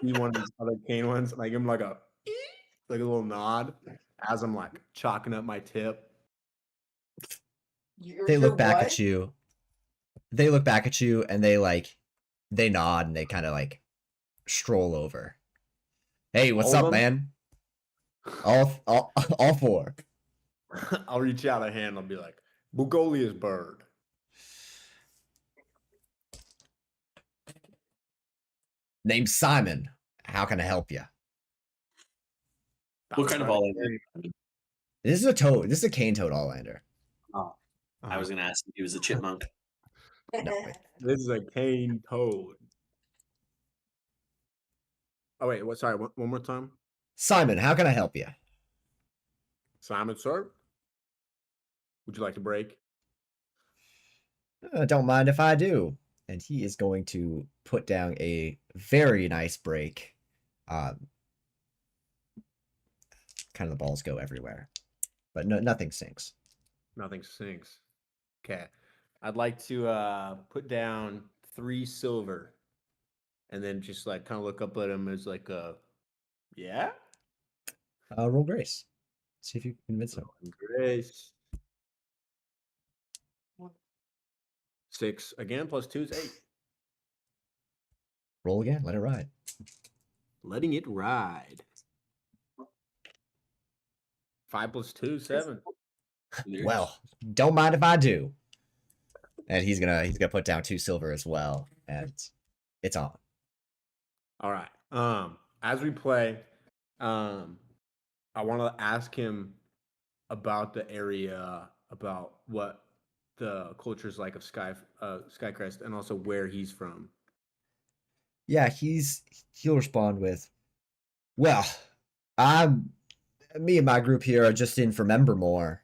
[SPEAKER 3] see one of these other cane ones, and I give him like a little nod as I'm like chalking up my tip.
[SPEAKER 1] They look back at you. They look back at you and they nod and they kind of like stroll over. Hey, what's
[SPEAKER 3] All of
[SPEAKER 1] up,
[SPEAKER 3] them?
[SPEAKER 1] man? All four.
[SPEAKER 3] I'll reach out a hand. I'll be like, Bugolia's bird.
[SPEAKER 1] Name's Simon. How can I help you?
[SPEAKER 2] What kind of all?
[SPEAKER 1] This is a toad. This is a cane toad Allander.
[SPEAKER 2] I was gonna ask if he was a chipmunk.
[SPEAKER 1] No, wait.
[SPEAKER 3] This is a cane toad. Oh wait, what? Sorry, one more time.
[SPEAKER 1] Simon, how can I help you?
[SPEAKER 3] Simon, sir. Would you like to break?
[SPEAKER 1] Don't mind if I do. And he is going to put down a very nice break. Kind of the balls go everywhere, but nothing sinks.
[SPEAKER 3] Nothing sinks. Okay. I'd like to put down 3 silver and then just like kind of look up at him as like yeah?
[SPEAKER 1] Roll grace. See if you can convince him.
[SPEAKER 3] Grace. 6 again plus 2 is 8.
[SPEAKER 1] Roll again. Let it ride.
[SPEAKER 3] Letting it ride. 5 plus 2 7.
[SPEAKER 1] Well, don't mind if I do. And he's gonna put down 2 silver as well, and it's on.
[SPEAKER 3] All right. As we play, I want to ask him about the area, about what the culture is like of Skycrest, and also where he's from.
[SPEAKER 1] Yeah, he'll respond with, "Well, me and my group here are just in from Embermore.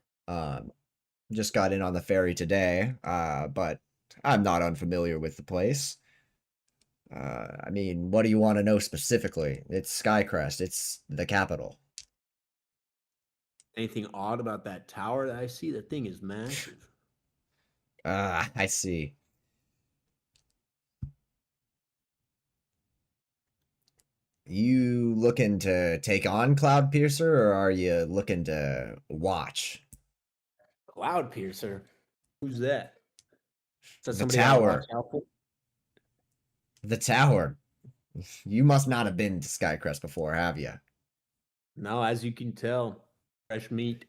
[SPEAKER 1] Just got in on the ferry today, but I'm not unfamiliar with the place. I mean, what do you want to know specifically? It's Skycrest. It's the capital."
[SPEAKER 3] Anything odd about that tower that I see? That thing is massive.
[SPEAKER 1] I see. You looking to take on Cloudpiercer, or are you looking to watch?
[SPEAKER 3] Cloudpiercer. Who's that? Is that
[SPEAKER 1] The
[SPEAKER 3] somebody I gotta
[SPEAKER 1] tower.
[SPEAKER 3] watch out for?
[SPEAKER 1] The tower. You must not have been to Skycrest before, have you?
[SPEAKER 3] No, as you can tell, fresh meat.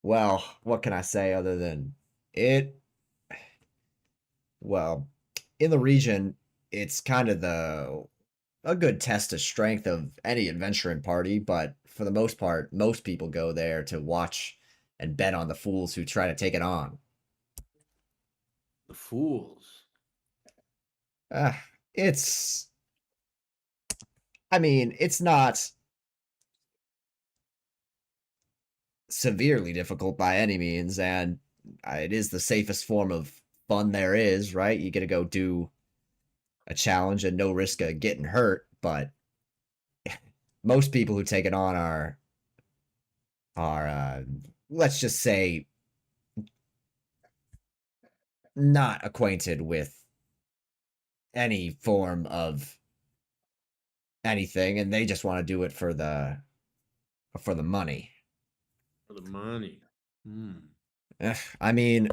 [SPEAKER 1] Well, what can I say other than it? Well, in the region, it's kind of a good test of strength of any adventuring party, but for the most part, most people go there to watch and bet on the fools who try to take it on.
[SPEAKER 3] The fools.
[SPEAKER 1] It's. I mean, it's not severely difficult by any means, and it is the safest form of fun there is, right? You get to go do a challenge and no risk of getting hurt, but most people who take it on are let's just say not acquainted with any form of anything, and they just want to do it for the money.
[SPEAKER 3] For the money.
[SPEAKER 1] I mean,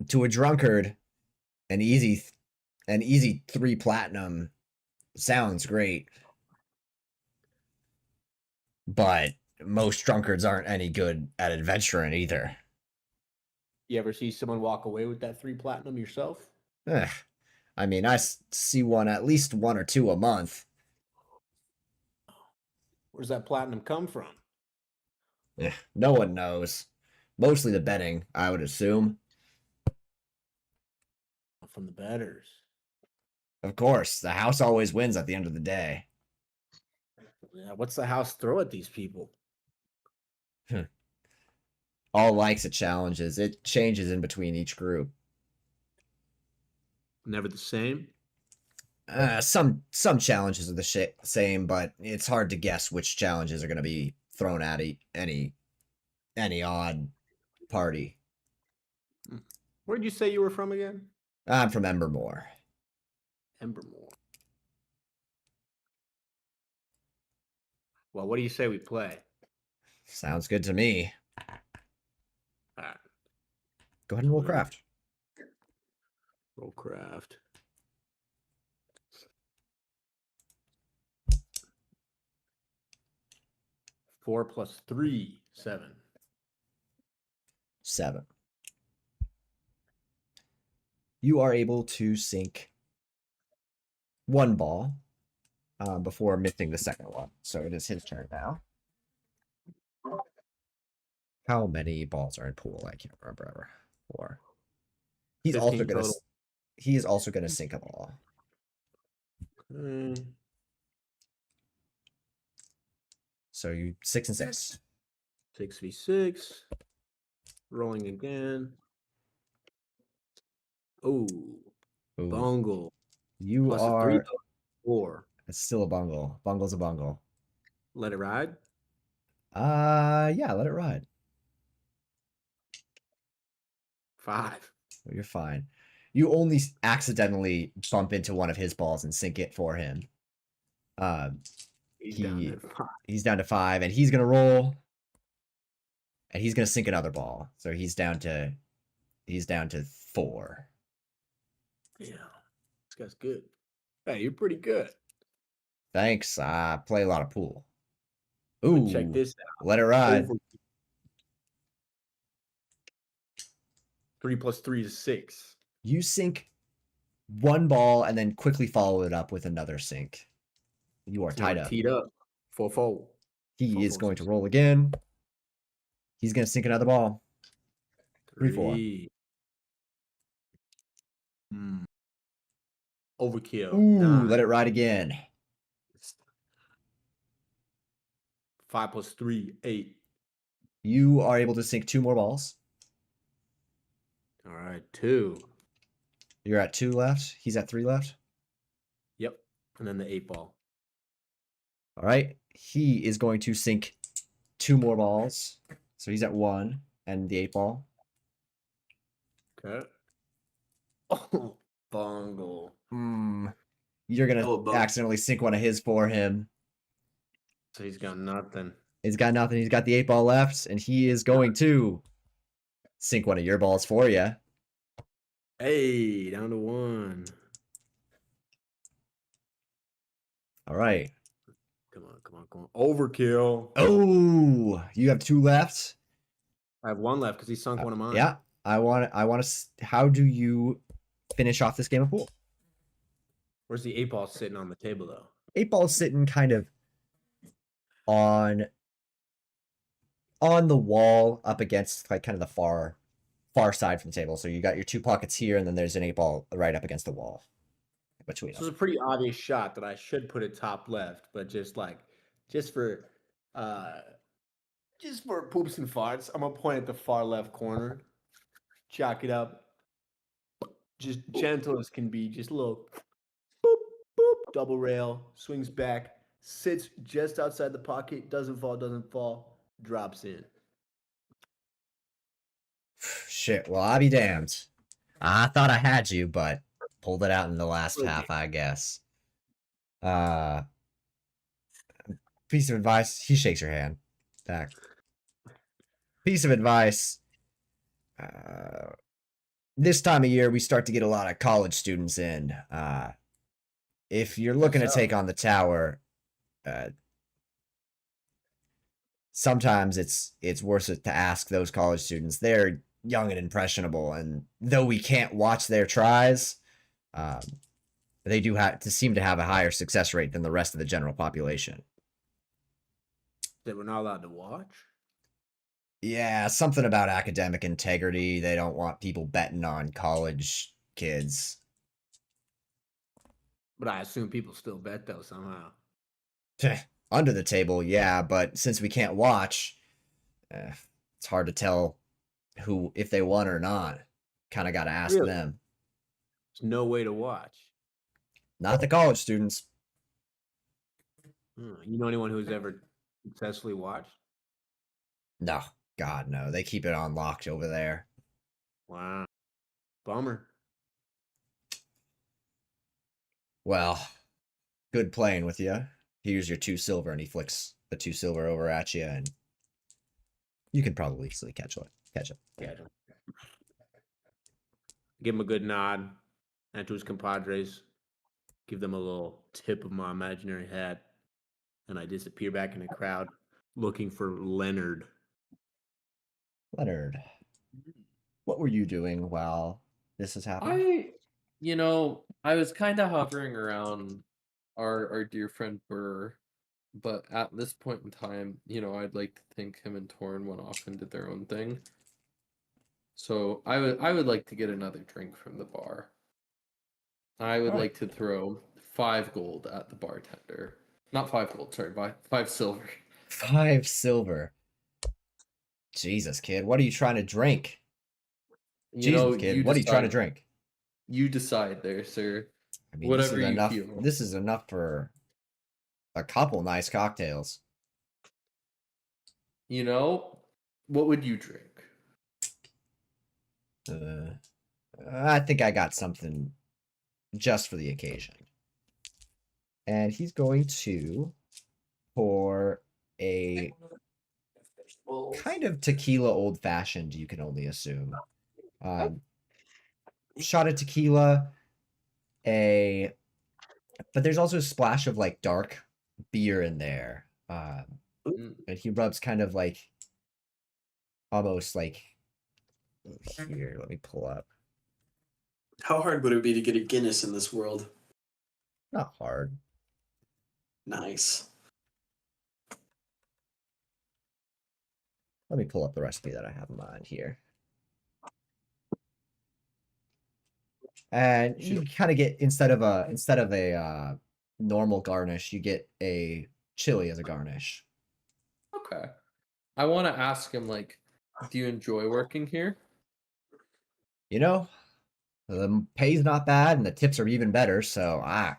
[SPEAKER 1] to a drunkard, an easy 3 platinum sounds great, but most drunkards aren't any good at adventuring either.
[SPEAKER 3] You ever see someone walk away with that 3 platinum yourself?
[SPEAKER 1] I mean, I see one, at least 1 or 2 a month.
[SPEAKER 3] Where's that platinum come from?
[SPEAKER 1] No one knows. Mostly the betting, I would assume.
[SPEAKER 3] From the betters.
[SPEAKER 1] Of course, the house always wins at the end of the day.
[SPEAKER 3] Yeah, what's the house throw at these people?
[SPEAKER 1] All likes at challenges. It changes in between each group.
[SPEAKER 3] Never the same.
[SPEAKER 1] Some challenges are the same, but it's hard to guess which challenges are going to be thrown at any odd party.
[SPEAKER 3] Where did you say you were from again?
[SPEAKER 1] I'm from Embermore.
[SPEAKER 3] Embermore. Well, what do you say we play?
[SPEAKER 1] Sounds good to me.
[SPEAKER 3] All right.
[SPEAKER 1] Go ahead and roll
[SPEAKER 3] Alright.
[SPEAKER 1] craft.
[SPEAKER 3] Roll craft. Four plus 3, 7.
[SPEAKER 1] 7. You are able to sink one ball before missing the second one. So it is his turn now. How many balls are in pool? I can't remember ever. 4. He's also
[SPEAKER 3] 15
[SPEAKER 1] gonna.
[SPEAKER 3] total.
[SPEAKER 1] He is also gonna sink a ball.
[SPEAKER 3] Mm,
[SPEAKER 1] So you 6 and 6.
[SPEAKER 3] 6v6. Rolling again. Oh,
[SPEAKER 1] Ooh.
[SPEAKER 3] bungle.
[SPEAKER 1] You
[SPEAKER 3] Plus a 3,
[SPEAKER 1] are.
[SPEAKER 3] 4.
[SPEAKER 1] It's still a bungle. Bungle's a bungle.
[SPEAKER 3] Let it ride.
[SPEAKER 1] Yeah, let it ride.
[SPEAKER 3] 5.
[SPEAKER 1] Well, you're fine. You only accidentally bump into one of his balls and sink it for him.
[SPEAKER 3] He's down
[SPEAKER 1] He-
[SPEAKER 3] at 5.
[SPEAKER 1] He's down to 5, and he's gonna roll, and he's gonna sink another ball. So he's down to 4.
[SPEAKER 3] Yeah. This guy's good. Hey, you're pretty good.
[SPEAKER 1] Thanks. I play a lot of pool.
[SPEAKER 3] But
[SPEAKER 1] Ooh,
[SPEAKER 3] check this out.
[SPEAKER 1] let it ride.
[SPEAKER 3] 3 plus 3 is 6.
[SPEAKER 1] You sink one ball and then quickly follow it up with another sink. You are
[SPEAKER 3] So now
[SPEAKER 1] tied
[SPEAKER 3] we're
[SPEAKER 1] up.
[SPEAKER 3] Teed up. 4-4.
[SPEAKER 1] He is
[SPEAKER 3] 4-4,
[SPEAKER 1] going to
[SPEAKER 3] 6.
[SPEAKER 1] roll again. He's gonna sink another ball. 3-4.
[SPEAKER 3] 3. Overkill.
[SPEAKER 1] Ooh,
[SPEAKER 3] 9.
[SPEAKER 1] let it ride again.
[SPEAKER 3] 5 plus 3, 8.
[SPEAKER 1] You are able to sink 2 more balls.
[SPEAKER 3] All right, 2.
[SPEAKER 1] You're at 2 left. He's at 3 left.
[SPEAKER 3] Yep. And then the 8 ball.
[SPEAKER 1] All right. He is going to sink 2 more balls. So he's at 1 and the 8 ball.
[SPEAKER 3] Okay. Oh, bungle.
[SPEAKER 1] You're going
[SPEAKER 2] Oh,
[SPEAKER 1] to
[SPEAKER 2] bump.
[SPEAKER 1] accidentally sink one of his for him.
[SPEAKER 3] So he's got nothing.
[SPEAKER 1] He's got nothing. He's got the 8 ball left, and he is going to sink one of your balls for you.
[SPEAKER 3] Hey, down to 1.
[SPEAKER 1] All right.
[SPEAKER 3] Come on, come on, come on. Overkill.
[SPEAKER 1] Oh, you have 2 left.
[SPEAKER 3] I have 1 left because he sunk one of mine.
[SPEAKER 1] Yeah. I want to. How do you finish off this game of pool?
[SPEAKER 3] Where's the 8 ball sitting on the table, though?
[SPEAKER 1] 8 ball sitting kind of on the wall up against like kind of the far side from the table. So you got your 2 pockets here, and then there's an 8 ball right up against the wall between
[SPEAKER 3] This
[SPEAKER 1] them.
[SPEAKER 3] is a pretty obvious shot that I should put it top left, but just for poops and farts, I'm gonna point at the far left corner, chalk it up, just gentle as can be, just a little boop boop, double rail, swings back, sits just outside the pocket, doesn't fall, drops in.
[SPEAKER 1] Shit. Well, I'll be damned. I thought I had you, but pulled it out in the last
[SPEAKER 3] Okay.
[SPEAKER 1] half, I guess. Piece of advice. He shakes your hand. Back. Piece of advice. This time of year, we start to get a lot of college students in. If you're looking to
[SPEAKER 3] So-
[SPEAKER 1] take on the tower, sometimes it's worth it to ask those college students. They're young and impressionable, and though we can't watch their tries, they do seem to have a higher success rate than the rest of the general population.
[SPEAKER 3] That we're not allowed to watch.
[SPEAKER 1] Yeah, something about academic integrity. They don't want people betting on college kids.
[SPEAKER 3] But I assume people still bet though somehow.
[SPEAKER 1] Under the table, yeah, but since we can't watch, it's hard to tell if they won or not. Kind of got to ask
[SPEAKER 3] Really?
[SPEAKER 1] them.
[SPEAKER 3] There's no way to watch.
[SPEAKER 1] Not the college students.
[SPEAKER 3] You know anyone who's ever successfully watched?
[SPEAKER 1] No, God, no. They keep it unlocked over there.
[SPEAKER 3] Wow. Bummer.
[SPEAKER 1] Well, good playing with you. Here's your 2 silver, and he flicks the 2 silver over at you, and you can probably easily catch it.
[SPEAKER 3] Yeah. Give him a good nod. And to his compadres. Give them a little tip of my imaginary hat. And I disappear back in the crowd looking for Leonard.
[SPEAKER 1] Leonard, what were you doing while this is happening?
[SPEAKER 6] I was kind of hovering around our dear friend Burr, but at this point in time, I'd like to think him and Torn went off and did their own thing. So I would like to get another drink from the bar. I would
[SPEAKER 1] Alright.
[SPEAKER 6] like to throw 5 gold at the bartender. Not 5 gold, sorry, 5 silver.
[SPEAKER 1] 5 silver. Jesus, kid, what are you trying to drink? Jesus, kid, what are you trying to drink?
[SPEAKER 6] You decide there, sir.
[SPEAKER 1] I mean,
[SPEAKER 6] Whatever
[SPEAKER 1] this is
[SPEAKER 6] you
[SPEAKER 1] enough.
[SPEAKER 6] feel.
[SPEAKER 1] This is enough for a couple nice cocktails.
[SPEAKER 6] What would you drink?
[SPEAKER 1] I think I got something just for the occasion. And he's going to pour a kind of tequila old fashioned, you can only assume. Shot of tequila, but there's also a splash of like dark beer in there.
[SPEAKER 6] Mm,
[SPEAKER 1] And he rubs kind of like almost like here, let me pull up.
[SPEAKER 2] How hard would it be to get a Guinness in this world?
[SPEAKER 1] Not hard.
[SPEAKER 2] Nice.
[SPEAKER 1] Let me pull up the recipe that I have in mind here. And you kind of get instead of a normal garnish, you get a chili as a garnish.
[SPEAKER 6] Okay. I want to ask him, do you enjoy working here?
[SPEAKER 1] You know, the pay's not bad and the tips are even better, so I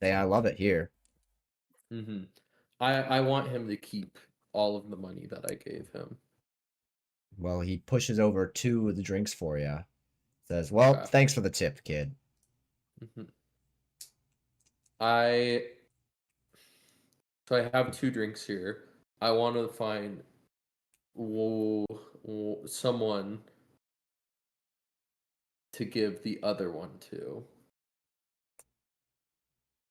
[SPEAKER 1] love it here.
[SPEAKER 6] Mm-hmm. I want him to keep all of the money that I gave him.
[SPEAKER 1] Well, he pushes over 2 of the drinks for you. Says, "Well,
[SPEAKER 6] Okay.
[SPEAKER 1] thanks for the tip, kid."
[SPEAKER 6] Mm-hmm. So I have 2 drinks here. I want to find someone to give the other one to.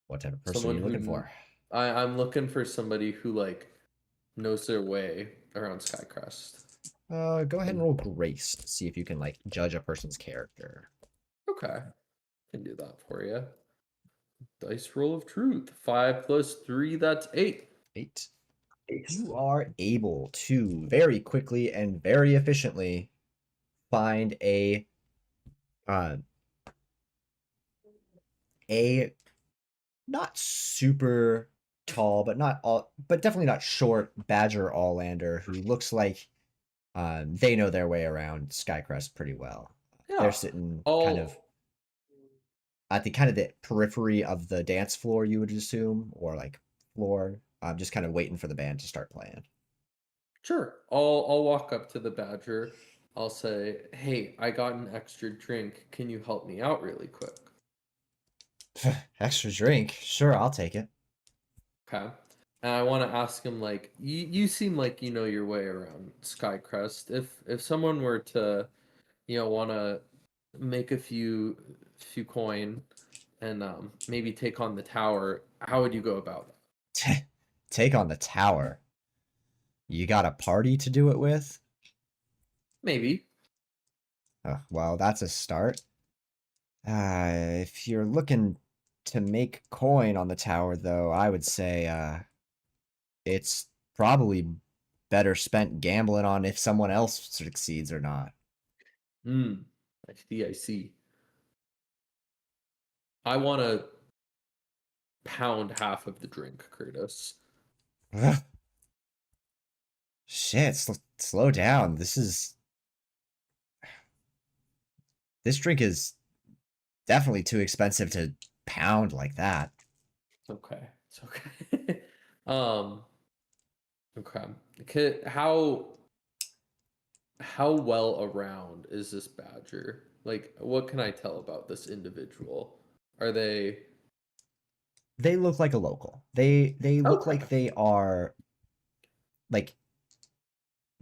[SPEAKER 1] What type of person
[SPEAKER 6] Someone
[SPEAKER 1] are you looking
[SPEAKER 6] who-
[SPEAKER 1] for?
[SPEAKER 6] I'm looking for somebody who knows their way around Skycrest.
[SPEAKER 1] Go ahead and roll grace to see if you can judge a person's character.
[SPEAKER 6] Okay, can do that for you. Dice roll of truth. 5 plus 3, that's 8.
[SPEAKER 1] 8. You are able to very quickly and very efficiently find a not super tall, but definitely not short badger Allander who looks like they know their way around Skycrest pretty well.
[SPEAKER 6] Yeah.
[SPEAKER 1] They're sitting kind of at the periphery of the dance floor, you would assume, or floor. Just kind of waiting for the band to start playing.
[SPEAKER 6] Sure. I'll walk up to the badger. I'll say, "Hey, I got an extra drink. Can you help me out really quick?"
[SPEAKER 1] Extra drink? Sure, I'll take it.
[SPEAKER 6] Okay. And I want to ask him, you seem like you know your way around Skycrest. If someone were to, want to make a few coin and maybe take on the tower, how would you go about that?
[SPEAKER 1] Take on the tower? You got a party to do it with?
[SPEAKER 6] Maybe.
[SPEAKER 1] Well, that's a start. If you're looking to make coin on the tower, though, I would say it's probably better spent gambling on if someone else succeeds or not.
[SPEAKER 6] I see. I want to pound half of the drink, Curtis.
[SPEAKER 1] Shit, slow down. This drink is definitely too expensive to pound like that.
[SPEAKER 6] Okay. It's okay. Okay. How how well around is this badger? Like, what can I tell about this individual? Are they
[SPEAKER 1] They look like a local. They look
[SPEAKER 6] okay?
[SPEAKER 1] like they are like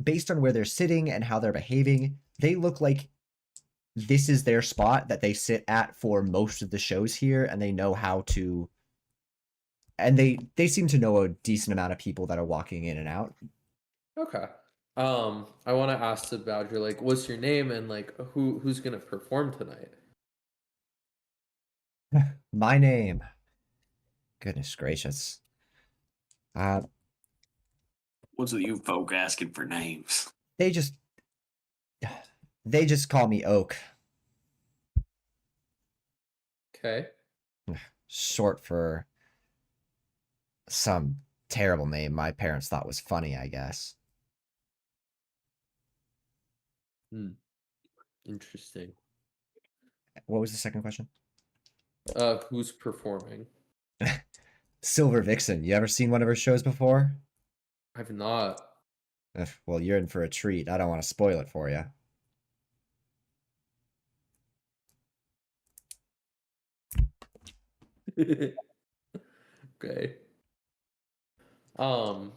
[SPEAKER 1] based on where they're sitting and how they're behaving, they look like this is their spot that they sit at for most of the shows here, and they know how to. And they seem to know a decent amount of people that are walking in and out.
[SPEAKER 6] Okay. I want to ask the badger, like, what's your name and like who's gonna perform tonight?
[SPEAKER 1] My name. Goodness gracious.
[SPEAKER 2] What's with you folk asking for names?
[SPEAKER 1] They just call me Oak,
[SPEAKER 6] Okay.
[SPEAKER 1] short for some terrible name my parents thought was funny, I guess.
[SPEAKER 6] Interesting.
[SPEAKER 1] What was the second question?
[SPEAKER 6] Who's performing?
[SPEAKER 1] Silver Vixen. You ever seen one of her shows before?
[SPEAKER 6] I've not.
[SPEAKER 1] Well, you're in for a treat. I don't want to spoil it for you.
[SPEAKER 6] Okay. Do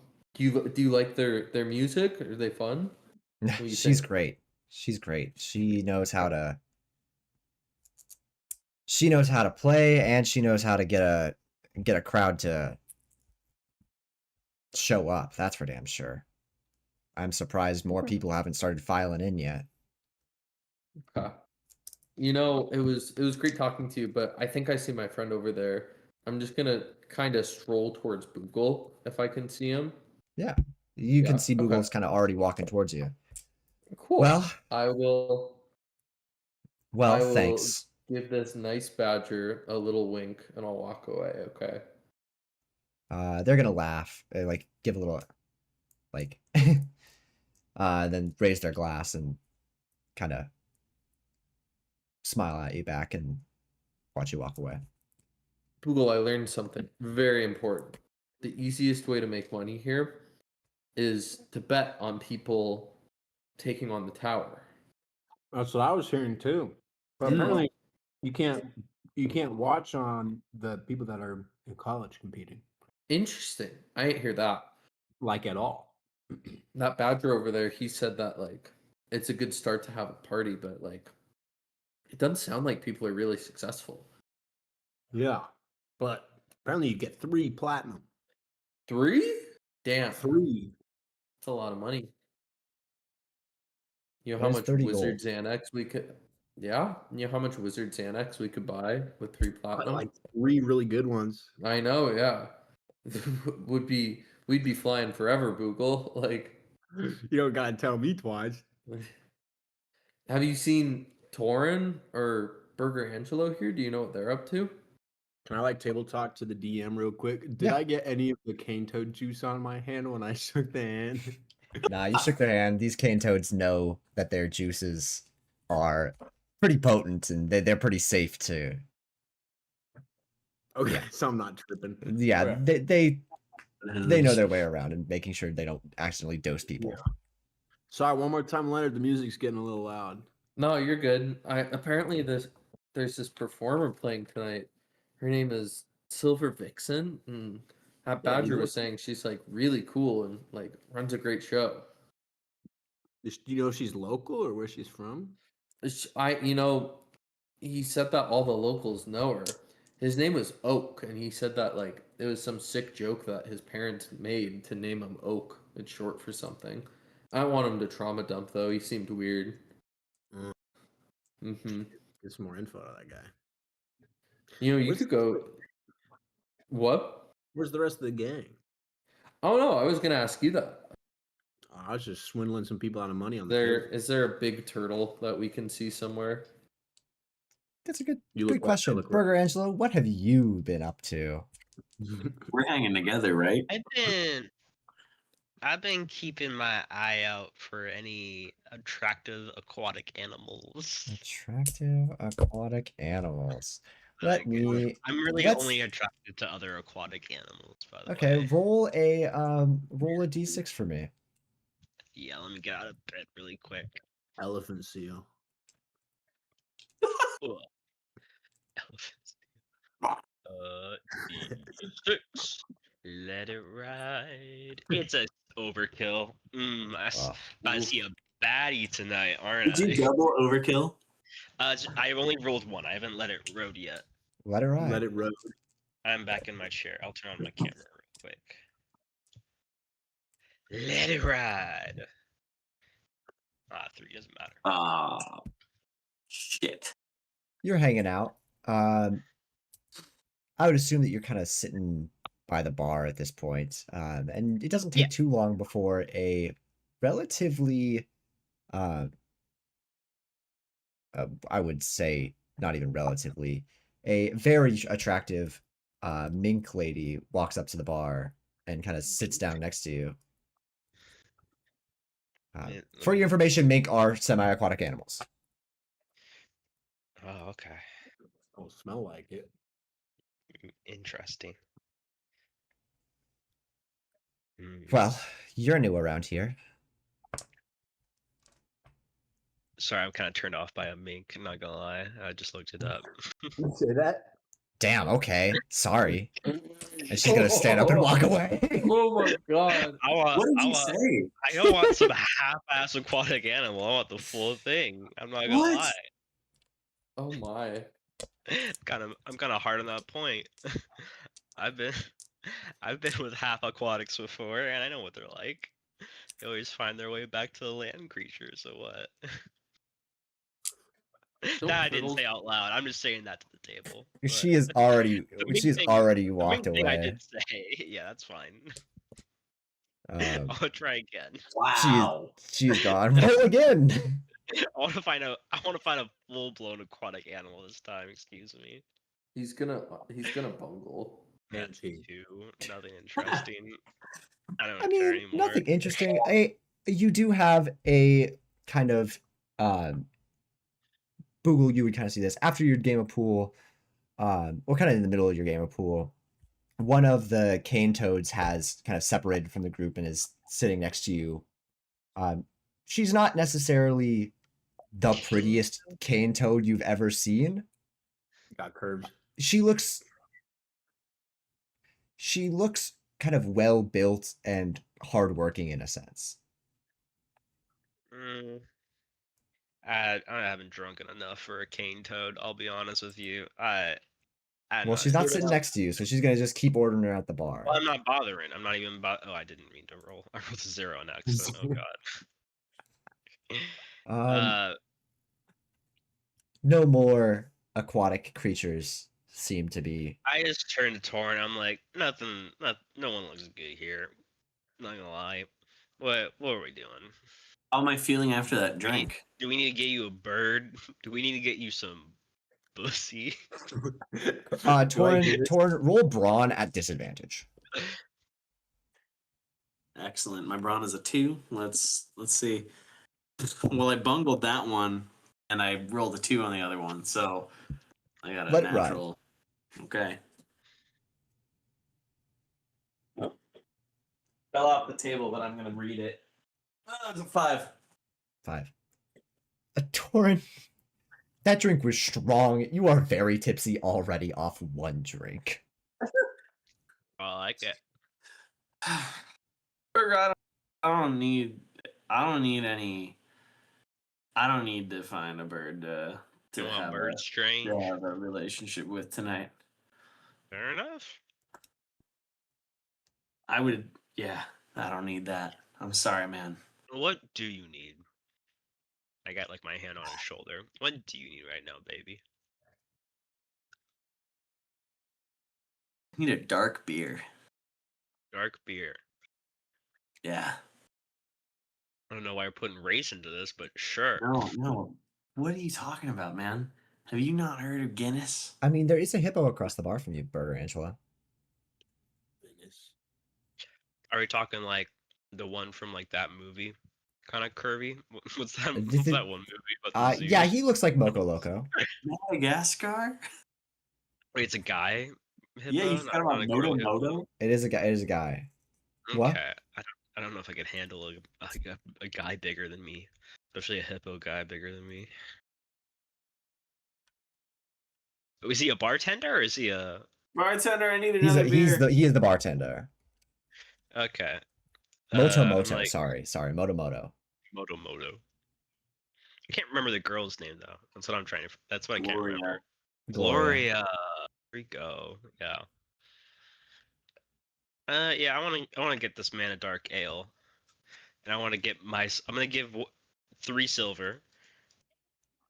[SPEAKER 6] you like their music? Are they fun? do you
[SPEAKER 1] She's
[SPEAKER 6] think?
[SPEAKER 1] great. She's great. She knows how to play, and she knows how to get a crowd to show up. That's for damn sure. I'm surprised more people haven't started filing in yet.
[SPEAKER 6] Okay. You know, it was great talking to you, but I think I see my friend over there. I'm just gonna kind of stroll towards Boogle if I can see him.
[SPEAKER 1] Yeah. You can
[SPEAKER 6] Yeah.
[SPEAKER 1] see
[SPEAKER 6] Okay.
[SPEAKER 1] Boogle's kind of already walking towards you.
[SPEAKER 6] Cool.
[SPEAKER 1] Well,
[SPEAKER 6] I will
[SPEAKER 1] thanks.
[SPEAKER 6] give this nice badger a little wink and I'll walk away, okay?
[SPEAKER 1] They're gonna laugh, like give a little, like, then raise their glass and kind of smile at you back and watch you walk away.
[SPEAKER 6] Google, I learned something very important. The easiest way to make money here is to bet on people taking on the tower.
[SPEAKER 3] That's what I was hearing too. But
[SPEAKER 6] Mm.
[SPEAKER 3] apparently, you can't watch on the people that are in college competing
[SPEAKER 6] Interesting. I ain't hear that.
[SPEAKER 3] like at all.
[SPEAKER 6] That badger over there, he said that like it's a good start to have a party, but like it doesn't sound like people are really successful.
[SPEAKER 3] Yeah, but apparently you get 3 platinum.
[SPEAKER 6] 3? Damn,
[SPEAKER 3] 3.
[SPEAKER 6] that's a lot of money. You know
[SPEAKER 1] That
[SPEAKER 6] how
[SPEAKER 1] is
[SPEAKER 6] much
[SPEAKER 1] 30
[SPEAKER 6] Wizard
[SPEAKER 1] gold.
[SPEAKER 6] Xanax we could Yeah, you know how much Wizard Xanax we could buy with 3 platinum?
[SPEAKER 3] Like 3 really good ones.
[SPEAKER 6] I know, yeah. We'd be flying forever, Boogle. Like
[SPEAKER 3] You don't gotta tell me twice.
[SPEAKER 6] have you seen Torin or Burger Angelo here? Do you know what they're up to?
[SPEAKER 3] Can I like table talk to the DM real quick? Did
[SPEAKER 1] Yeah.
[SPEAKER 3] I get any of the cane toad juice on my hand when I shook the hand?
[SPEAKER 1] Nah, you shook their hand. These cane toads know that their juices are pretty potent and they're pretty safe to.
[SPEAKER 3] Okay,
[SPEAKER 1] Yeah.
[SPEAKER 3] so I'm not tripping.
[SPEAKER 1] Yeah,
[SPEAKER 3] Okay.
[SPEAKER 1] they know their way around and making sure they don't accidentally dose people.
[SPEAKER 3] Yeah. Sorry, one more time, Leonard. The music's getting a little loud.
[SPEAKER 6] No, you're good. Apparently there's this performer playing tonight. Her name is Silver Vixen, and that
[SPEAKER 3] Yeah, you
[SPEAKER 6] Badger
[SPEAKER 3] know-
[SPEAKER 6] was saying she's like really cool and like runs a great show.
[SPEAKER 3] Do you know if she's local or where she's from?
[SPEAKER 6] He said that all the locals know her. His name was Oak, and he said that like it was some sick joke that his parents made to name him Oak. It's short for something. I don't want him to trauma dump though. He seemed weird.
[SPEAKER 3] Mm.
[SPEAKER 6] Mm-hmm.
[SPEAKER 3] Get some more info out of that guy.
[SPEAKER 6] You know, you
[SPEAKER 3] Where's
[SPEAKER 6] could go. What?
[SPEAKER 3] Where's the rest of the gang?
[SPEAKER 6] Oh no, I was gonna ask you that.
[SPEAKER 3] I was just swindling some people out of money on the
[SPEAKER 6] Is there a big turtle that we can see somewhere?
[SPEAKER 1] That's a good
[SPEAKER 3] You look
[SPEAKER 1] good
[SPEAKER 3] like
[SPEAKER 1] question.
[SPEAKER 3] Silicon.
[SPEAKER 1] Burger Angelo, what have you been up to?
[SPEAKER 2] We're hanging together, right?
[SPEAKER 4] I've been keeping my eye out for any attractive aquatic animals.
[SPEAKER 1] Attractive aquatic animals. Let
[SPEAKER 4] Like,
[SPEAKER 1] me.
[SPEAKER 4] I'm really
[SPEAKER 1] let's-
[SPEAKER 4] only attracted to other aquatic animals, by the
[SPEAKER 1] Okay,
[SPEAKER 4] way.
[SPEAKER 1] roll a d6 for me.
[SPEAKER 4] Yeah, let me get out of bed really quick.
[SPEAKER 3] Elephant seal.
[SPEAKER 4] Ugh. Elephants. D6. Let it ride. It's a overkill.
[SPEAKER 1] Oh.
[SPEAKER 4] About to see a baddie tonight, aren't
[SPEAKER 2] Did you
[SPEAKER 4] I?
[SPEAKER 2] double overkill?
[SPEAKER 4] I've only rolled one. I haven't let it road yet.
[SPEAKER 1] Let it ride.
[SPEAKER 3] Let it road.
[SPEAKER 4] I'm back in my chair. I'll turn on my camera real quick. Let it ride. 3 doesn't matter.
[SPEAKER 2] Ah, shit.
[SPEAKER 1] You're hanging out. I would assume that you're kind of sitting by the bar at this point, and it doesn't take
[SPEAKER 4] Yeah.
[SPEAKER 1] too long before a relatively, I would say, not even relatively, a very attractive mink lady walks up to the bar and kind of sits down next to you.
[SPEAKER 4] Let
[SPEAKER 1] For
[SPEAKER 4] me-
[SPEAKER 1] your information, mink are semi-aquatic animals.
[SPEAKER 4] Oh, okay.
[SPEAKER 3] Don't smell like it.
[SPEAKER 4] Interesting.
[SPEAKER 1] Well, you're new around here.
[SPEAKER 4] Sorry, I'm kind of turned off by a mink. I'm not gonna lie. I just looked it up.
[SPEAKER 3] You say that?
[SPEAKER 1] Damn, okay. Sorry. And she's gonna stand up and walk away.
[SPEAKER 6] Oh my god.
[SPEAKER 2] What did you say?
[SPEAKER 4] I don't want some half-ass aquatic animal. I want the full thing. I'm not gonna
[SPEAKER 2] What?
[SPEAKER 4] lie.
[SPEAKER 6] Oh my.
[SPEAKER 4] I'm kind of hard on that point. I've been with half aquatics before, and I know what they're like. They always find their way back to the land creature. So what?
[SPEAKER 6] Don't
[SPEAKER 4] That I didn't
[SPEAKER 6] turtles-
[SPEAKER 4] say out loud. I'm just saying that to the table.
[SPEAKER 1] She is already
[SPEAKER 4] mink
[SPEAKER 1] she's
[SPEAKER 4] thing-
[SPEAKER 1] already
[SPEAKER 4] The
[SPEAKER 1] walked
[SPEAKER 4] mink thing I
[SPEAKER 1] away.
[SPEAKER 4] did say. Yeah, that's fine.
[SPEAKER 1] Um,
[SPEAKER 4] I'll try again.
[SPEAKER 2] Wow.
[SPEAKER 1] she's gone. Roll again.
[SPEAKER 4] I want to find a full-blown aquatic animal this time. Excuse me.
[SPEAKER 6] He's gonna bungle.
[SPEAKER 3] And she.
[SPEAKER 4] Two. Nothing interesting. I don't
[SPEAKER 1] I
[SPEAKER 4] care
[SPEAKER 1] mean,
[SPEAKER 4] anymore.
[SPEAKER 1] nothing interesting. You do have a kind of Boogle, you would kind of see this after your game of pool, or kind of in the middle of your game of pool. One of the cane toads has kind of separated from the group and is sitting next to you. She's not necessarily the prettiest cane toad you've ever seen.
[SPEAKER 3] Got curves.
[SPEAKER 1] She looks kind of well built and hardworking in a sense.
[SPEAKER 4] I haven't drunken enough for a cane toad. I'll be honest with you.
[SPEAKER 1] Well, she's not sitting next to you, so she's gonna just keep ordering her at the bar.
[SPEAKER 4] Well, I'm not bothering. I'm not even Oh, I didn't mean to roll. I rolled a 0 next. So, oh god.
[SPEAKER 1] No more aquatic creatures seem to be.
[SPEAKER 4] I just turned to Torn. I'm like, no one looks good here. Not gonna lie. What are we doing?
[SPEAKER 2] How am I feeling after that drink?
[SPEAKER 4] Do we need to get you a bird? Do we need to get you some pussy?
[SPEAKER 1] Torn, roll brawn at disadvantage.
[SPEAKER 2] Excellent. My brawn is a 2. Let's see. Well, I bungled that one, and I rolled a 2 on the other one, so I got a
[SPEAKER 1] Let it ride.
[SPEAKER 2] natural. Okay. Oh. Fell off the table, but I'm gonna read it. Oh, it's a 5.
[SPEAKER 1] 5. Torn, that drink was strong. You are very tipsy already off one drink.
[SPEAKER 4] I like it.
[SPEAKER 2] I don't need to find a bird to
[SPEAKER 4] You want
[SPEAKER 2] have
[SPEAKER 4] bird strange?
[SPEAKER 2] a relationship with tonight.
[SPEAKER 4] Fair enough.
[SPEAKER 2] I don't need that. I'm sorry, man.
[SPEAKER 4] What do you need? I got like my hand on his shoulder. What do you need right now, baby?
[SPEAKER 2] I need a dark beer.
[SPEAKER 4] Dark beer.
[SPEAKER 2] Yeah.
[SPEAKER 4] I don't know why you're putting race into this, but sure.
[SPEAKER 2] No. What are you talking about, man? Have you not heard of Guinness?
[SPEAKER 1] I mean, there is a hippo across the bar from you, Burger Angela.
[SPEAKER 4] Are we talking like the one from like that movie? Kind of curvy? What's that one movie? About the
[SPEAKER 1] Yeah,
[SPEAKER 4] zoo?
[SPEAKER 1] he looks like Moco Loco.
[SPEAKER 2] Madagascar?
[SPEAKER 4] Wait, it's a guy?
[SPEAKER 2] Yeah, you
[SPEAKER 4] Hippo?
[SPEAKER 2] forgot about
[SPEAKER 4] Not a girl
[SPEAKER 2] Moto
[SPEAKER 4] hippo?
[SPEAKER 2] Moto?
[SPEAKER 1] It is a guy. What?
[SPEAKER 4] Okay. I I don't know if I could handle a guy bigger than me, especially a hippo guy bigger than me. Is he a bartender or is he a?
[SPEAKER 2] Bartender, I need
[SPEAKER 1] He's
[SPEAKER 2] another beer.
[SPEAKER 1] he is the bartender.
[SPEAKER 4] Okay.
[SPEAKER 1] Moto
[SPEAKER 4] I'm
[SPEAKER 1] Moto.
[SPEAKER 4] like
[SPEAKER 1] Sorry, Moto Moto.
[SPEAKER 4] Moto Moto. I can't remember the girl's name though. That's what I'm trying to. That's what I can't
[SPEAKER 2] Gloria.
[SPEAKER 4] remember.
[SPEAKER 1] Gloria.
[SPEAKER 4] Gloria. There we go. Yeah. Yeah. I want to get this man a dark ale, and I want to get my. I'm gonna give 3 silver.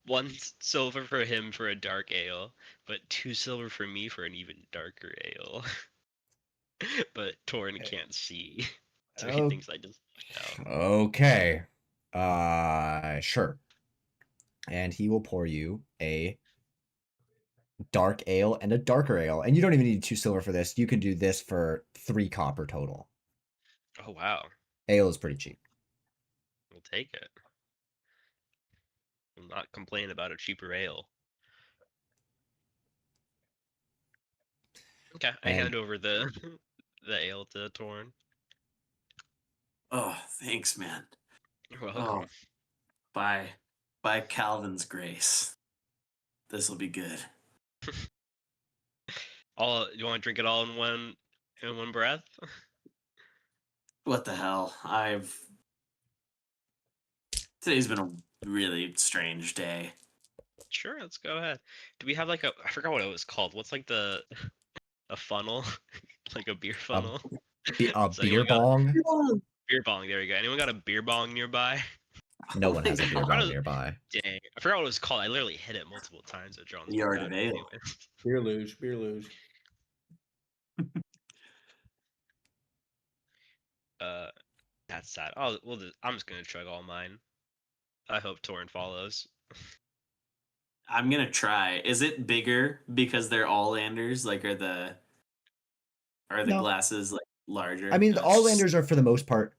[SPEAKER 4] 1 silver for him for a dark ale, but 2 silver for me for an even darker ale. But Torin can't see, so he
[SPEAKER 1] Oh.
[SPEAKER 4] thinks I just out.
[SPEAKER 1] Okay. Sure. And he will pour you a dark ale and a darker ale. And you don't even need 2 silver for this. You can do this for 3 copper total.
[SPEAKER 4] Oh wow,
[SPEAKER 1] Ale is pretty cheap.
[SPEAKER 4] we'll take it. Will not complain about a cheaper ale. Okay, I
[SPEAKER 1] And-
[SPEAKER 4] hand over the the ale to Torin.
[SPEAKER 2] Oh, thanks, man.
[SPEAKER 4] You're welcome.
[SPEAKER 2] By Calvin's grace, this will be good.
[SPEAKER 4] All you want to drink it all in one breath?
[SPEAKER 2] What the hell? Today's been a really strange day.
[SPEAKER 4] Sure, let's go ahead. Do we have like I forgot what it was called. What's like a funnel, like a beer funnel?
[SPEAKER 1] A
[SPEAKER 4] So
[SPEAKER 1] beer
[SPEAKER 4] anyone got-
[SPEAKER 1] bong?
[SPEAKER 4] Beer bong. There we go. Anyone got a beer bong nearby?
[SPEAKER 1] No one has a beer
[SPEAKER 4] God.
[SPEAKER 1] bong nearby.
[SPEAKER 4] Dang, I forgot what it was called. I literally hit it multiple times at John's.
[SPEAKER 2] The art
[SPEAKER 4] workout
[SPEAKER 2] of ale.
[SPEAKER 4] anyway.
[SPEAKER 3] Beer luge, beer luge.
[SPEAKER 4] That's sad. I'm just gonna chug all mine. I hope Torin follows.
[SPEAKER 2] I'm gonna try. Is it bigger because they're all landers? Like, are the
[SPEAKER 1] No.
[SPEAKER 2] glasses like larger?
[SPEAKER 1] I mean, the
[SPEAKER 2] That's just-
[SPEAKER 1] All-Landers are for the most part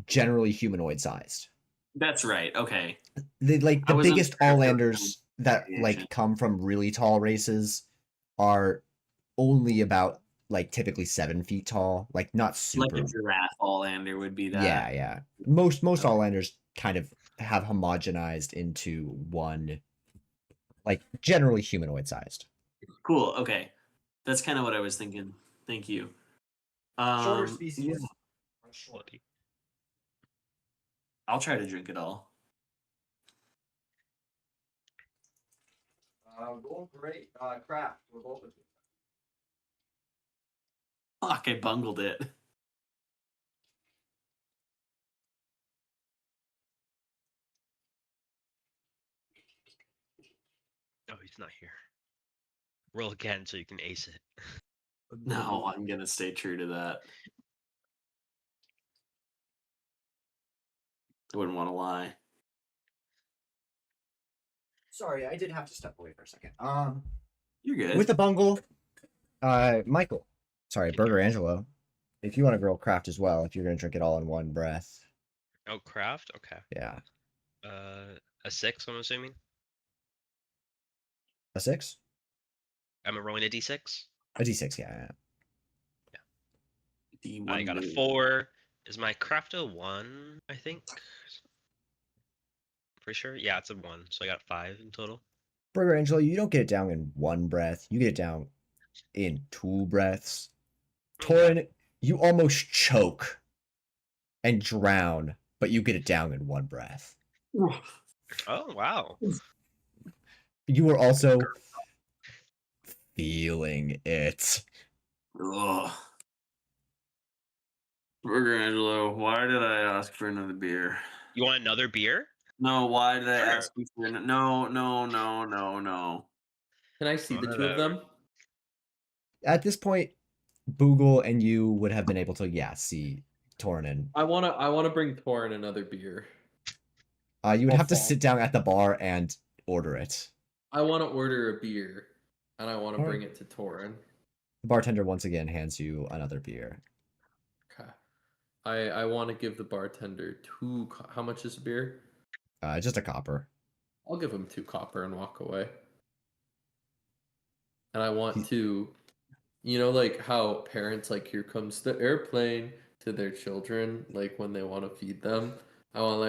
[SPEAKER 1] generally humanoid-sized.
[SPEAKER 2] That's right. Okay.
[SPEAKER 1] The
[SPEAKER 2] I wasn't
[SPEAKER 1] biggest
[SPEAKER 2] sure if there was
[SPEAKER 1] All-Landers that
[SPEAKER 2] variation.
[SPEAKER 1] come from really tall races are only about typically 7 feet tall, not super.
[SPEAKER 2] Like a giraffe all-lander would be that.
[SPEAKER 1] Yeah. Most
[SPEAKER 2] Okay.
[SPEAKER 1] All-Landers kind of have homogenized into one, generally humanoid-sized.
[SPEAKER 2] Cool. Okay. That's kind of what I was thinking. Thank you. Yeah,
[SPEAKER 4] Bloody.
[SPEAKER 2] I'll try to drink it all.
[SPEAKER 1] Going great. Craft. We're both with you.
[SPEAKER 2] Fuck, I bungled it.
[SPEAKER 4] Oh, he's not here. Roll again so you can ace it.
[SPEAKER 2] No, I'm gonna stay true to that. I wouldn't want to lie.
[SPEAKER 1] Sorry, I did have to step away for a second.
[SPEAKER 2] You're good.
[SPEAKER 1] With the bungle, Michael. Sorry, Burger Angelo. If you want to grill craft as well, if you're gonna drink it all in one breath.
[SPEAKER 4] Oh, craft. Okay.
[SPEAKER 1] Yeah.
[SPEAKER 4] A 6. I'm assuming.
[SPEAKER 1] A 6?
[SPEAKER 4] I'm rolling a d6.
[SPEAKER 1] A D6, yeah.
[SPEAKER 4] I got a 4. Is my craft a 1? I think. Pretty sure. Yeah, it's a 1. So I got 5 in total.
[SPEAKER 1] Burger Angelo, you don't get it down in one breath. You get it down in 2 breaths. Torin, you almost choke and drown, but you get it down in 1 breath.
[SPEAKER 4] Oh wow.
[SPEAKER 1] You were also feeling it.
[SPEAKER 2] Ugh. Burger Angelo, why did I ask for another beer?
[SPEAKER 4] You want another beer?
[SPEAKER 2] No, why did I
[SPEAKER 4] Sure.
[SPEAKER 2] ask you for no.
[SPEAKER 6] Can I see the two of them?
[SPEAKER 1] At this point, Boogle and you would have been able to, see Torin and
[SPEAKER 6] I wanna bring Torin another beer.
[SPEAKER 1] you would
[SPEAKER 3] Well,
[SPEAKER 1] have to
[SPEAKER 3] fine.
[SPEAKER 1] sit down at the bar and order it.
[SPEAKER 6] I want to order a beer, and I want to
[SPEAKER 1] Alright.
[SPEAKER 6] bring it to Torin.
[SPEAKER 1] The bartender once again hands you another beer.
[SPEAKER 6] Okay. I want to give the bartender 2. How much is a beer?
[SPEAKER 1] Just a copper.
[SPEAKER 6] I'll give him 2 copper and walk away. And I want to, like how parents here comes the airplane, to their children, like when they want to feed them. I want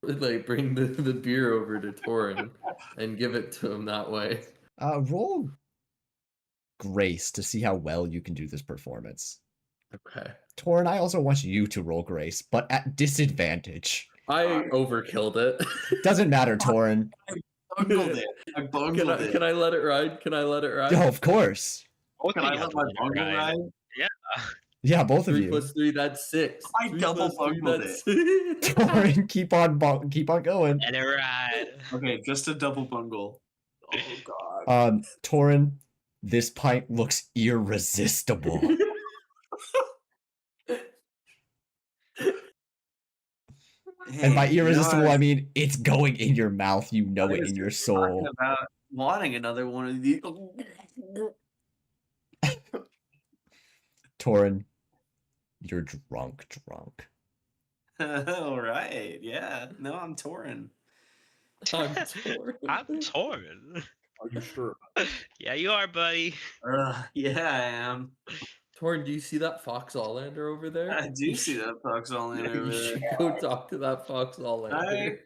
[SPEAKER 6] like bring the beer over to Torin and give it to him that way.
[SPEAKER 1] Roll grace to see how well you can do this performance.
[SPEAKER 6] Okay.
[SPEAKER 1] Torin, I also want you to roll grace, but at disadvantage.
[SPEAKER 6] I overkilled it.
[SPEAKER 1] Doesn't matter, Torin.
[SPEAKER 2] Bungled it. I bungled it.
[SPEAKER 6] Can I let it ride? Can I let it ride?
[SPEAKER 1] Oh, of course.
[SPEAKER 4] Both
[SPEAKER 2] Can
[SPEAKER 4] of
[SPEAKER 2] I
[SPEAKER 4] you have
[SPEAKER 2] let my
[SPEAKER 4] to let it
[SPEAKER 2] bungle
[SPEAKER 4] ride.
[SPEAKER 2] ride?
[SPEAKER 1] Yeah, both of
[SPEAKER 6] 3
[SPEAKER 1] you.
[SPEAKER 6] plus 3, that's 6.
[SPEAKER 2] I
[SPEAKER 6] 3
[SPEAKER 2] double
[SPEAKER 6] plus 3,
[SPEAKER 2] bungled
[SPEAKER 6] that's
[SPEAKER 2] it.
[SPEAKER 6] 6.
[SPEAKER 1] Torin, keep on going.
[SPEAKER 4] Let it ride.
[SPEAKER 2] Okay, just a double bungle. Oh god.
[SPEAKER 1] Torin, this pint looks irresistible. And by
[SPEAKER 2] Hey, you know,
[SPEAKER 1] irresistible, I mean it's going in your mouth. You know
[SPEAKER 2] I
[SPEAKER 1] it
[SPEAKER 2] was
[SPEAKER 1] in your
[SPEAKER 2] just talking
[SPEAKER 1] soul.
[SPEAKER 2] about wanting another one of these.
[SPEAKER 1] Torin, you're drunk.
[SPEAKER 2] All right. Yeah. No, I'm torn.
[SPEAKER 6] I'm torn.
[SPEAKER 4] I'm torn.
[SPEAKER 3] Are you sure?
[SPEAKER 4] Yeah, you are, buddy.
[SPEAKER 2] Yeah, I am.
[SPEAKER 6] Torn, do you see that Fox Allander over there?
[SPEAKER 2] I do see that fox all in over
[SPEAKER 6] You
[SPEAKER 2] there.
[SPEAKER 6] should go talk to that Fox Allander.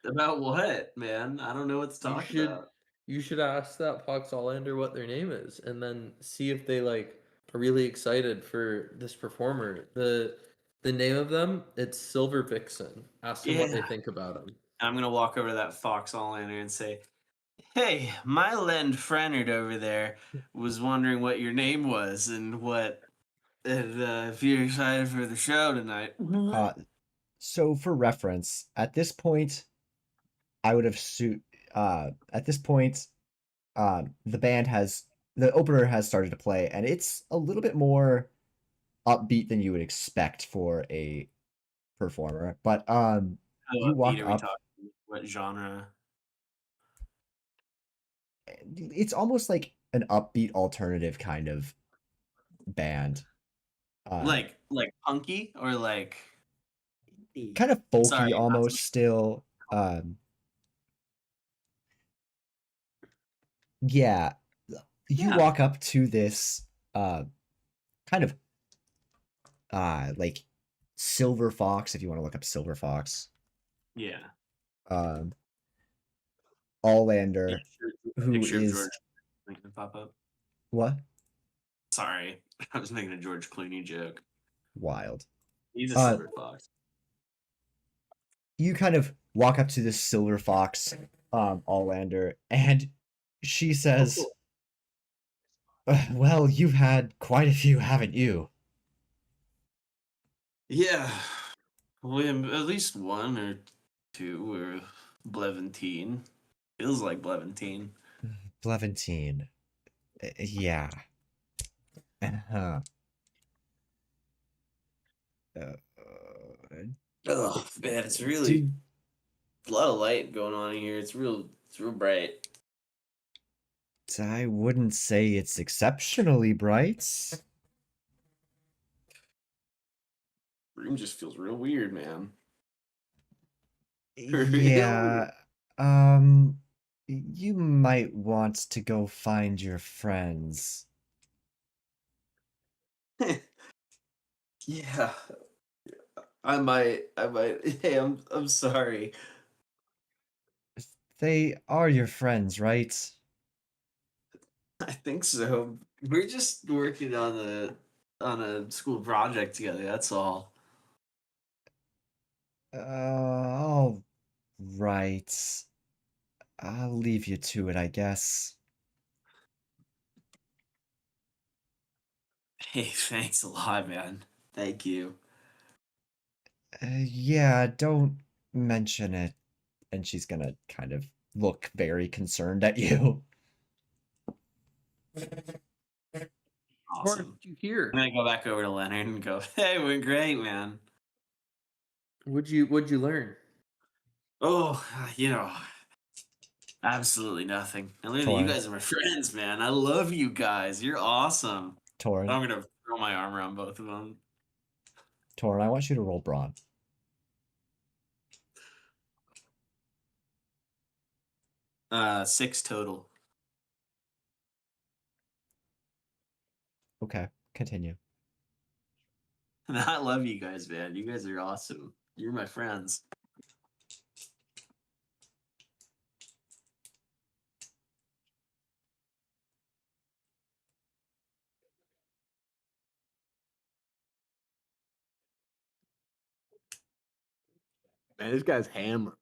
[SPEAKER 2] About what, man? I don't know what to talk about.
[SPEAKER 6] You should ask that Fox Allander what their name is, and then see if they like are really excited for this performer. The name of them, it's Silver Vixen. Ask them what they
[SPEAKER 2] Yeah.
[SPEAKER 6] think about him.
[SPEAKER 2] I'm gonna walk over to that fox all in and say, "Hey, my Len Frennard over there was wondering what your name was and if you're excited for the show tonight."
[SPEAKER 1] So for reference, at this point, I would have at this point, the opener has started to play, and it's a little bit more upbeat than you would expect for a performer. But
[SPEAKER 2] How
[SPEAKER 1] you
[SPEAKER 2] upbeat
[SPEAKER 1] walk
[SPEAKER 2] are we
[SPEAKER 1] up.
[SPEAKER 2] talking? What genre?
[SPEAKER 1] It's almost like an upbeat alternative kind of band.
[SPEAKER 2] Like punky or like
[SPEAKER 1] Kind of folky
[SPEAKER 2] Sorry, not
[SPEAKER 1] almost still. Yeah. You
[SPEAKER 2] Yeah.
[SPEAKER 1] walk up to this kind of like Silver Fox, if you want to look up Silver Fox.
[SPEAKER 2] Yeah.
[SPEAKER 1] Allander, who
[SPEAKER 2] Picture of
[SPEAKER 1] is
[SPEAKER 2] George Clooney pop up.
[SPEAKER 1] what?
[SPEAKER 2] Sorry, I was making a George Clooney joke.
[SPEAKER 1] Wild.
[SPEAKER 2] He's a silver fox.
[SPEAKER 1] You kind of walk up to this Silver Fox, Allander, and she says, well, you've had quite a few, haven't you?
[SPEAKER 2] Yeah, William, at least one or two were Bleventine. Feels like Bleventine.
[SPEAKER 1] Bleventine. Yeah. Uh-huh.
[SPEAKER 2] Oh man, it's really
[SPEAKER 1] Dude,
[SPEAKER 2] a lot of light going on in here. It's real bright.
[SPEAKER 1] I wouldn't say it's exceptionally bright.
[SPEAKER 2] Room just feels real weird, man.
[SPEAKER 1] Yeah. You might want to go find your friends.
[SPEAKER 2] Yeah. I might. Hey, I'm sorry.
[SPEAKER 1] They are your friends, right?
[SPEAKER 2] I think so. We're just working on a school project together. That's all.
[SPEAKER 1] All right. I'll leave you to it, I guess.
[SPEAKER 2] Hey, thanks a lot, man. Thank you.
[SPEAKER 1] Yeah, don't mention it. And she's gonna kind of look very concerned at you.
[SPEAKER 6] Torn,
[SPEAKER 2] Awesome.
[SPEAKER 6] did you hear?
[SPEAKER 2] I'm gonna go back over to Leonard and go, "Hey, went great, man."
[SPEAKER 6] What'd you learn?
[SPEAKER 2] Oh, absolutely nothing. I learned that you
[SPEAKER 1] Torn.
[SPEAKER 2] guys are my friends, man. I love you guys. You're awesome.
[SPEAKER 1] Torin,
[SPEAKER 2] I'm gonna throw my arm around both of them.
[SPEAKER 1] Torin, I want you to roll brawn.
[SPEAKER 2] Six total.
[SPEAKER 1] Okay, continue.
[SPEAKER 2] And I love you guys, man. You guys are awesome. You're my friends.
[SPEAKER 3] Man, this guy's hammered.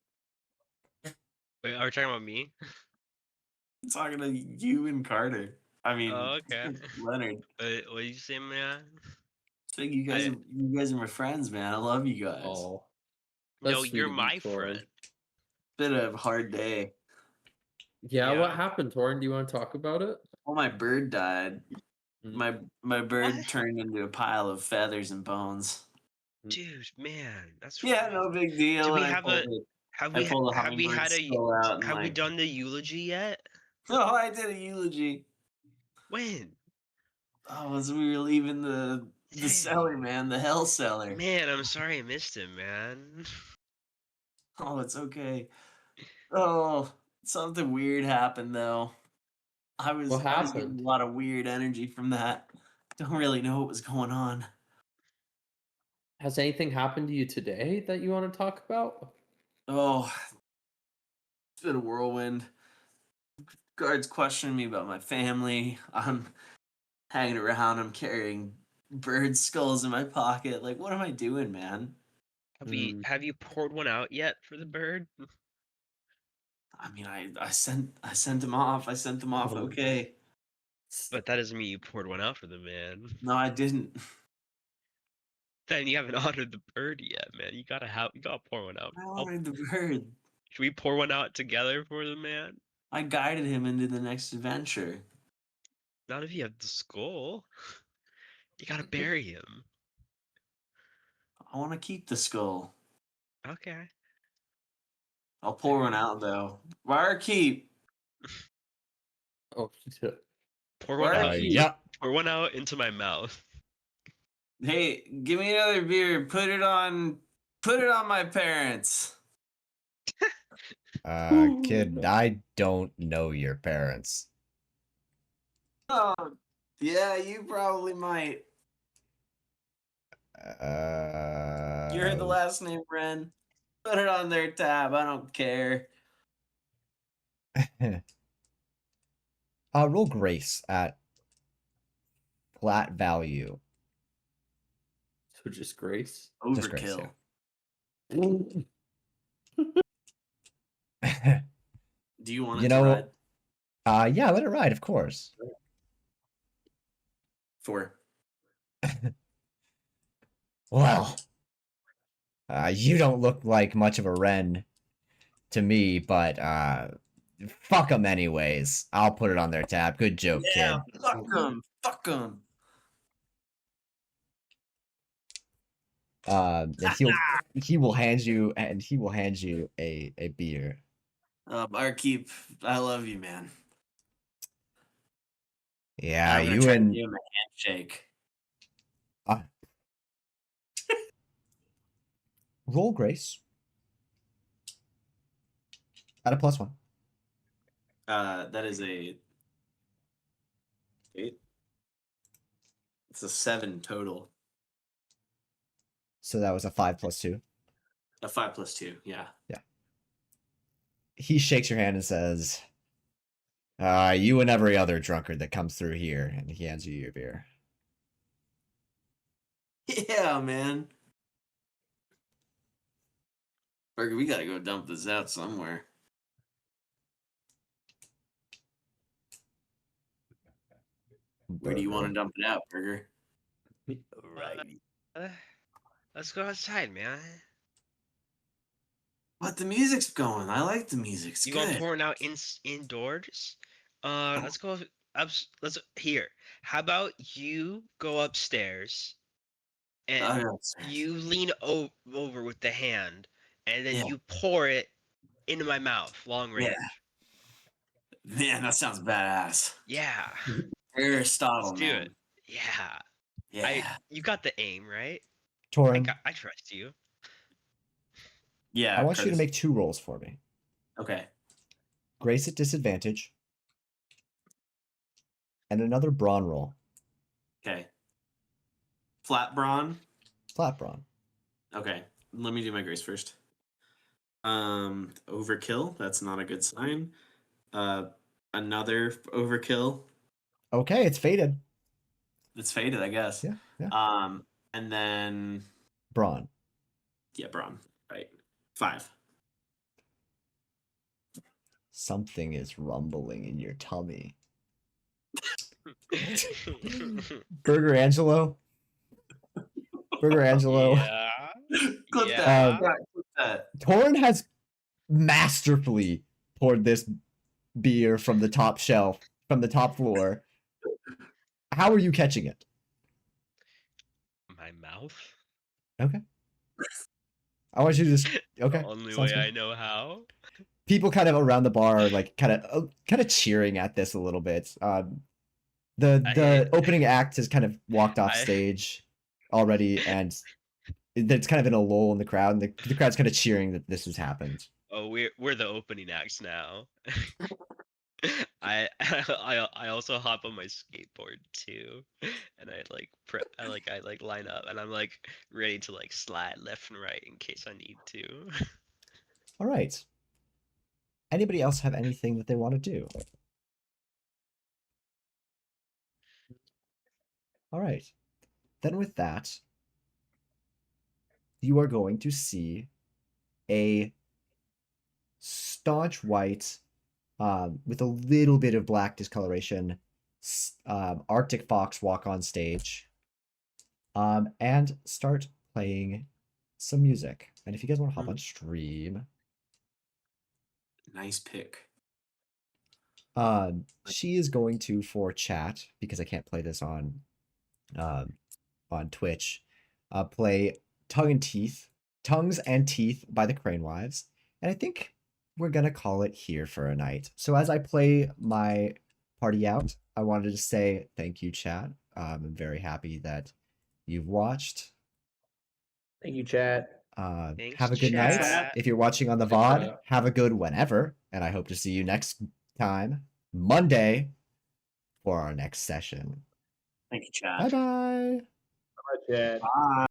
[SPEAKER 4] Wait, are we talking about me?
[SPEAKER 2] I'm talking to you and Carter. I mean,
[SPEAKER 4] Oh, okay.
[SPEAKER 2] Leonard.
[SPEAKER 4] What did you say, man?
[SPEAKER 2] So you guys, you guys are my friends, man. I love you guys.
[SPEAKER 6] Oh,
[SPEAKER 4] No,
[SPEAKER 6] that's sweet
[SPEAKER 4] you're
[SPEAKER 6] of you,
[SPEAKER 4] my
[SPEAKER 6] Torin.
[SPEAKER 4] friend.
[SPEAKER 2] Been a hard day.
[SPEAKER 6] Yeah, what
[SPEAKER 4] Yeah.
[SPEAKER 6] happened, Torin? Do you want to talk about it?
[SPEAKER 2] Well, my bird died.
[SPEAKER 6] Mm.
[SPEAKER 2] My bird
[SPEAKER 4] What?
[SPEAKER 2] turned into a pile of feathers and bones.
[SPEAKER 4] Dude, man, that's
[SPEAKER 2] Yeah, no big deal.
[SPEAKER 4] Do we
[SPEAKER 2] and
[SPEAKER 4] have
[SPEAKER 2] I
[SPEAKER 4] a
[SPEAKER 2] pulled
[SPEAKER 4] have
[SPEAKER 2] I
[SPEAKER 4] we
[SPEAKER 2] pulled a
[SPEAKER 4] have we
[SPEAKER 2] hummingbird
[SPEAKER 4] had a
[SPEAKER 2] skull out and
[SPEAKER 4] have we
[SPEAKER 2] like,
[SPEAKER 4] done the eulogy yet?
[SPEAKER 2] oh, I did a eulogy.
[SPEAKER 4] When?
[SPEAKER 2] Oh, as we were leaving the
[SPEAKER 4] Dang.
[SPEAKER 2] cellar, man, the hell cellar.
[SPEAKER 4] Man, I'm sorry I missed him, man.
[SPEAKER 2] Oh, it's okay. Oh, something weird happened though. I was
[SPEAKER 6] What
[SPEAKER 2] getting
[SPEAKER 6] happened?
[SPEAKER 2] a lot of weird energy from that. Don't really know what was going on.
[SPEAKER 6] Has anything happened to you today that you want to talk about?
[SPEAKER 2] Oh, it's been a whirlwind. Guards questioning me about my family. I'm hanging around. I'm carrying bird skulls in my pocket. Like, what am I doing, man?
[SPEAKER 4] Have you poured one out yet for the bird?
[SPEAKER 2] I mean, I sent them off. I sent them off.
[SPEAKER 6] Oh.
[SPEAKER 2] Okay.
[SPEAKER 4] But that doesn't mean you poured one out for the man.
[SPEAKER 2] No, I didn't.
[SPEAKER 4] Then you haven't honored the bird yet, man. You gotta pour one out.
[SPEAKER 2] I wanted the bird.
[SPEAKER 4] Should we pour one out together for the man?
[SPEAKER 2] I guided him into the next adventure.
[SPEAKER 4] Not if you have the skull. You gotta bury him.
[SPEAKER 2] I want to keep the skull.
[SPEAKER 4] Okay.
[SPEAKER 2] I'll pour one out though. Barkeep.
[SPEAKER 6] Oh, shit.
[SPEAKER 4] Pour one out.
[SPEAKER 2] Barkeep.
[SPEAKER 1] yeah.
[SPEAKER 4] Pour one out into my mouth.
[SPEAKER 2] Hey, give me another beer. Put it on my parents.
[SPEAKER 1] Kid, I don't know your parents.
[SPEAKER 2] Oh, yeah, you probably might. You heard the last name, Ren. Put it on their tab. I don't care.
[SPEAKER 1] Roll grace at flat value.
[SPEAKER 6] So just grace.
[SPEAKER 1] Just grace,
[SPEAKER 2] Overkill. Do you want it
[SPEAKER 1] You
[SPEAKER 2] to
[SPEAKER 1] know,
[SPEAKER 2] ride?
[SPEAKER 1] yeah, let it ride, of course.
[SPEAKER 2] 4.
[SPEAKER 1] Well, you don't look like much of a Ren to me, but fuck them anyways. I'll put it on their tab. Good joke,
[SPEAKER 2] Yeah,
[SPEAKER 1] kid.
[SPEAKER 2] fuck them. Fuck them.
[SPEAKER 1] And he will hand you a beer.
[SPEAKER 2] Barkeep, I love you, man.
[SPEAKER 1] Yeah,
[SPEAKER 2] I'm gonna
[SPEAKER 1] you
[SPEAKER 2] try to
[SPEAKER 1] and
[SPEAKER 2] give him a handshake.
[SPEAKER 1] roll grace at a +1.
[SPEAKER 2] That is a 8. It's a 7 total.
[SPEAKER 1] So that was a 5 + 2.
[SPEAKER 2] A 5 + 2. Yeah.
[SPEAKER 1] He shakes your hand and says, you and every other drunkard that comes through here, and he hands you your beer.
[SPEAKER 2] Yeah, man. Burger, we gotta go dump this out somewhere. Where do you want to dump it out, Burger?
[SPEAKER 3] Right.
[SPEAKER 4] Let's go outside, man.
[SPEAKER 2] But the music's going. I like the music. It's
[SPEAKER 4] You
[SPEAKER 2] good.
[SPEAKER 4] want pouring out indoors? Let's go let's here. How about you go upstairs and you lean over with the hand and then
[SPEAKER 2] Yeah.
[SPEAKER 4] you pour it into my mouth, long range.
[SPEAKER 2] Man, that sounds badass.
[SPEAKER 4] Yeah.
[SPEAKER 2] Aristotle,
[SPEAKER 4] Let's do
[SPEAKER 2] man.
[SPEAKER 4] it. Yeah.
[SPEAKER 2] Yeah.
[SPEAKER 4] You got the aim, right?
[SPEAKER 1] Torin,
[SPEAKER 4] I trust you.
[SPEAKER 2] Yeah.
[SPEAKER 1] I want you to
[SPEAKER 2] Curtis.
[SPEAKER 1] make 2 rolls for me.
[SPEAKER 2] Okay.
[SPEAKER 1] Grace at disadvantage. And another brawn roll.
[SPEAKER 2] Okay. Flat brawn.
[SPEAKER 1] Slap Braun.
[SPEAKER 2] Okay, let me do my grace first. Overkill. That's not a good sign. Another overkill.
[SPEAKER 1] Okay, it's faded.
[SPEAKER 2] It's faded, I guess.
[SPEAKER 1] Yeah, yeah.
[SPEAKER 2] And then
[SPEAKER 1] Braun.
[SPEAKER 2] yeah, Braun. Right. 5.
[SPEAKER 1] Something is rumbling in your tummy. Burger Angelo. Burger Angelo.
[SPEAKER 4] Yeah.
[SPEAKER 2] Clip
[SPEAKER 4] Yeah.
[SPEAKER 2] that. Yeah, clip that.
[SPEAKER 1] Torrin has masterfully poured this beer from the top shelf, from the top floor. How are you catching it?
[SPEAKER 4] My mouth.
[SPEAKER 1] Okay. I want you to just okay.
[SPEAKER 4] The only
[SPEAKER 1] sounds
[SPEAKER 4] way
[SPEAKER 1] good.
[SPEAKER 4] I know how.
[SPEAKER 1] People kind of around the bar are like kind of cheering at this a little bit. The opening act has kind of walked off stage already, and it's kind of in a lull in the crowd, and the crowd's kind of cheering that this has happened.
[SPEAKER 4] Oh, we're the opening acts now. I also hop on my skateboard too, and I line up, and I'm like ready to like slide left and right in case I need to.
[SPEAKER 1] All right. Anybody else have anything that they want to do? All right. Then with that, you are going to see a staunch white with a little bit of black discoloration Arctic Fox walk on stage and start playing some music. And if you guys want to hop on stream,
[SPEAKER 2] Nice pick.
[SPEAKER 1] she is going to, for chat, because I can't play this on Twitch, play Tongues and Teeth by the Crane Wives. And I think we're gonna call it here for a night. So as I play my party out, I wanted to say thank you, chat. I'm very happy that you've watched.
[SPEAKER 3] Thank you, chat.
[SPEAKER 4] Thanks,
[SPEAKER 1] Have a good night.
[SPEAKER 4] chat.
[SPEAKER 1] If you're watching on the
[SPEAKER 6] Thanks,
[SPEAKER 1] VOD,
[SPEAKER 6] chat.
[SPEAKER 1] have a good whenever. And I hope to see you next time, Monday, for our next session.
[SPEAKER 2] Thank you, Chad.
[SPEAKER 1] Bye-bye.
[SPEAKER 3] Bye, chat.
[SPEAKER 2] Bye.